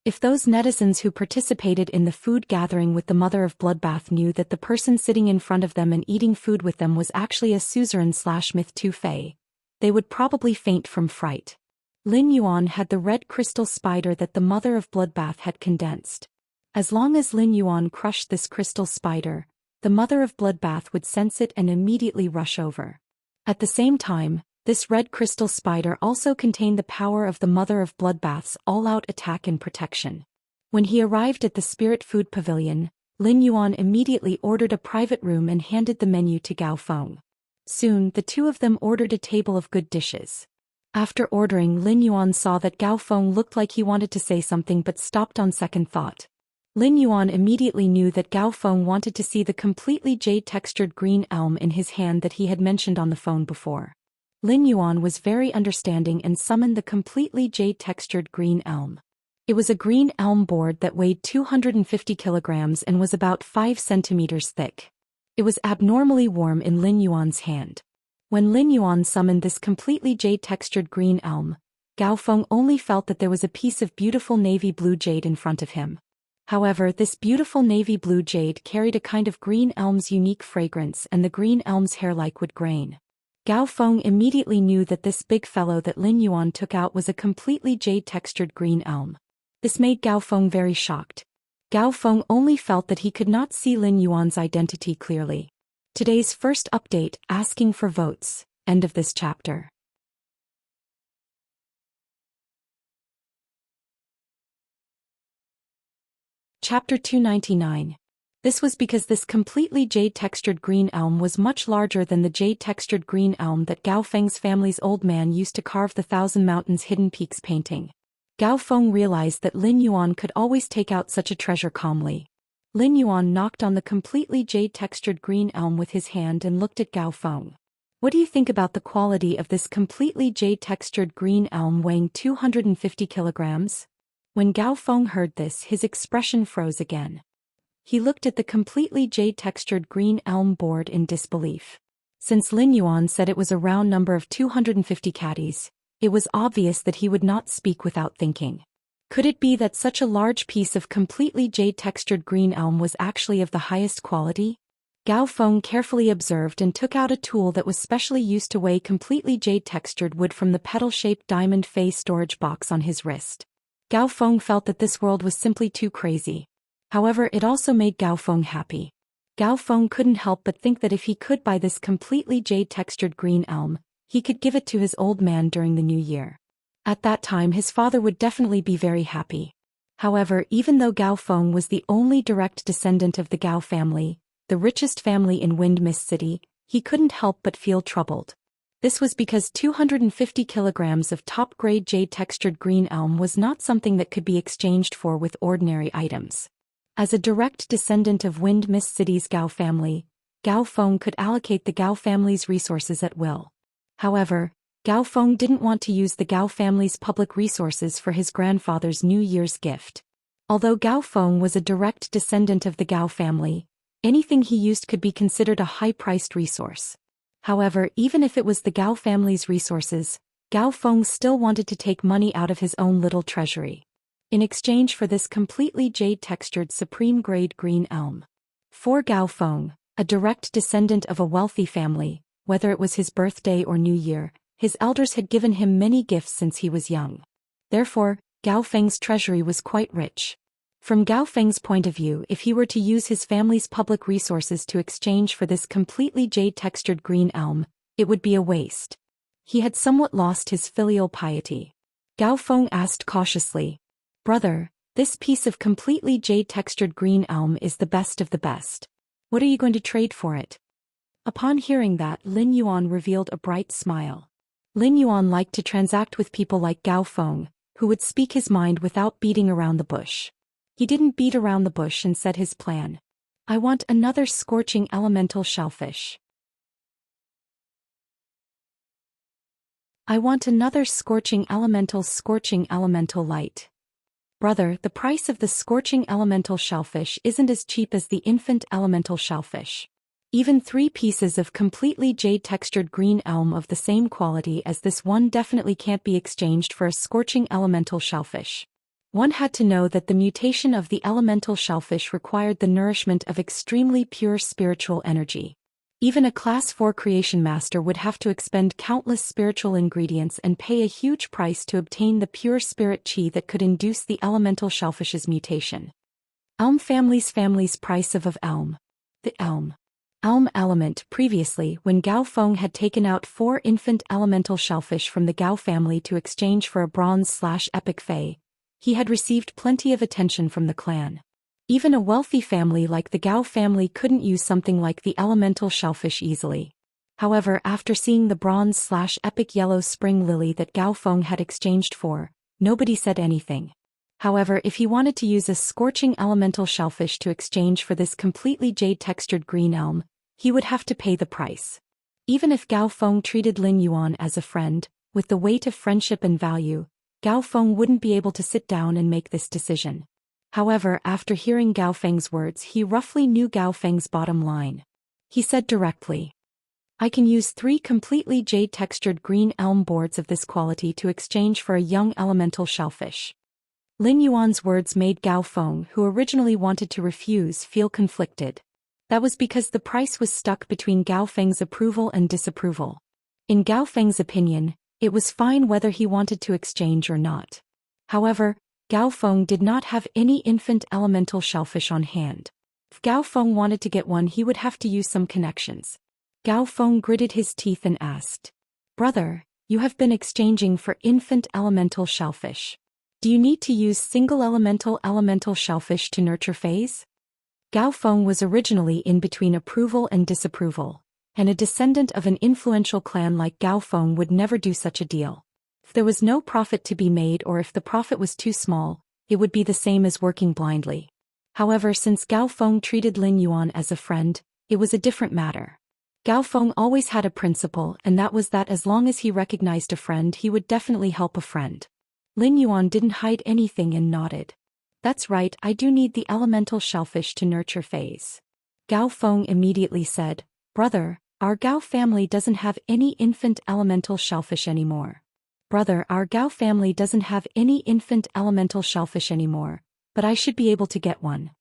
If those netizens who participated in the food gathering with the mother of Bloodbath knew that the person sitting in front of them and eating food with them was actually a suzerain/myth 2 Fei, they would probably faint from fright. Lin Yuan had the red crystal spider that the mother of Bloodbath had condensed. As long as Lin Yuan crushed this crystal spider, the mother of Bloodbath would sense it and immediately rush over. At the same time, This red crystal spider also contained the power of the Mother of Bloodbath's all-out attack and protection. When he arrived at the Spirit Food Pavilion, Lin Yuan immediately ordered a private room and handed the menu to Gao Feng. Soon, the two of them ordered a table of good dishes. After ordering, Lin Yuan saw that Gao Feng looked like he wanted to say something but stopped on second thought. Lin Yuan immediately knew that Gao Feng wanted to see the completely jade-textured green elm in his hand that he had mentioned on the phone before. Lin Yuan was very understanding and summoned the completely jade-textured green elm. It was a green elm board that weighed 250 kilograms and was about 5 centimeters thick. It was abnormally warm in Lin Yuan's hand. When Lin Yuan summoned this completely jade-textured green elm, Gao Feng only felt that there was a piece of beautiful navy blue jade in front of him. However, this beautiful navy blue jade carried a kind of green elm's unique fragrance and the green elm's hair like wood grain. Gao Feng immediately knew that this big fellow that Lin Yuan took out was a completely jade-textured green elm. This made Gao Feng very shocked. Gao Feng only felt that he could not see Lin Yuan's identity clearly. Today's first update, asking for votes. End of this chapter. Chapter 299. This was because this completely jade-textured green elm was much larger than the jade-textured green elm that Gao Feng's family's old man used to carve the Thousand Mountains Hidden Peaks painting. Gao Feng realized that Lin Yuan could always take out such a treasure calmly. Lin Yuan knocked on the completely jade-textured green elm with his hand and looked at Gao Feng. What do you think about the quality of this completely jade-textured green elm weighing 250 kilograms? When Gao Feng heard this, his expression froze again. He looked at the completely jade-textured green elm board in disbelief. Since Lin Yuan said it was a round number of 250 caddies, it was obvious that he would not speak without thinking. Could it be that such a large piece of completely jade-textured green elm was actually of the highest quality? Gao Feng carefully observed and took out a tool that was specially used to weigh completely jade-textured wood from the petal-shaped diamond face storage box on his wrist. Gao Feng felt that this world was simply too crazy. However, it also made Gao Feng happy. Gao Feng couldn't help but think that if he could buy this completely jade-textured green elm, he could give it to his old man during the new year. At that time his father would definitely be very happy. However, even though Gao Feng was the only direct descendant of the Gao family, the richest family in Wind Mist City, he couldn't help but feel troubled. This was because 250 kilograms of top-grade jade-textured green elm was not something that could be exchanged for with ordinary items. As a direct descendant of Wind Mist City's Gao family, Gao Feng could allocate the Gao family's resources at will. However, Gao Feng didn't want to use the Gao family's public resources for his grandfather's New Year's gift. Although Gao Feng was a direct descendant of the Gao family, anything he used could be considered a high-priced resource. However, even if it was the Gao family's resources, Gao Feng still wanted to take money out of his own little treasury. In exchange for this completely jade-textured supreme-grade green elm. For Gao Feng, a direct descendant of a wealthy family, whether it was his birthday or New Year, his elders had given him many gifts since he was young. Therefore, Gao Feng's treasury was quite rich. From Gao Feng's point of view, if he were to use his family's public resources to exchange for this completely jade-textured green elm, it would be a waste. He had somewhat lost his filial piety. Gao Feng asked cautiously, "Brother, this piece of completely jade-textured green elm is the best of the best. What are you going to trade for it?" Upon hearing that, Lin Yuan revealed a bright smile. Lin Yuan liked to transact with people like Gao Feng, who would speak his mind without beating around the bush. He didn't beat around the bush and said his plan. "I want another scorching elemental shellfish. I want another scorching elemental light. Brother, the price of the scorching elemental shellfish isn't as cheap as the infant elemental shellfish. Even 3 pieces of completely jade-textured green elm of the same quality as this one definitely can't be exchanged for a scorching elemental shellfish." One had to know that the mutation of the elemental shellfish required the nourishment of extremely pure spiritual energy. Even a Class 4 creation master would have to expend countless spiritual ingredients and pay a huge price to obtain the pure spirit chi that could induce the elemental shellfish's mutation. Elm family's price of elm. The elm. elm element. Previously, when Gao Feng had taken out 4 infant elemental shellfish from the Gao family to exchange for a bronze/epic fae, he had received plenty of attention from the clan. Even a wealthy family like the Gao family couldn't use something like the elemental shellfish easily. However, after seeing the bronze/epic yellow spring lily that Gao Feng had exchanged for, nobody said anything. However, if he wanted to use a scorching elemental shellfish to exchange for this completely jade-textured green elm, he would have to pay the price. Even if Gao Feng treated Lin Yuan as a friend, with the weight of friendship and value, Gao Feng wouldn't be able to sit down and make this decision. However, after hearing Gao Feng's words, he roughly knew Gao Feng's bottom line. He said directly, "I can use 3 completely jade-textured green elm boards of this quality to exchange for a young elemental shellfish." Lin Yuan's words made Gao Feng, who originally wanted to refuse, feel conflicted. That was because the price was stuck between Gao Feng's approval and disapproval. In Gao Feng's opinion, it was fine whether he wanted to exchange or not. However, Gao Feng did not have any infant elemental shellfish on hand. If Gao Feng wanted to get one, he would have to use some connections. Gao Feng gritted his teeth and asked, "Brother, you have been exchanging for infant elemental shellfish. Do you need to use single elemental shellfish to nurture phase?" Gao Feng was originally in between approval and disapproval, and a descendant of an influential clan like Gao Feng would never do such a deal. If there was no profit to be made, or if the profit was too small, it would be the same as working blindly. However, since Gao Feng treated Lin Yuan as a friend, it was a different matter. Gao Feng always had a principle, and that was that as long as he recognized a friend, he would definitely help a friend. Lin Yuan didn't hide anything and nodded. "That's right, I do need the elemental shellfish to nurture phase." Gao Feng immediately said, "Brother, our Gao family doesn't have any infant elemental shellfish anymore. Brother, our Gao family doesn't have any infant elemental shellfish anymore, but I should be able to get one.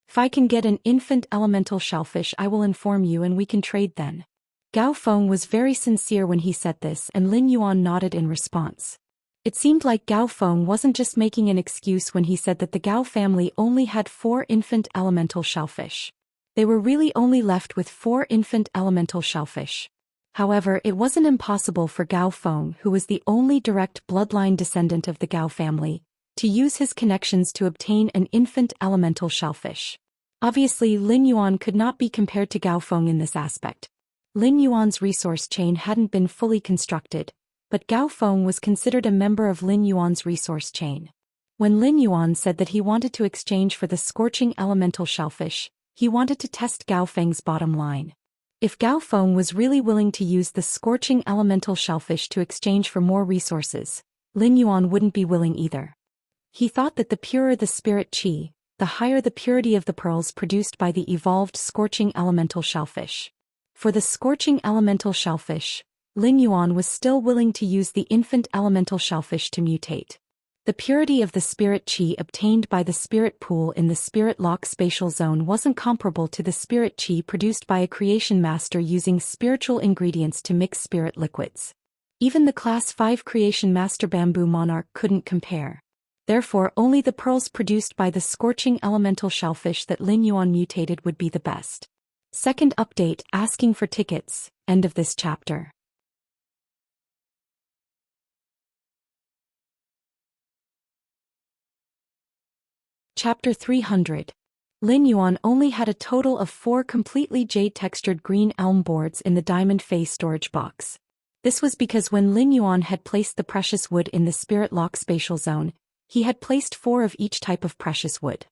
If I can get an infant elemental shellfish, I will inform you and we can trade then." Gao Feng was very sincere when he said this, and Lin Yuan nodded in response. It seemed like Gao Feng wasn't just making an excuse when he said that the Gao family only had 4 infant elemental shellfish. They were really only left with 4 infant elemental shellfish. However, it wasn't impossible for Gao Feng, who was the only direct bloodline descendant of the Gao family, to use his connections to obtain an infant elemental shellfish. Obviously, Lin Yuan could not be compared to Gao Feng in this aspect. Lin Yuan's resource chain hadn't been fully constructed, but Gao Feng was considered a member of Lin Yuan's resource chain. When Lin Yuan said that he wanted to exchange for the scorching elemental shellfish, he wanted to test Gao Feng's bottom line. If Gao Feng was really willing to use the scorching elemental shellfish to exchange for more resources, Lin Yuan wouldn't be willing either. He thought that the purer the spirit qi, the higher the purity of the pearls produced by the evolved scorching elemental shellfish. For the scorching elemental shellfish, Lin Yuan was still willing to use the infant elemental shellfish to mutate. The purity of the spirit qi obtained by the spirit pool in the spirit lock spatial zone wasn't comparable to the spirit qi produced by a creation master using spiritual ingredients to mix spirit liquids. Even the class 5 creation master bamboo monarch couldn't compare. Therefore, only the pearls produced by the scorching elemental shellfish that Lin Yuan mutated would be the best. Second update, asking for tickets, end of this chapter. Chapter 300. Lin Yuan only had a total of 4 completely jade-textured green elm boards in the diamond face storage box. This was because when Lin Yuan had placed the precious wood in the spirit lock spatial zone, he had placed 4 of each type of precious wood.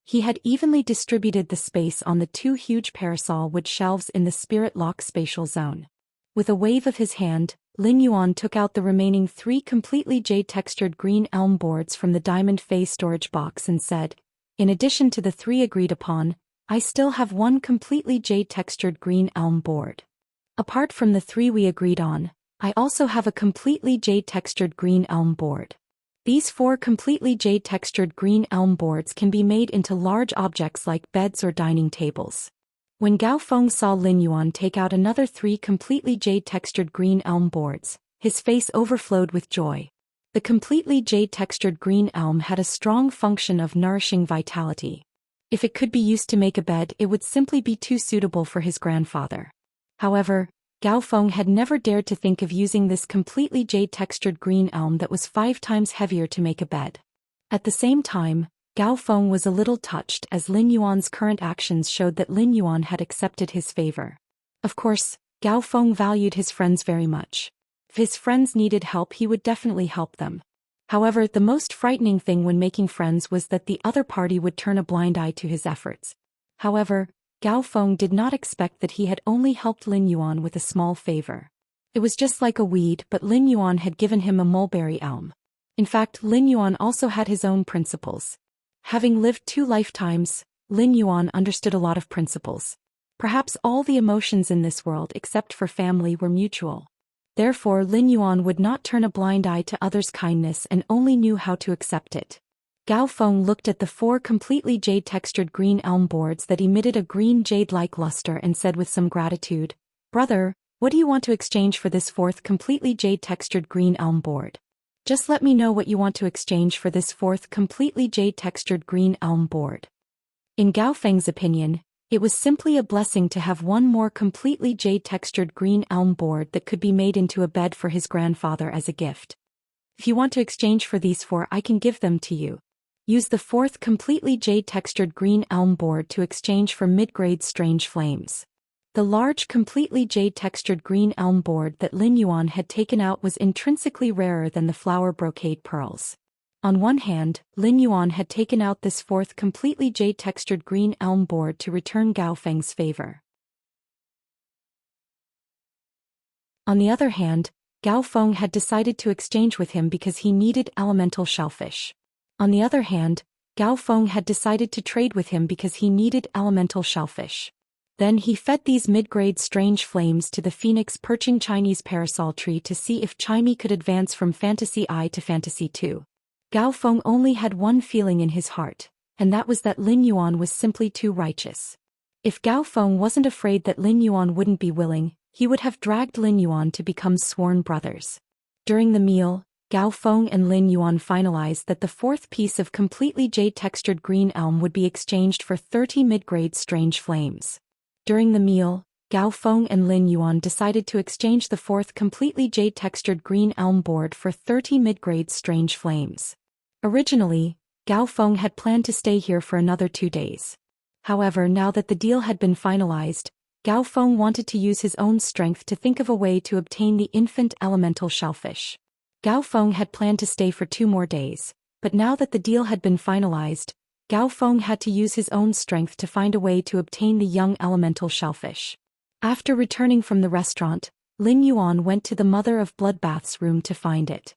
He had evenly distributed the space on the 2 huge parasol wood shelves in the spirit lock spatial zone. With a wave of his hand, Lin Yuan took out the remaining 3 completely jade-textured green elm boards from the diamond phase storage box and said, "In addition to the 3 agreed upon, I still have 1 completely jade-textured green elm board. Apart from the 3 we agreed on, I also have a completely jade-textured green elm board. These 4 completely jade-textured green elm boards can be made into large objects like beds or dining tables." When Gao Feng saw Lin Yuan take out another 3 completely jade-textured green elm boards, his face overflowed with joy. The completely jade-textured green elm had a strong function of nourishing vitality. If it could be used to make a bed, it would simply be too suitable for his grandfather. However, Gao Feng had never dared to think of using this completely jade-textured green elm that was 5 times heavier to make a bed. At the same time, Gao Feng was a little touched as Lin Yuan's current actions showed that Lin Yuan had accepted his favor. Of course, Gao Feng valued his friends very much. If his friends needed help, he would definitely help them. However, the most frightening thing when making friends was that the other party would turn a blind eye to his efforts. However, Gao Feng did not expect that he had only helped Lin Yuan with a small favor. It was just like a weed, but Lin Yuan had given him a mulberry elm. In fact, Lin Yuan also had his own principles. Having lived 2 lifetimes, Lin Yuan understood a lot of principles. Perhaps all the emotions in this world except for family were mutual. Therefore, Lin Yuan would not turn a blind eye to others' kindness and only knew how to accept it. Gao Feng looked at the 4 completely jade-textured green elm boards that emitted a green jade-like luster and said with some gratitude, "Brother, what do you want to exchange for this 4th completely jade-textured green elm board? Just let me know what you want to exchange for this 4th completely jade-textured green elm board." In Gao Feng's opinion, it was simply a blessing to have one more completely jade-textured green elm board that could be made into a bed for his grandfather as a gift. "If you want to exchange for these 4, I can give them to you. Use the 4th completely jade-textured green elm board to exchange for mid-grade strange flames." The large completely jade-textured green elm board that Lin Yuan had taken out was intrinsically rarer than the flower brocade pearls. On one hand, Lin Yuan had taken out this 4th completely jade-textured green elm board to return Gao Feng's favor. On the other hand, Gao Feng had decided to exchange with him because he needed elemental shellfish. On the other hand, Gao Feng had decided to trade with him because he needed elemental shellfish. Then he fed these mid-grade strange flames to the phoenix perching Chinese parasol tree to see if Chimey could advance from Fantasy I to Fantasy II. Gao Feng only had one feeling in his heart, and that was that Lin Yuan was simply too righteous. If Gao Feng wasn't afraid that Lin Yuan wouldn't be willing, he would have dragged Lin Yuan to become sworn brothers. During the meal, Gao Feng and Lin Yuan finalized that the 4th piece of completely jade-textured green elm would be exchanged for 30 mid-grade strange flames. During the meal, Gao Feng and Lin Yuan decided to exchange the 4th completely jade-textured green elm board for 30 mid-grade strange flames. Originally, Gao Feng had planned to stay here for another 2 days. However, now that the deal had been finalized, Gao Feng wanted to use his own strength to think of a way to obtain the infant elemental shellfish. Gao Feng had planned to stay for 2 more days, but now that the deal had been finalized, Gao Feng had to use his own strength to find a way to obtain the young elemental shellfish. After returning from the restaurant, Lin Yuan went to the Mother of Bloodbath's room to find it.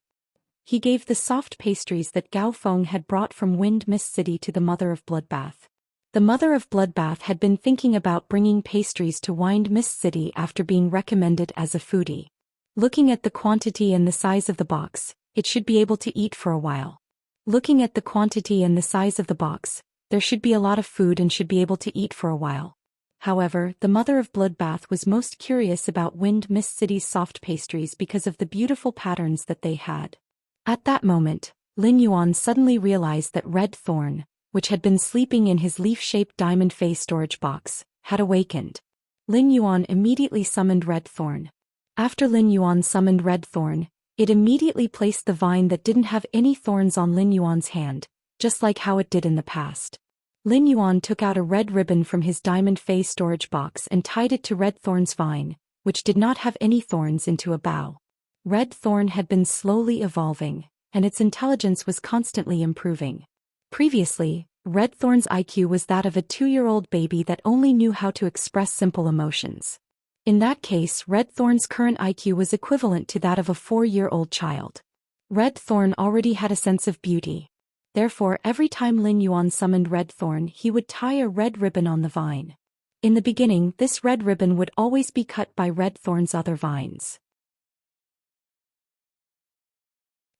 He gave the soft pastries that Gao Feng had brought from Wind Mist City to the Mother of Bloodbath. The Mother of Bloodbath had been thinking about bringing pastries to Wind Mist City after being recommended as a foodie. Looking at the quantity and the size of the box, it should be able to eat for a while. Looking at the quantity and the size of the box, there should be a lot of food and should be able to eat for a while. However, the Mother of Bloodbath was most curious about Wind Mist City's soft pastries because of the beautiful patterns that they had. At that moment, Lin Yuan suddenly realized that Red Thorn, which had been sleeping in his leaf-shaped diamond face storage box, had awakened. Lin Yuan immediately summoned Red Thorn. After Lin Yuan summoned Red Thorn, it immediately placed the vine that didn't have any thorns on Lin Yuan's hand, just like how it did in the past. Lin Yuan took out a red ribbon from his diamond face storage box and tied it to Red Thorn's vine, which did not have any thorns, into a bough. Red Thorn had been slowly evolving, and its intelligence was constantly improving. Previously, Red Thorn's IQ was that of a 2-year-old baby that only knew how to express simple emotions. In that case, Red Thorn's current IQ was equivalent to that of a 4-year-old child. Red Thorn already had a sense of beauty. Therefore, every time Lin Yuan summoned Red Thorn, he would tie a red ribbon on the vine. In the beginning, this red ribbon would always be cut by Red Thorn's other vines.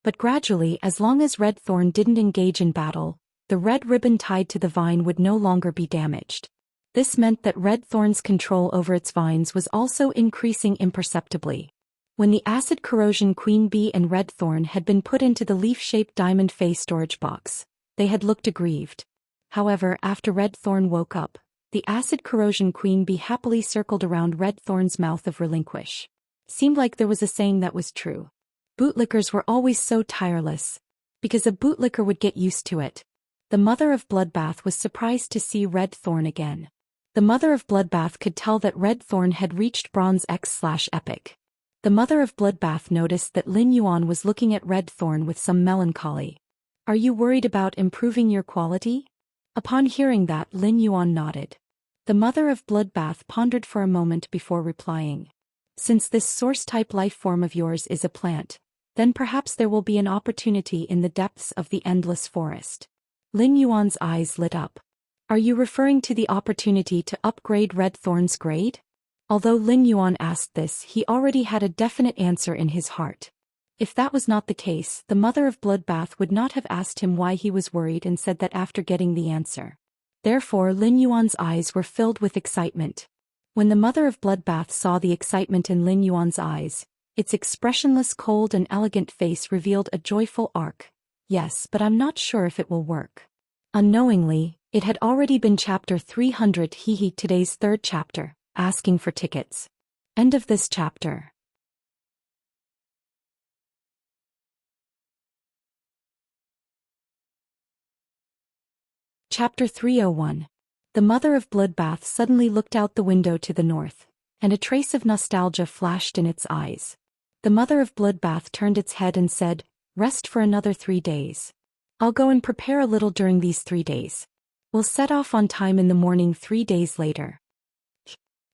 But gradually, as long as Red Thorn didn't engage in battle, the red ribbon tied to the vine would no longer be damaged. This meant that Red Thorn's control over its vines was also increasing imperceptibly. When the acid corrosion Queen Bee and Red Thorn had been put into the leaf-shaped diamond face storage box, they had looked aggrieved. However, after Red Thorn woke up, the acid corrosion queen bee happily circled around Red Thorn's mouth of relinquish. Seemed like there was a saying that was true. Bootlickers were always so tireless. Because a bootlicker would get used to it. The mother of Bloodbath was surprised to see Red Thorn again. The mother of Bloodbath could tell that Red Thorn had reached Bronze X/Epic. The mother of Bloodbath noticed that Lin Yuan was looking at Red Thorn with some melancholy. Are you worried about improving your quality? Upon hearing that, Lin Yuan nodded. The mother of Bloodbath pondered for a moment before replying. Since this source-type life form of yours is a plant, then perhaps there will be an opportunity in the depths of the endless forest. Lin Yuan's eyes lit up. Are you referring to the opportunity to upgrade Red Thorn's grade? Although Lin Yuan asked this, he already had a definite answer in his heart. If that was not the case, the mother of Bloodbath would not have asked him why he was worried and said that after getting the answer. Therefore, Lin Yuan's eyes were filled with excitement. When the mother of Bloodbath saw the excitement in Lin Yuan's eyes, its expressionless, cold and elegant face revealed a joyful arc. Yes, but I'm not sure if it will work. Unknowingly, it had already been chapter 300 today's third chapter, asking for tickets. End of this chapter. Chapter 301. The mother of Bloodbath suddenly looked out the window to the north, and a trace of nostalgia flashed in its eyes. The mother of Bloodbath turned its head and said, "Rest for another 3 days. I'll go and prepare a little during these 3 days. We'll set off on time in the morning 3 days later."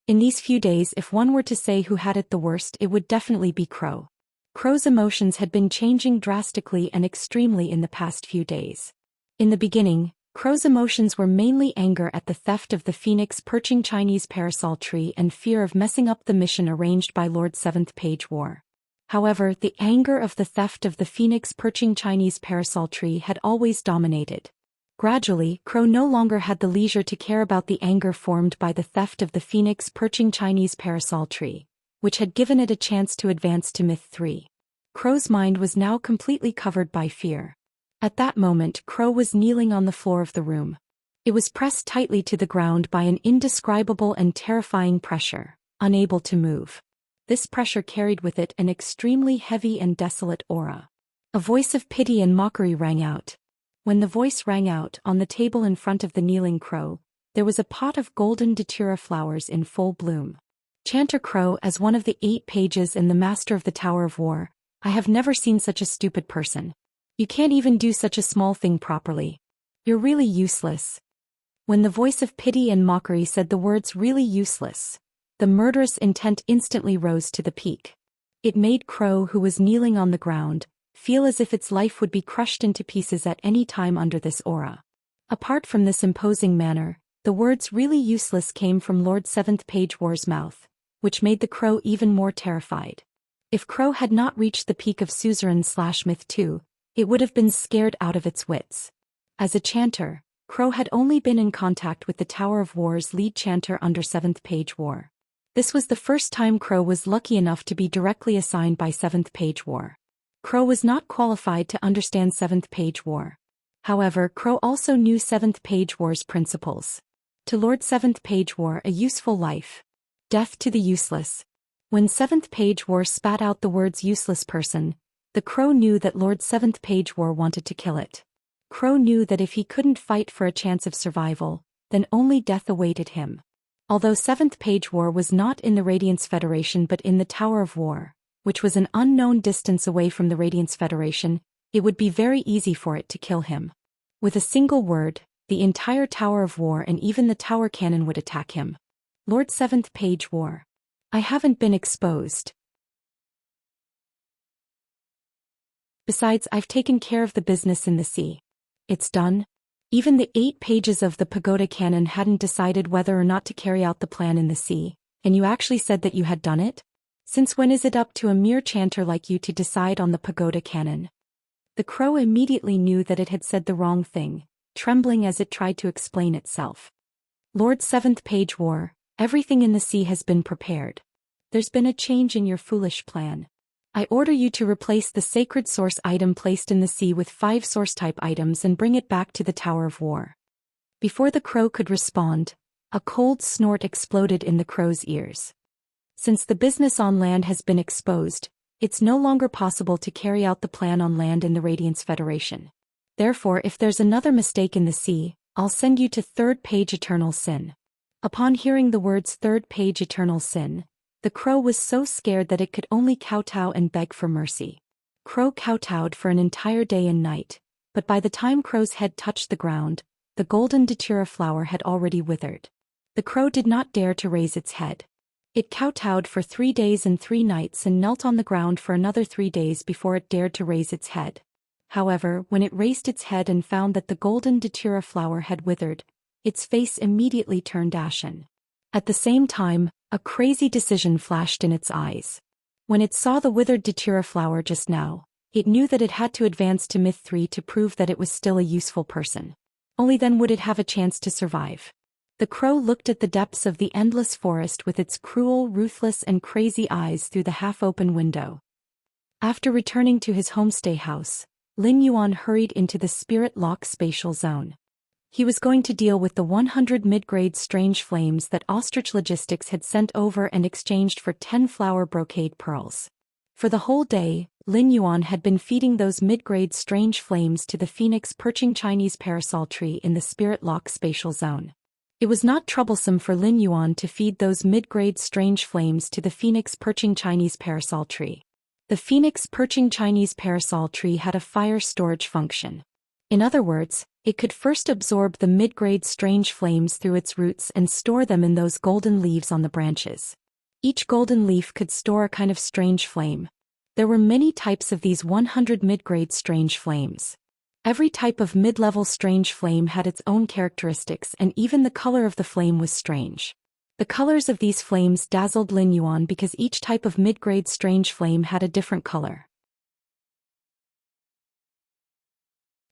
In these few days, if one were to say who had it the worst, it would definitely be Crow. Crow's emotions had been changing drastically and extremely in the past few days. In the beginning, Crow's emotions were mainly anger at the theft of the phoenix perching Chinese parasol tree and fear of messing up the mission arranged by Lord Seventh Page War. However, the anger of the theft of the phoenix perching Chinese parasol tree had always dominated. Gradually, Crow no longer had the leisure to care about the anger formed by the theft of the phoenix perching Chinese parasol tree, which had given it a chance to advance to Myth 3. Crow's mind was now completely covered by fear. At that moment, Crow was kneeling on the floor of the room. It was pressed tightly to the ground by an indescribable and terrifying pressure, unable to move. This pressure carried with it an extremely heavy and desolate aura. A voice of pity and mockery rang out. When the voice rang out, on the table in front of the kneeling Crow, there was a pot of golden datura flowers in full bloom. Chanter Crow, as one of the 8 pages and the master of the Tower of War, I have never seen such a stupid person. You can't even do such a small thing properly. You're really useless. When the voice of pity and mockery said the words really useless, the murderous intent instantly rose to the peak. It made Crow, who was kneeling on the ground, feel as if its life would be crushed into pieces at any time under this aura. Apart from this imposing manner, the words really useless came from Lord Seventh Page War's mouth, which made the Crow even more terrified. If Crow had not reached the peak of Suzerain/Myth 2, it would have been scared out of its wits. As a chanter, Crow had only been in contact with the Tower of War's lead chanter under 7th Page War. This was the first time Crow was lucky enough to be directly assigned by 7th Page War. Crow was not qualified to understand 7th Page War. However, Crow also knew 7th Page War's principles. To Lord 7th Page War, a useful life. Death to the useless. When 7th Page War spat out the words useless person, the Crow knew that Lord 7th Page War wanted to kill it. Crow knew that if he couldn't fight for a chance of survival, then only death awaited him. Although 7th Page War was not in the Radiance Federation but in the Tower of War, which was an unknown distance away from the Radiance Federation, it would be very easy for it to kill him. With a single word, the entire Tower of War and even the Tower Cannon would attack him. Lord 7th Page War. I haven't been exposed. Besides, I've taken care of the business in the sea. It's done. Even the 8 pages of the Pagoda Cannon hadn't decided whether or not to carry out the plan in the sea, and you actually said that you had done it? Since when is it up to a mere chanter like you to decide on the Pagoda Cannon? The Crow immediately knew that it had said the wrong thing, trembling as it tried to explain itself. Lord 7th Page War, everything in the sea has been prepared. There's been a change in your foolish plan. I order you to replace the sacred source item placed in the sea with 5 source-type items and bring it back to the Tower of War. Before the crow could respond, a cold snort exploded in the crow's ears. Since the business on land has been exposed, it's no longer possible to carry out the plan on land in the Radiance Federation. Therefore, if there's another mistake in the sea, I'll send you to third page eternal sin. Upon hearing the words third page eternal sin, the crow was so scared that it could only kowtow and beg for mercy. Crow kowtowed for an entire day and night, but by the time Crow's head touched the ground, the golden datura flower had already withered. The crow did not dare to raise its head. It kowtowed for 3 days and 3 nights and knelt on the ground for another 3 days before it dared to raise its head. However, when it raised its head and found that the golden datura flower had withered, its face immediately turned ashen. At the same time, a crazy decision flashed in its eyes. When it saw the withered datura flower just now, it knew that it had to advance to Myth 3 to prove that it was still a useful person. Only then would it have a chance to survive. The crow looked at the depths of the endless forest with its cruel, ruthless and crazy eyes through the half-open window. After returning to his homestay house, Lin Yuan hurried into the Spirit Lock spatial zone. He was going to deal with the 100 mid-grade strange flames that Ostrich Logistics had sent over and exchanged for 10 flower brocade pearls. For the whole day, Lin Yuan had been feeding those mid-grade strange flames to the phoenix perching Chinese parasol tree in the Spirit Lock spatial zone. It was not troublesome for Lin Yuan to feed those mid-grade strange flames to the phoenix perching Chinese parasol tree. The phoenix perching Chinese parasol tree had a fire storage function. In other words, it could first absorb the mid-grade strange flames through its roots and store them in those golden leaves on the branches. Each golden leaf could store a kind of strange flame. There were many types of these 100 mid-grade strange flames. Every type of mid-level strange flame had its own characteristics, and even the color of the flame was strange. The colors of these flames dazzled Lin Yuan because each type of mid-grade strange flame had a different color.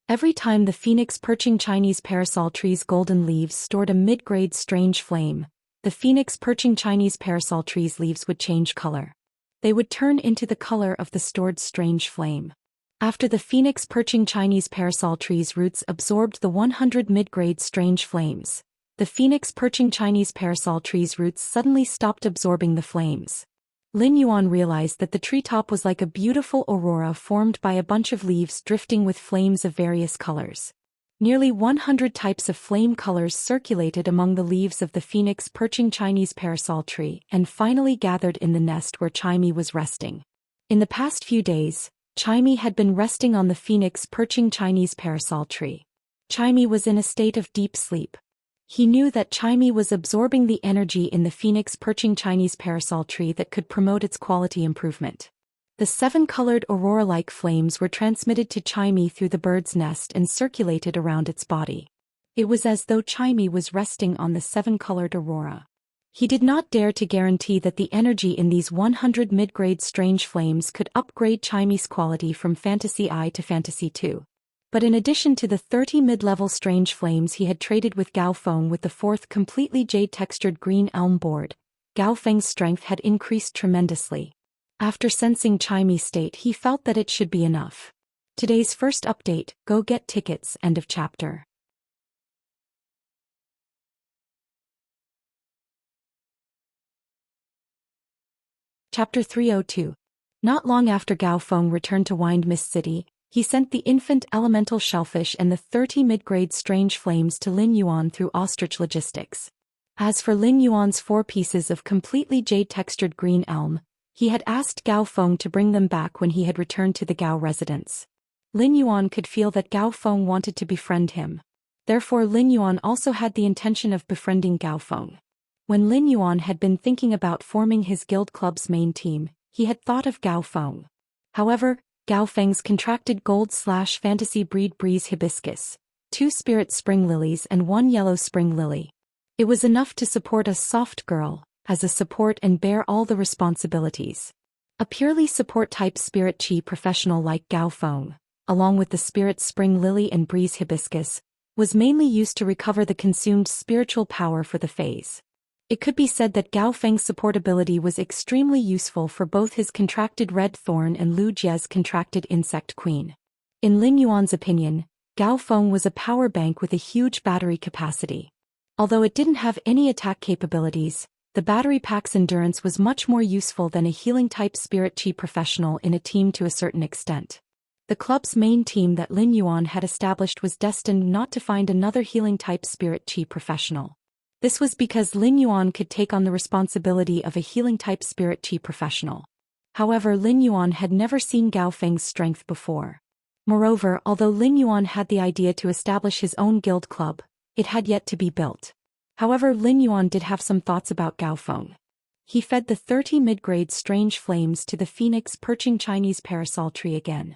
Every time the phoenix perching Chinese parasol tree's golden leaves stored a mid-grade strange flame, the phoenix perching Chinese parasol tree's leaves would change color. They would turn into the color of the stored strange flame. After the phoenix perching Chinese parasol tree's roots absorbed the 100 mid-grade strange flames, the phoenix perching Chinese parasol tree's roots suddenly stopped absorbing the flames. Lin Yuan realized that the treetop was like a beautiful aurora formed by a bunch of leaves drifting with flames of various colors. Nearly 100 types of flame colors circulated among the leaves of the phoenix perching Chinese parasol tree and finally gathered in the nest where Chimey was resting. In the past few days, Chimey had been resting on the phoenix perching Chinese parasol tree. Chimey was in a state of deep sleep. He knew that Chimey was absorbing the energy in the phoenix perching Chinese parasol tree that could promote its quality improvement. The 7-colored aurora-like flames were transmitted to Chimey through the bird's nest and circulated around its body. It was as though Chimey was resting on the 7-colored aurora. He did not dare to guarantee that the energy in these 100 mid-grade strange flames could upgrade Chimey's quality from Fantasy I to Fantasy II. But in addition to the 30 mid-level strange flames he had traded with Gao Feng with the 4th completely jade-textured green elm board, Gao Feng's strength had increased tremendously. After sensing Chimey's state, he felt that it should be enough. Today's first update, go get tickets, end of chapter. Chapter 302. Not long after Gao Feng returned to Wind Mist City, he sent the infant elemental shellfish and the 30 mid-grade strange flames to Lin Yuan through Ostrich Logistics. As for Lin Yuan's 4 pieces of completely jade-textured green elm, he had asked Gao Feng to bring them back when he had returned to the Gao residence. Lin Yuan could feel that Gao Feng wanted to befriend him. Therefore Lin Yuan also had the intention of befriending Gao Feng. When Lin Yuan had been thinking about forming his guild club's main team, he had thought of Gao Feng. However, Gao Feng's contracted gold/fantasy breed breeze hibiscus, 2 spirit spring lilies and 1 yellow spring lily. It was enough to support a soft girl, as a support and bear all the responsibilities. A purely support-type spirit chi professional like Gao Feng, along with the spirit spring lily and breeze hibiscus, was mainly used to recover the consumed spiritual power for the phase. It could be said that Gao Feng's support ability was extremely useful for both his contracted red thorn and Lu Jie's contracted insect queen. In Lin Yuan's opinion, Gao Feng was a power bank with a huge battery capacity. Although it didn't have any attack capabilities, the battery pack's endurance was much more useful than a healing-type spirit chi professional in a team to a certain extent. The club's main team that Lin Yuan had established was destined not to find another healing-type spirit chi professional. This was because Lin Yuan could take on the responsibility of a healing-type spirit chi professional. However, Lin Yuan had never seen Gao Feng's strength before. Moreover, although Lin Yuan had the idea to establish his own guild club, it had yet to be built. However, Lin Yuan did have some thoughts about Gao Feng. He fed the 30 mid-grade strange flames to the phoenix perching Chinese parasol tree again.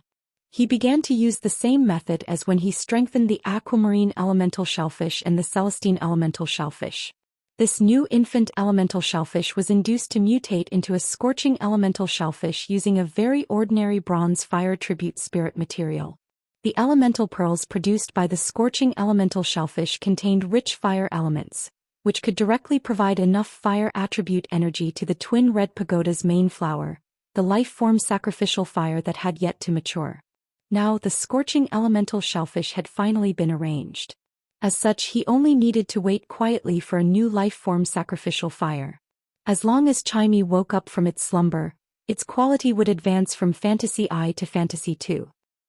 He began to use the same method as when he strengthened the aquamarine elemental shellfish and the celestine elemental shellfish. This new infant elemental shellfish was induced to mutate into a scorching elemental shellfish using a very ordinary bronze fire tribute spirit material. The elemental pearls produced by the scorching elemental shellfish contained rich fire elements, which could directly provide enough fire attribute energy to the twin red pagoda's main flower, the life-form sacrificial fire that had yet to mature. Now the scorching elemental shellfish had finally been arranged. As such, he only needed to wait quietly for a new life-form sacrificial fire. As long as Chimey woke up from its slumber, its quality would advance from Fantasy I to Fantasy II.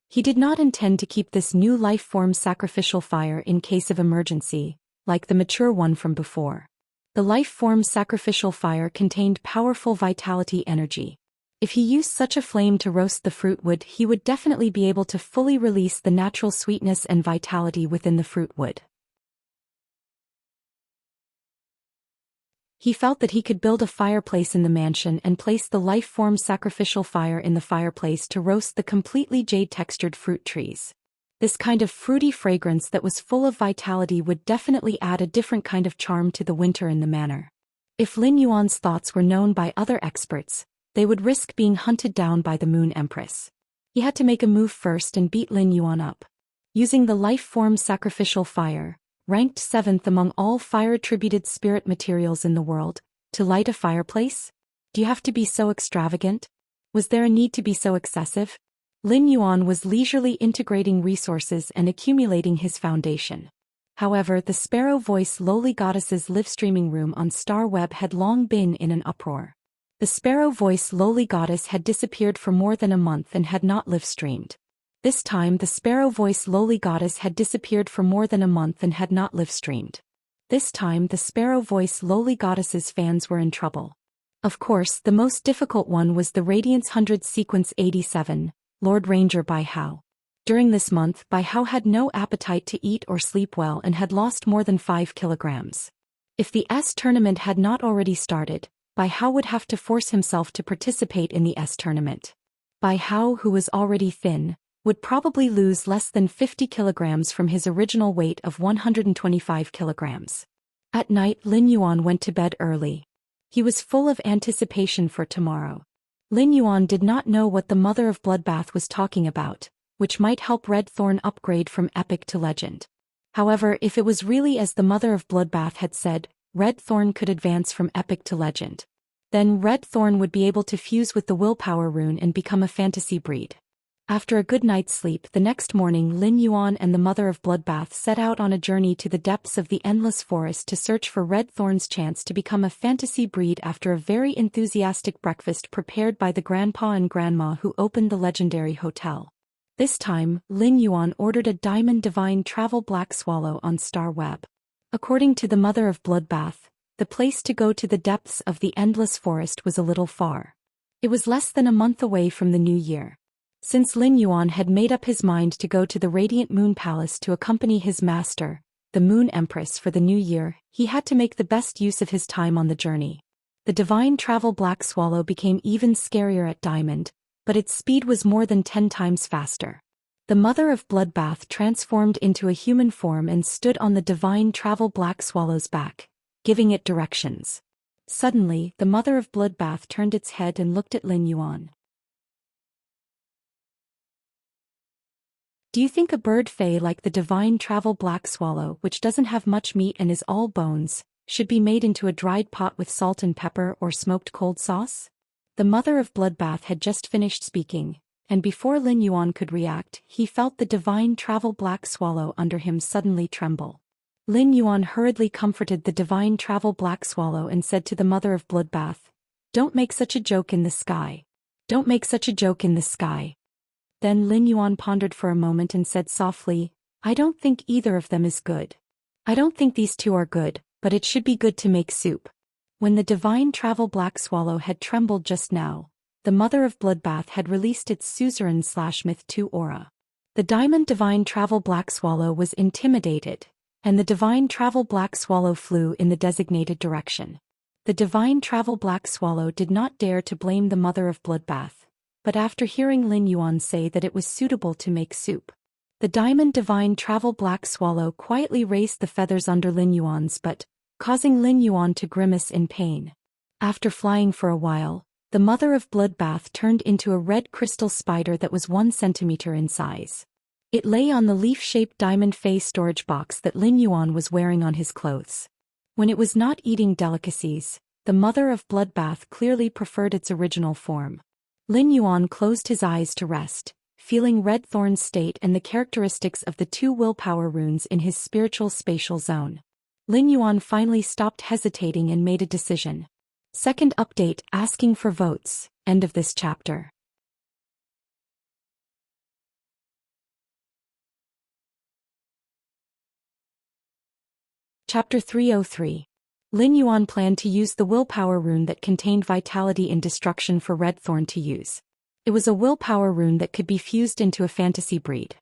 He did not intend to keep this new life-form sacrificial fire in case of emergency, like the mature one from before. The life-form sacrificial fire contained powerful vitality energy. If he used such a flame to roast the fruit wood, he would definitely be able to fully release the natural sweetness and vitality within the fruit wood. He felt that he could build a fireplace in the mansion and place the life-form sacrificial fire in the fireplace to roast the completely jade-textured fruit trees. This kind of fruity fragrance that was full of vitality would definitely add a different kind of charm to the winter in the manor. If Lin Yuan's thoughts were known by other experts, they would risk being hunted down by the Moon Empress. He had to make a move first and beat Lin Yuan up. Using the life-form sacrificial fire, ranked 7th among all fire-attributed spirit materials in the world, to light a fireplace? Do you have to be so extravagant? Was there a need to be so excessive? Lin Yuan was leisurely integrating resources and accumulating his foundation. However, the Sparrow Voice Lowly Goddess's live-streaming room on StarWeb had long been in an uproar. The Sparrow Voice Lowly Goddess had disappeared for more than a month and had not live-streamed. This time the Sparrow Voice Lowly Goddess had disappeared for more than a month and had not live-streamed. This time the Sparrow Voice Lowly Goddess's fans were in trouble. Of course, the most difficult one was the Radiance 100 Sequence 87, Lord Ranger Bai Hao. During this month, Bai Hao had no appetite to eat or sleep well and had lost more than 5 kilograms. If the S tournament had not already started, Bai Hao would have to force himself to participate in the S tournament. Bai Hao, who was already thin, would probably lose less than 50 kilograms from his original weight of 125 kilograms. At night, Lin Yuan went to bed early. He was full of anticipation for tomorrow. Lin Yuan did not know what the Mother of Bloodbath was talking about, which might help Red Thorn upgrade from epic to legend. However, if it was really as the Mother of Bloodbath had said, Red Thorn could advance from epic to legend. Then Red Thorn would be able to fuse with the willpower rune and become a fantasy breed. After a good night's sleep, the next morning Lin Yuan and the Mother of Bloodbath set out on a journey to the depths of the endless forest to search for Red Thorn's chance to become a fantasy breed after a very enthusiastic breakfast prepared by the grandpa and grandma who opened the legendary hotel. This time, Lin Yuan ordered a Diamond Divine Travel Black Swallow on StarWeb. According to the Mother of Bloodbath, the place to go to the depths of the endless forest was a little far. It was less than a month away from the new year. Since Lin Yuan had made up his mind to go to the Radiant Moon Palace to accompany his master, the Moon Empress, for the new year, he had to make the best use of his time on the journey. The Divine Travel Black Swallow became even scarier at Diamond, but its speed was more than 10 times faster. The Mother of Bloodbath transformed into a human form and stood on the Divine Travel Black Swallow's back, giving it directions. Suddenly, the Mother of Bloodbath turned its head and looked at Lin Yuan. Do you think a bird fey like the Divine Travel Black Swallow, which doesn't have much meat and is all bones, should be made into a dried pot with salt and pepper or smoked cold sauce? The Mother of Bloodbath had just finished speaking, and before Lin Yuan could react, he felt the divine travel black swallow under him suddenly tremble. Lin Yuan hurriedly comforted the divine travel black swallow and said to the mother of bloodbath, "Don't make such a joke in the sky. Don't make such a joke in the sky." Then Lin Yuan pondered for a moment and said softly, "I don't think either of them is good. I don't think these two are good, but it should be good to make soup." When the divine travel black swallow had trembled just now, the mother of bloodbath had released its suzerain/myth 2 aura. The diamond divine travel black swallow was intimidated, and the divine travel black swallow flew in the designated direction. The divine travel black swallow did not dare to blame the mother of bloodbath, but after hearing Lin Yuan say that it was suitable to make soup, the diamond divine travel black swallow quietly raised the feathers under Lin Yuan's butt, causing Lin Yuan to grimace in pain. After flying for a while, the mother of bloodbath turned into a red crystal spider that was 1 centimeter in size. It lay on the leaf-shaped diamond face storage box that Lin Yuan was wearing on his clothes. When it was not eating delicacies, the mother of bloodbath clearly preferred its original form. Lin Yuan closed his eyes to rest, feeling Red Thorn's state and the characteristics of the 2 willpower runes in his spiritual spatial zone. Lin Yuan finally stopped hesitating and made a decision. Second update asking for votes. End of this chapter. Chapter 303. Lin Yuan planned to use the willpower rune that contained vitality in destruction for Red Thorn to use. It was a willpower rune that could be fused into a fantasy breed.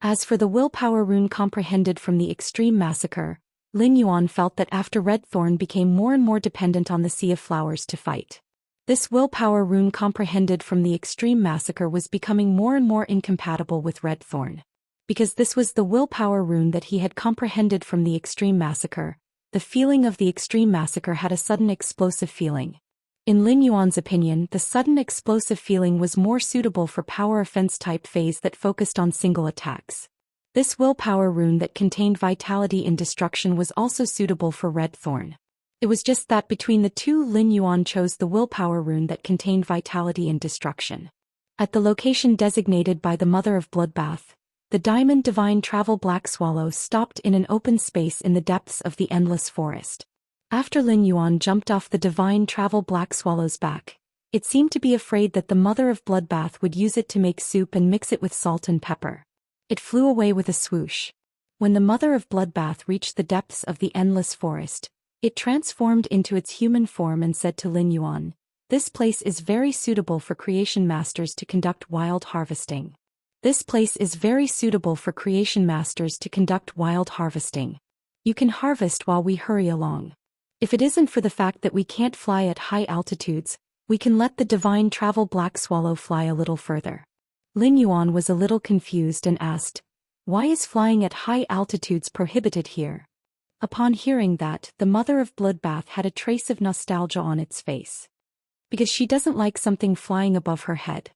As for the willpower rune comprehended from the extreme massacre, Lin Yuan felt that after Red Thorn became more and more dependent on the Sea of Flowers to fight, this willpower rune comprehended from the extreme massacre was becoming more and more incompatible with Red Thorn. Because this was the willpower rune that he had comprehended from the extreme massacre, the feeling of the extreme massacre had a sudden explosive feeling. In Lin Yuan's opinion, the sudden explosive feeling was more suitable for power offense type phase that focused on single attacks. This willpower rune that contained vitality in destruction was also suitable for Red Thorn. It was just that between the two, Lin Yuan chose the willpower rune that contained vitality in destruction. At the location designated by the mother of bloodbath, the diamond divine travel black swallow stopped in an open space in the depths of the endless forest. After Lin Yuan jumped off the divine travel black swallow's back, it seemed to be afraid that the mother of bloodbath would use it to make soup and mix it with salt and pepper. It flew away with a swoosh. When the mother of bloodbath reached the depths of the endless forest, it transformed into its human form and said to Lin Yuan, "This place is very suitable for creation masters to conduct wild harvesting. This place is very suitable for creation masters to conduct wild harvesting. You can harvest while we hurry along. If it isn't for the fact that we can't fly at high altitudes, we can let the divine travel black swallow fly a little further." Lin Yuan was a little confused and asked, "Why is flying at high altitudes prohibited here?" Upon hearing that, the mother of bloodbath had a trace of nostalgia on its face. Because she doesn't like something flying above her head.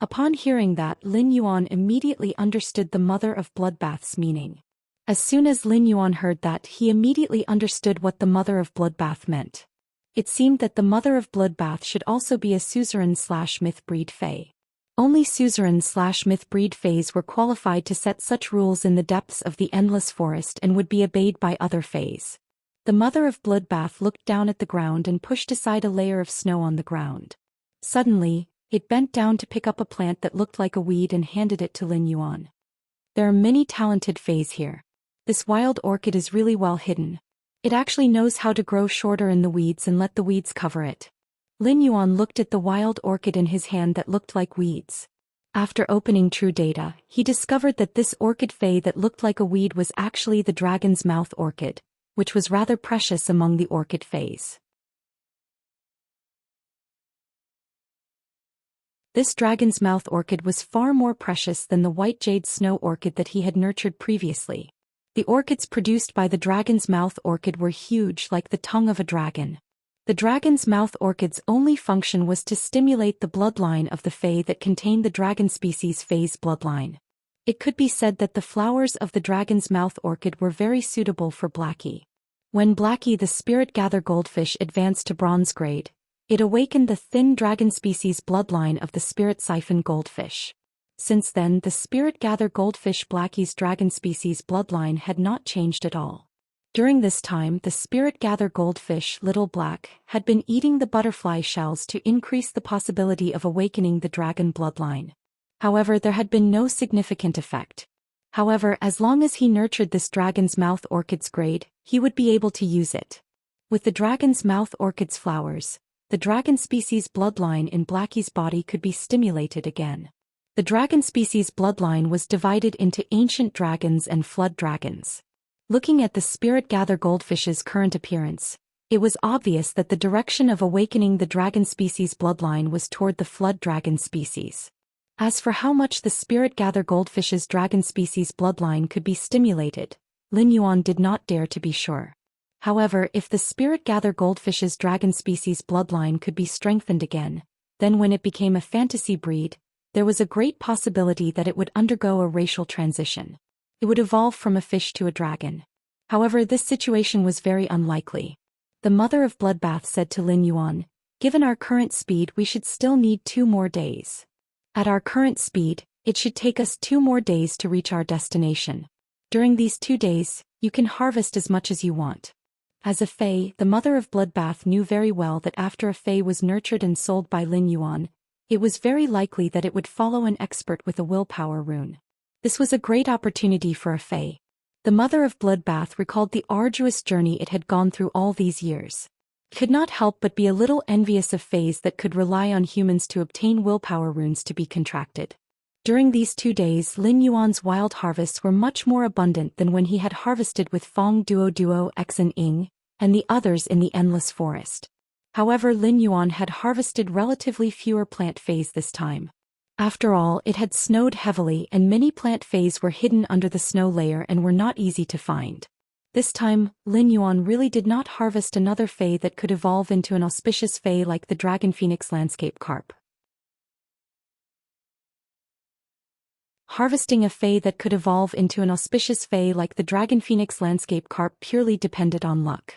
Upon hearing that, Lin Yuan immediately understood the mother of bloodbath's meaning. As soon as Lin Yuan heard that, he immediately understood what the mother of bloodbath meant. It seemed that the mother of bloodbath should also be a suzerain/myth breed fae. Only suzerain/myth breed fays were qualified to set such rules in the depths of the endless forest and would be obeyed by other fays. The mother of bloodbath looked down at the ground and pushed aside a layer of snow on the ground. Suddenly, it bent down to pick up a plant that looked like a weed and handed it to Lin Yuan. "There are many talented fays here. This wild orchid is really well hidden. It actually knows how to grow shorter in the weeds and let the weeds cover it." Lin Yuan looked at the wild orchid in his hand that looked like weeds. After opening True Data, he discovered that this orchid fae that looked like a weed was actually the dragon's mouth orchid, which was rather precious among the orchid fays. This dragon's mouth orchid was far more precious than the white jade snow orchid that he had nurtured previously. The orchids produced by the dragon's mouth orchid were huge, like the tongue of a dragon. The dragon's mouth orchid's only function was to stimulate the bloodline of the fae that contained the dragon species fae's bloodline. It could be said that the flowers of the dragon's mouth orchid were very suitable for Blackie. When Blackie the spirit gather goldfish advanced to bronze grade, it awakened the thin dragon species bloodline of the spirit siphon goldfish. Since then, the spirit-gather goldfish Blackie's dragon species bloodline had not changed at all. During this time, the spirit-gather goldfish Little Black had been eating the butterfly shells to increase the possibility of awakening the dragon bloodline. However, there had been no significant effect. However, as long as he nurtured this dragon's mouth orchid's grade, he would be able to use it. With the dragon's mouth orchid's flowers, the dragon species bloodline in Blackie's body could be stimulated again. The dragon species bloodline was divided into ancient dragons and flood dragons. Looking at the spirit-gather goldfish's current appearance, it was obvious that the direction of awakening the dragon species bloodline was toward the flood dragon species. As for how much the spirit-gather goldfish's dragon species bloodline could be stimulated, Lin Yuan did not dare to be sure. However, if the spirit-gather goldfish's dragon species bloodline could be strengthened again, then when it became a fantasy breed, there was a great possibility that it would undergo a racial transition. It would evolve from a fish to a dragon. However, this situation was very unlikely. The mother of Bloodbath said to Lin Yuan, "Given our current speed, we should still need 2 more days. At our current speed, it should take us 2 more days to reach our destination. During these 2 days, you can harvest as much as you want." As a Fae, the mother of Bloodbath knew very well that after a Fae was nurtured and sold by Lin Yuan, it was very likely that it would follow an expert with a willpower rune. This was a great opportunity for a Fae. The mother of Bloodbath recalled the arduous journey it had gone through all these years. Could not help but be a little envious of Faes that could rely on humans to obtain willpower runes to be contracted. During these 2 days, Lin Yuan's wild harvests were much more abundant than when he had harvested with Fong Duo X and Ing, and the others in the Endless Forest. However, Lin Yuan had harvested relatively fewer plant Faes this time. After all, it had snowed heavily and many plant Faes were hidden under the snow layer and were not easy to find. This time, Lin Yuan really did not harvest another Fae that could evolve into an auspicious Fae like the Dragon Phoenix Landscape Carp. Harvesting a Fae that could evolve into an auspicious Fae like the Dragon Phoenix Landscape Carp purely depended on luck.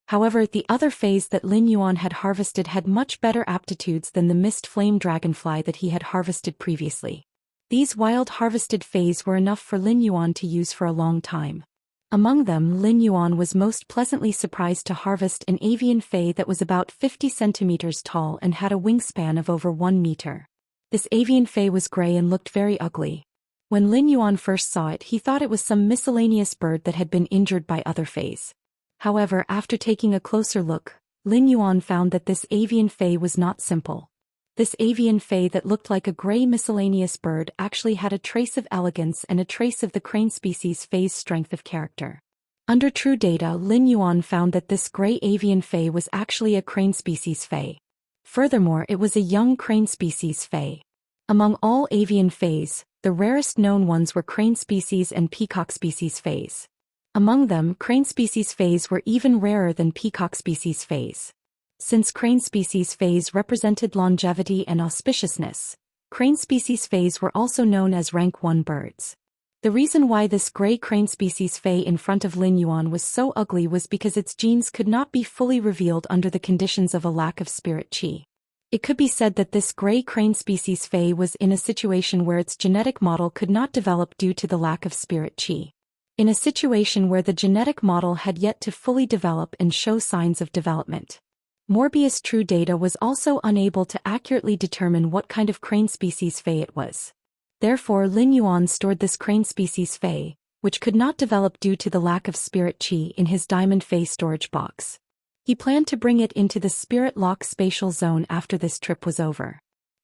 However, the other Faes that Lin Yuan had harvested had much better aptitudes than the Mist Flame Dragonfly that he had harvested previously. These wild harvested Faes were enough for Lin Yuan to use for a long time. Among them, Lin Yuan was most pleasantly surprised to harvest an avian Fae that was about 50 centimeters tall and had a wingspan of over 1 meter. This avian Fae was gray and looked very ugly. When Lin Yuan first saw it, he thought it was some miscellaneous bird that had been injured by other Faes. However, after taking a closer look, Lin Yuan found that this avian Fae was not simple. This avian Fae that looked like a gray miscellaneous bird actually had a trace of elegance and a trace of the crane species Fae's strength of character. Under true data, Lin Yuan found that this gray avian Fae was actually a crane species Fae. Furthermore, it was a young crane species Fae. Among all avian Faes, the rarest known ones were crane species and peacock species Faes. Among them, crane species Faes were even rarer than peacock species Faes. Since crane species Faes represented longevity and auspiciousness, crane species Faes were also known as rank 1 birds. The reason why this gray crane species Fae in front of Lin Yuan was so ugly was because its genes could not be fully revealed under the conditions of a lack of spirit chi. It could be said that this gray crane species Fae was in a situation where its genetic model could not develop due to the lack of spirit chi. In a situation where the genetic model had yet to fully develop and show signs of development. Morbius True Data was also unable to accurately determine what kind of crane species Fae it was. Therefore, Lin Yuan stored this crane species Fae, which could not develop due to the lack of spirit chi, in his Diamond Fae storage box. He planned to bring it into the Spirit Lock spatial zone after this trip was over.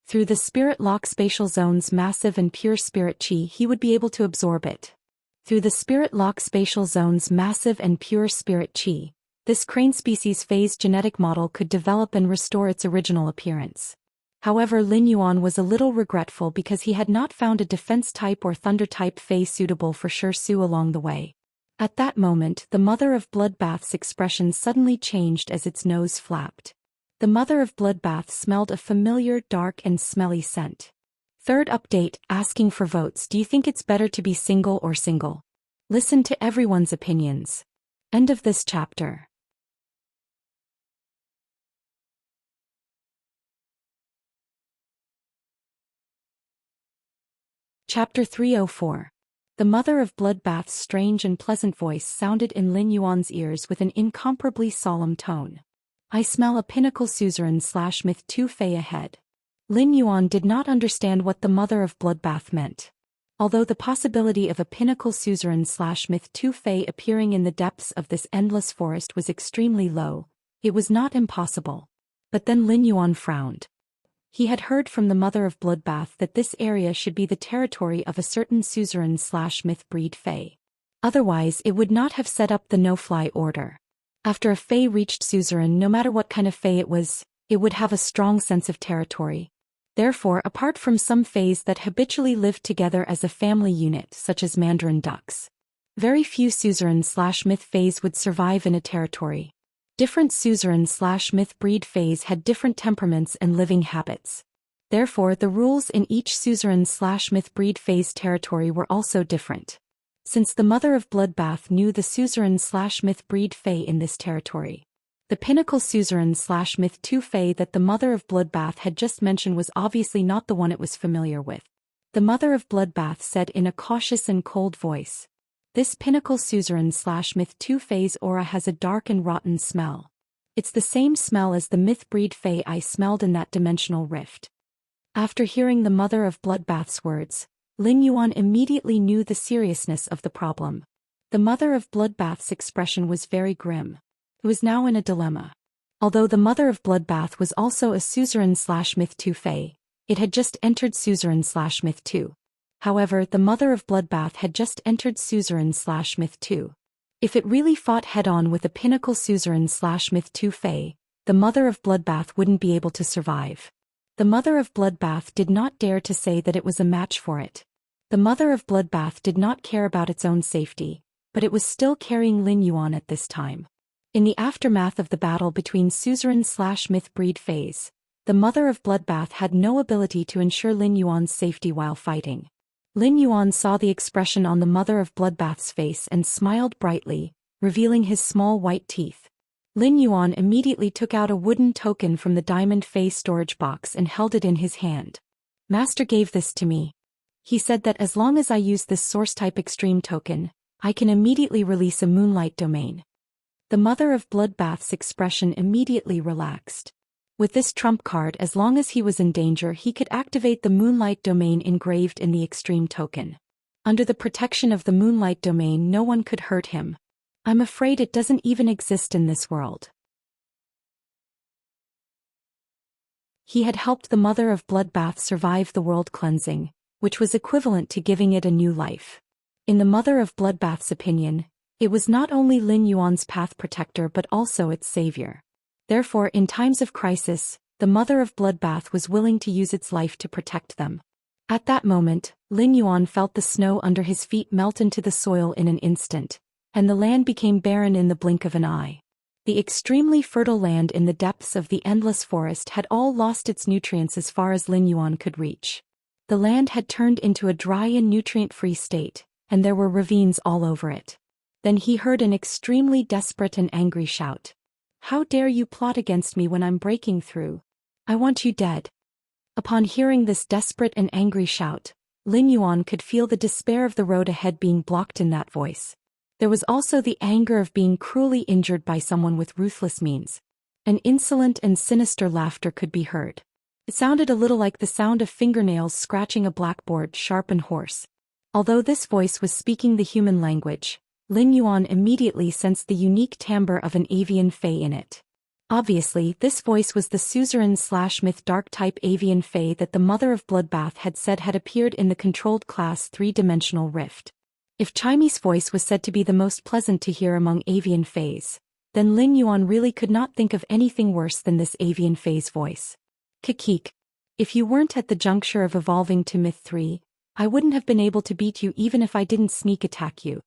Through the Spirit Lock spatial zone's massive and pure spirit chi, he would be able to absorb it. Through the Spirit Lock spatial zone's massive and pure spirit chi, this crane species Fae's genetic model could develop and restore its original appearance. However, Lin Yuan was a little regretful because he had not found a defense type or thunder type Fae suitable for Su along the way. At that moment, the Mother of Bloodbath's expression suddenly changed as its nose flapped. The Mother of Bloodbath smelled a familiar, dark and smelly scent. Third update, asking for votes. Do you think it's better to be single or single? Listen to everyone's opinions. End of this chapter. Chapter 304. The Mother of Bloodbath's strange and pleasant voice sounded in Lin Yuan's ears with an incomparably solemn tone. I smell a pinnacle suzerain/myth 2 Fei ahead. Lin Yuan did not understand what the Mother of Bloodbath meant. Although the possibility of a pinnacle suzerain/myth 2 Fei appearing in the depths of this endless forest was extremely low, it was not impossible. But then Lin Yuan frowned. He had heard from the Mother of Bloodbath that this area should be the territory of a certain suzerain/myth breed Fei. Otherwise it would not have set up the no-fly order. After a Fei reached suzerain, no matter what kind of Fei it would have a strong sense of territory. Therefore, apart from some Feis that habitually lived together as a family unit such as mandarin ducks, very few suzerain/myth Feis would survive in a territory. Different suzerain/myth breed Feis had different temperaments and living habits. Therefore, the rules in each suzerain/myth breed Fei's territory were also different. Since the Mother of Bloodbath knew the suzerain/myth breed Fei in this territory, the pinnacle suzerain/myth 2 Fei that the Mother of Bloodbath had just mentioned was obviously not the one it was familiar with. The Mother of Bloodbath said in a cautious and cold voice, "This pinnacle suzerain/myth 2 Fei's aura has a dark and rotten smell. It's the same smell as the myth breed Fei I smelled in that dimensional rift." After hearing the Mother of Bloodbath's words, Lin Yuan immediately knew the seriousness of the problem. The Mother of Bloodbath's expression was very grim. It was now in a dilemma. Although the Mother of Bloodbath was also a suzerain/myth 2 Fei, it had just entered suzerain/myth 2. However, the Mother of Bloodbath had just entered suzerain/myth 2. If it really fought head-on with a pinnacle suzerain/myth 2 Fei, the Mother of Bloodbath wouldn't be able to survive. The Mother of Bloodbath did not dare to say that it was a match for it. The Mother of Bloodbath did not care about its own safety, but it was still carrying Lin Yuan at this time. In the aftermath of the battle between suzerain/myth breed Feis, the Mother of Bloodbath had no ability to ensure Lin Yuan's safety while fighting. Lin Yuan saw the expression on the Mother of Bloodbath's face and smiled brightly, revealing his small white teeth. Lin Yuan immediately took out a wooden token from the Diamond Fei storage box and held it in his hand. "Master gave this to me. He said that as long as I use this source-type extreme token, I can immediately release a moonlight domain." The Mother of Bloodbath's expression immediately relaxed. With this trump card, as long as he was in danger, he could activate the moonlight domain engraved in the extreme token. Under the protection of the moonlight domain, no one could hurt him. "I'm afraid it doesn't even exist in this world." He had helped the Mother of Bloodbath survive the world cleansing, which was equivalent to giving it a new life. In the Mother of Bloodbath's opinion, it was not only Lin Yuan's path protector but also its savior. Therefore, in times of crisis, the Mother of Bloodbath was willing to use its life to protect them. At that moment, Lin Yuan felt the snow under his feet melt into the soil in an instant, and the land became barren in the blink of an eye. The extremely fertile land in the depths of the endless forest had all lost its nutrients as far as Lin Yuan could reach. The land had turned into a dry and nutrient-free state, and there were ravines all over it. Then he heard an extremely desperate and angry shout. "How dare you plot against me when I'm breaking through? I want you dead." Upon hearing this desperate and angry shout, Lin Yuan could feel the despair of the road ahead being blocked in that voice. There was also the anger of being cruelly injured by someone with ruthless means. An insolent and sinister laughter could be heard. It sounded a little like the sound of fingernails scratching a blackboard, sharp and hoarse. Although this voice was speaking the human language, Lin Yuan immediately sensed the unique timbre of an avian Fei in it. Obviously, this voice was the suzerain/myth dark-type avian Fei that the Mother of Bloodbath had said had appeared in the controlled class 3-dimensional rift. If Chimy's voice was said to be the most pleasant to hear among avian Feis, then Lin Yuan really could not think of anything worse than this avian Fei's voice. "Kikik. If you weren't at the juncture of evolving to Myth 3, I wouldn't have been able to beat you even if I didn't sneak attack you."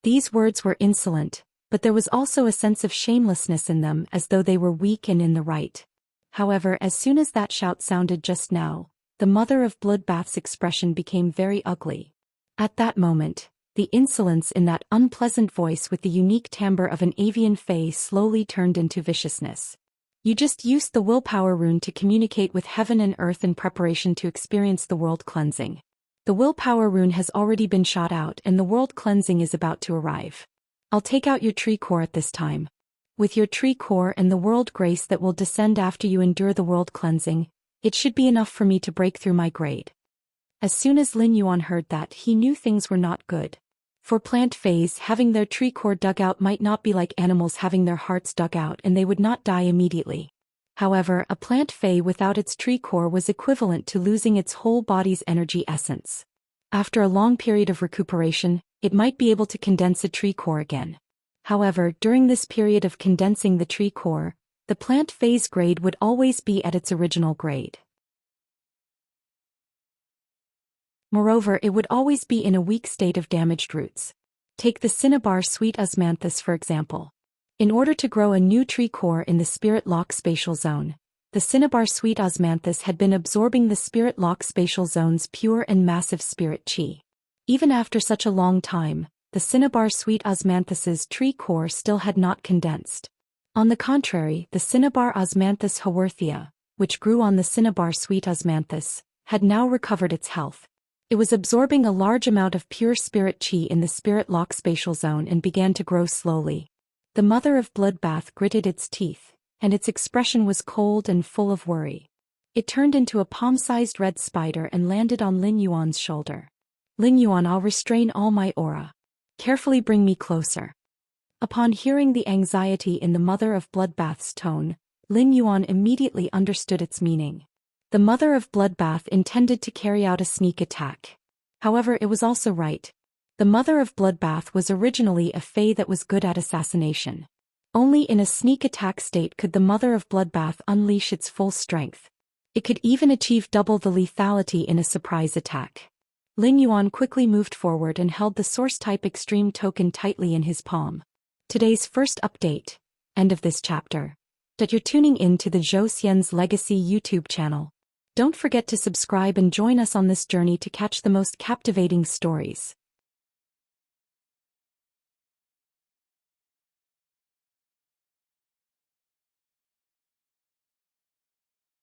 These words were insolent, but there was also a sense of shamelessness in them, as though they were weak and in the right. However, as soon as that shout sounded just now, the Mother of Bloodbath's expression became very ugly. At that moment, the insolence in that unpleasant voice with the unique timbre of an avian Fei slowly turned into viciousness. "You just used the willpower rune to communicate with heaven and earth in preparation to experience the world cleansing." The The willpower rune has already been shot out and the world cleansing is about to arrive. I'll take out your tree core at this time. With your tree core and the world grace that will descend after you endure the world cleansing, it should be enough for me to break through my grade. As soon as Lin Yuan heard that, he knew things were not good. For plant phase, having their tree core dug out might not be like animals having their hearts dug out and they would not die immediately. However, a plant phase without its tree core was equivalent to losing its whole body's energy essence. After a long period of recuperation, it might be able to condense a tree core again. However, during this period of condensing the tree core, the plant phase grade would always be at its original grade. Moreover, it would always be in a weak state of damaged roots. Take the cinnabar sweet osmanthus for example. In order to grow a new tree core in the spirit lock spatial zone, the cinnabar sweet osmanthus had been absorbing the spirit lock spatial zone's pure and massive spirit chi. Even after such a long time, the cinnabar sweet osmanthus's tree core still had not condensed. On the contrary, the cinnabar osmanthus haworthia, which grew on the cinnabar sweet osmanthus, had now recovered its health. It was absorbing a large amount of pure spirit chi in the spirit lock spatial zone and began to grow slowly. The mother of bloodbath gritted its teeth, and its expression was cold and full of worry. It turned into a palm-sized red spider and landed on Lin Yuan's shoulder. Lin Yuan, I'll restrain all my aura. Carefully bring me closer. Upon hearing the anxiety in the mother of bloodbath's tone, Lin Yuan immediately understood its meaning. The mother of bloodbath intended to carry out a sneak attack. However, it was also right. The mother of bloodbath was originally a fae that was good at assassination. Only in a sneak attack state could the mother of bloodbath unleash its full strength. It could even achieve double the lethality in a surprise attack. Lin Yuan quickly moved forward and held the source-type extreme token tightly in his palm. Today's first update. End of this chapter. That you're tuning in to the Zhou Xian's Legacy YouTube channel. Don't forget to subscribe and join us on this journey to catch the most captivating stories.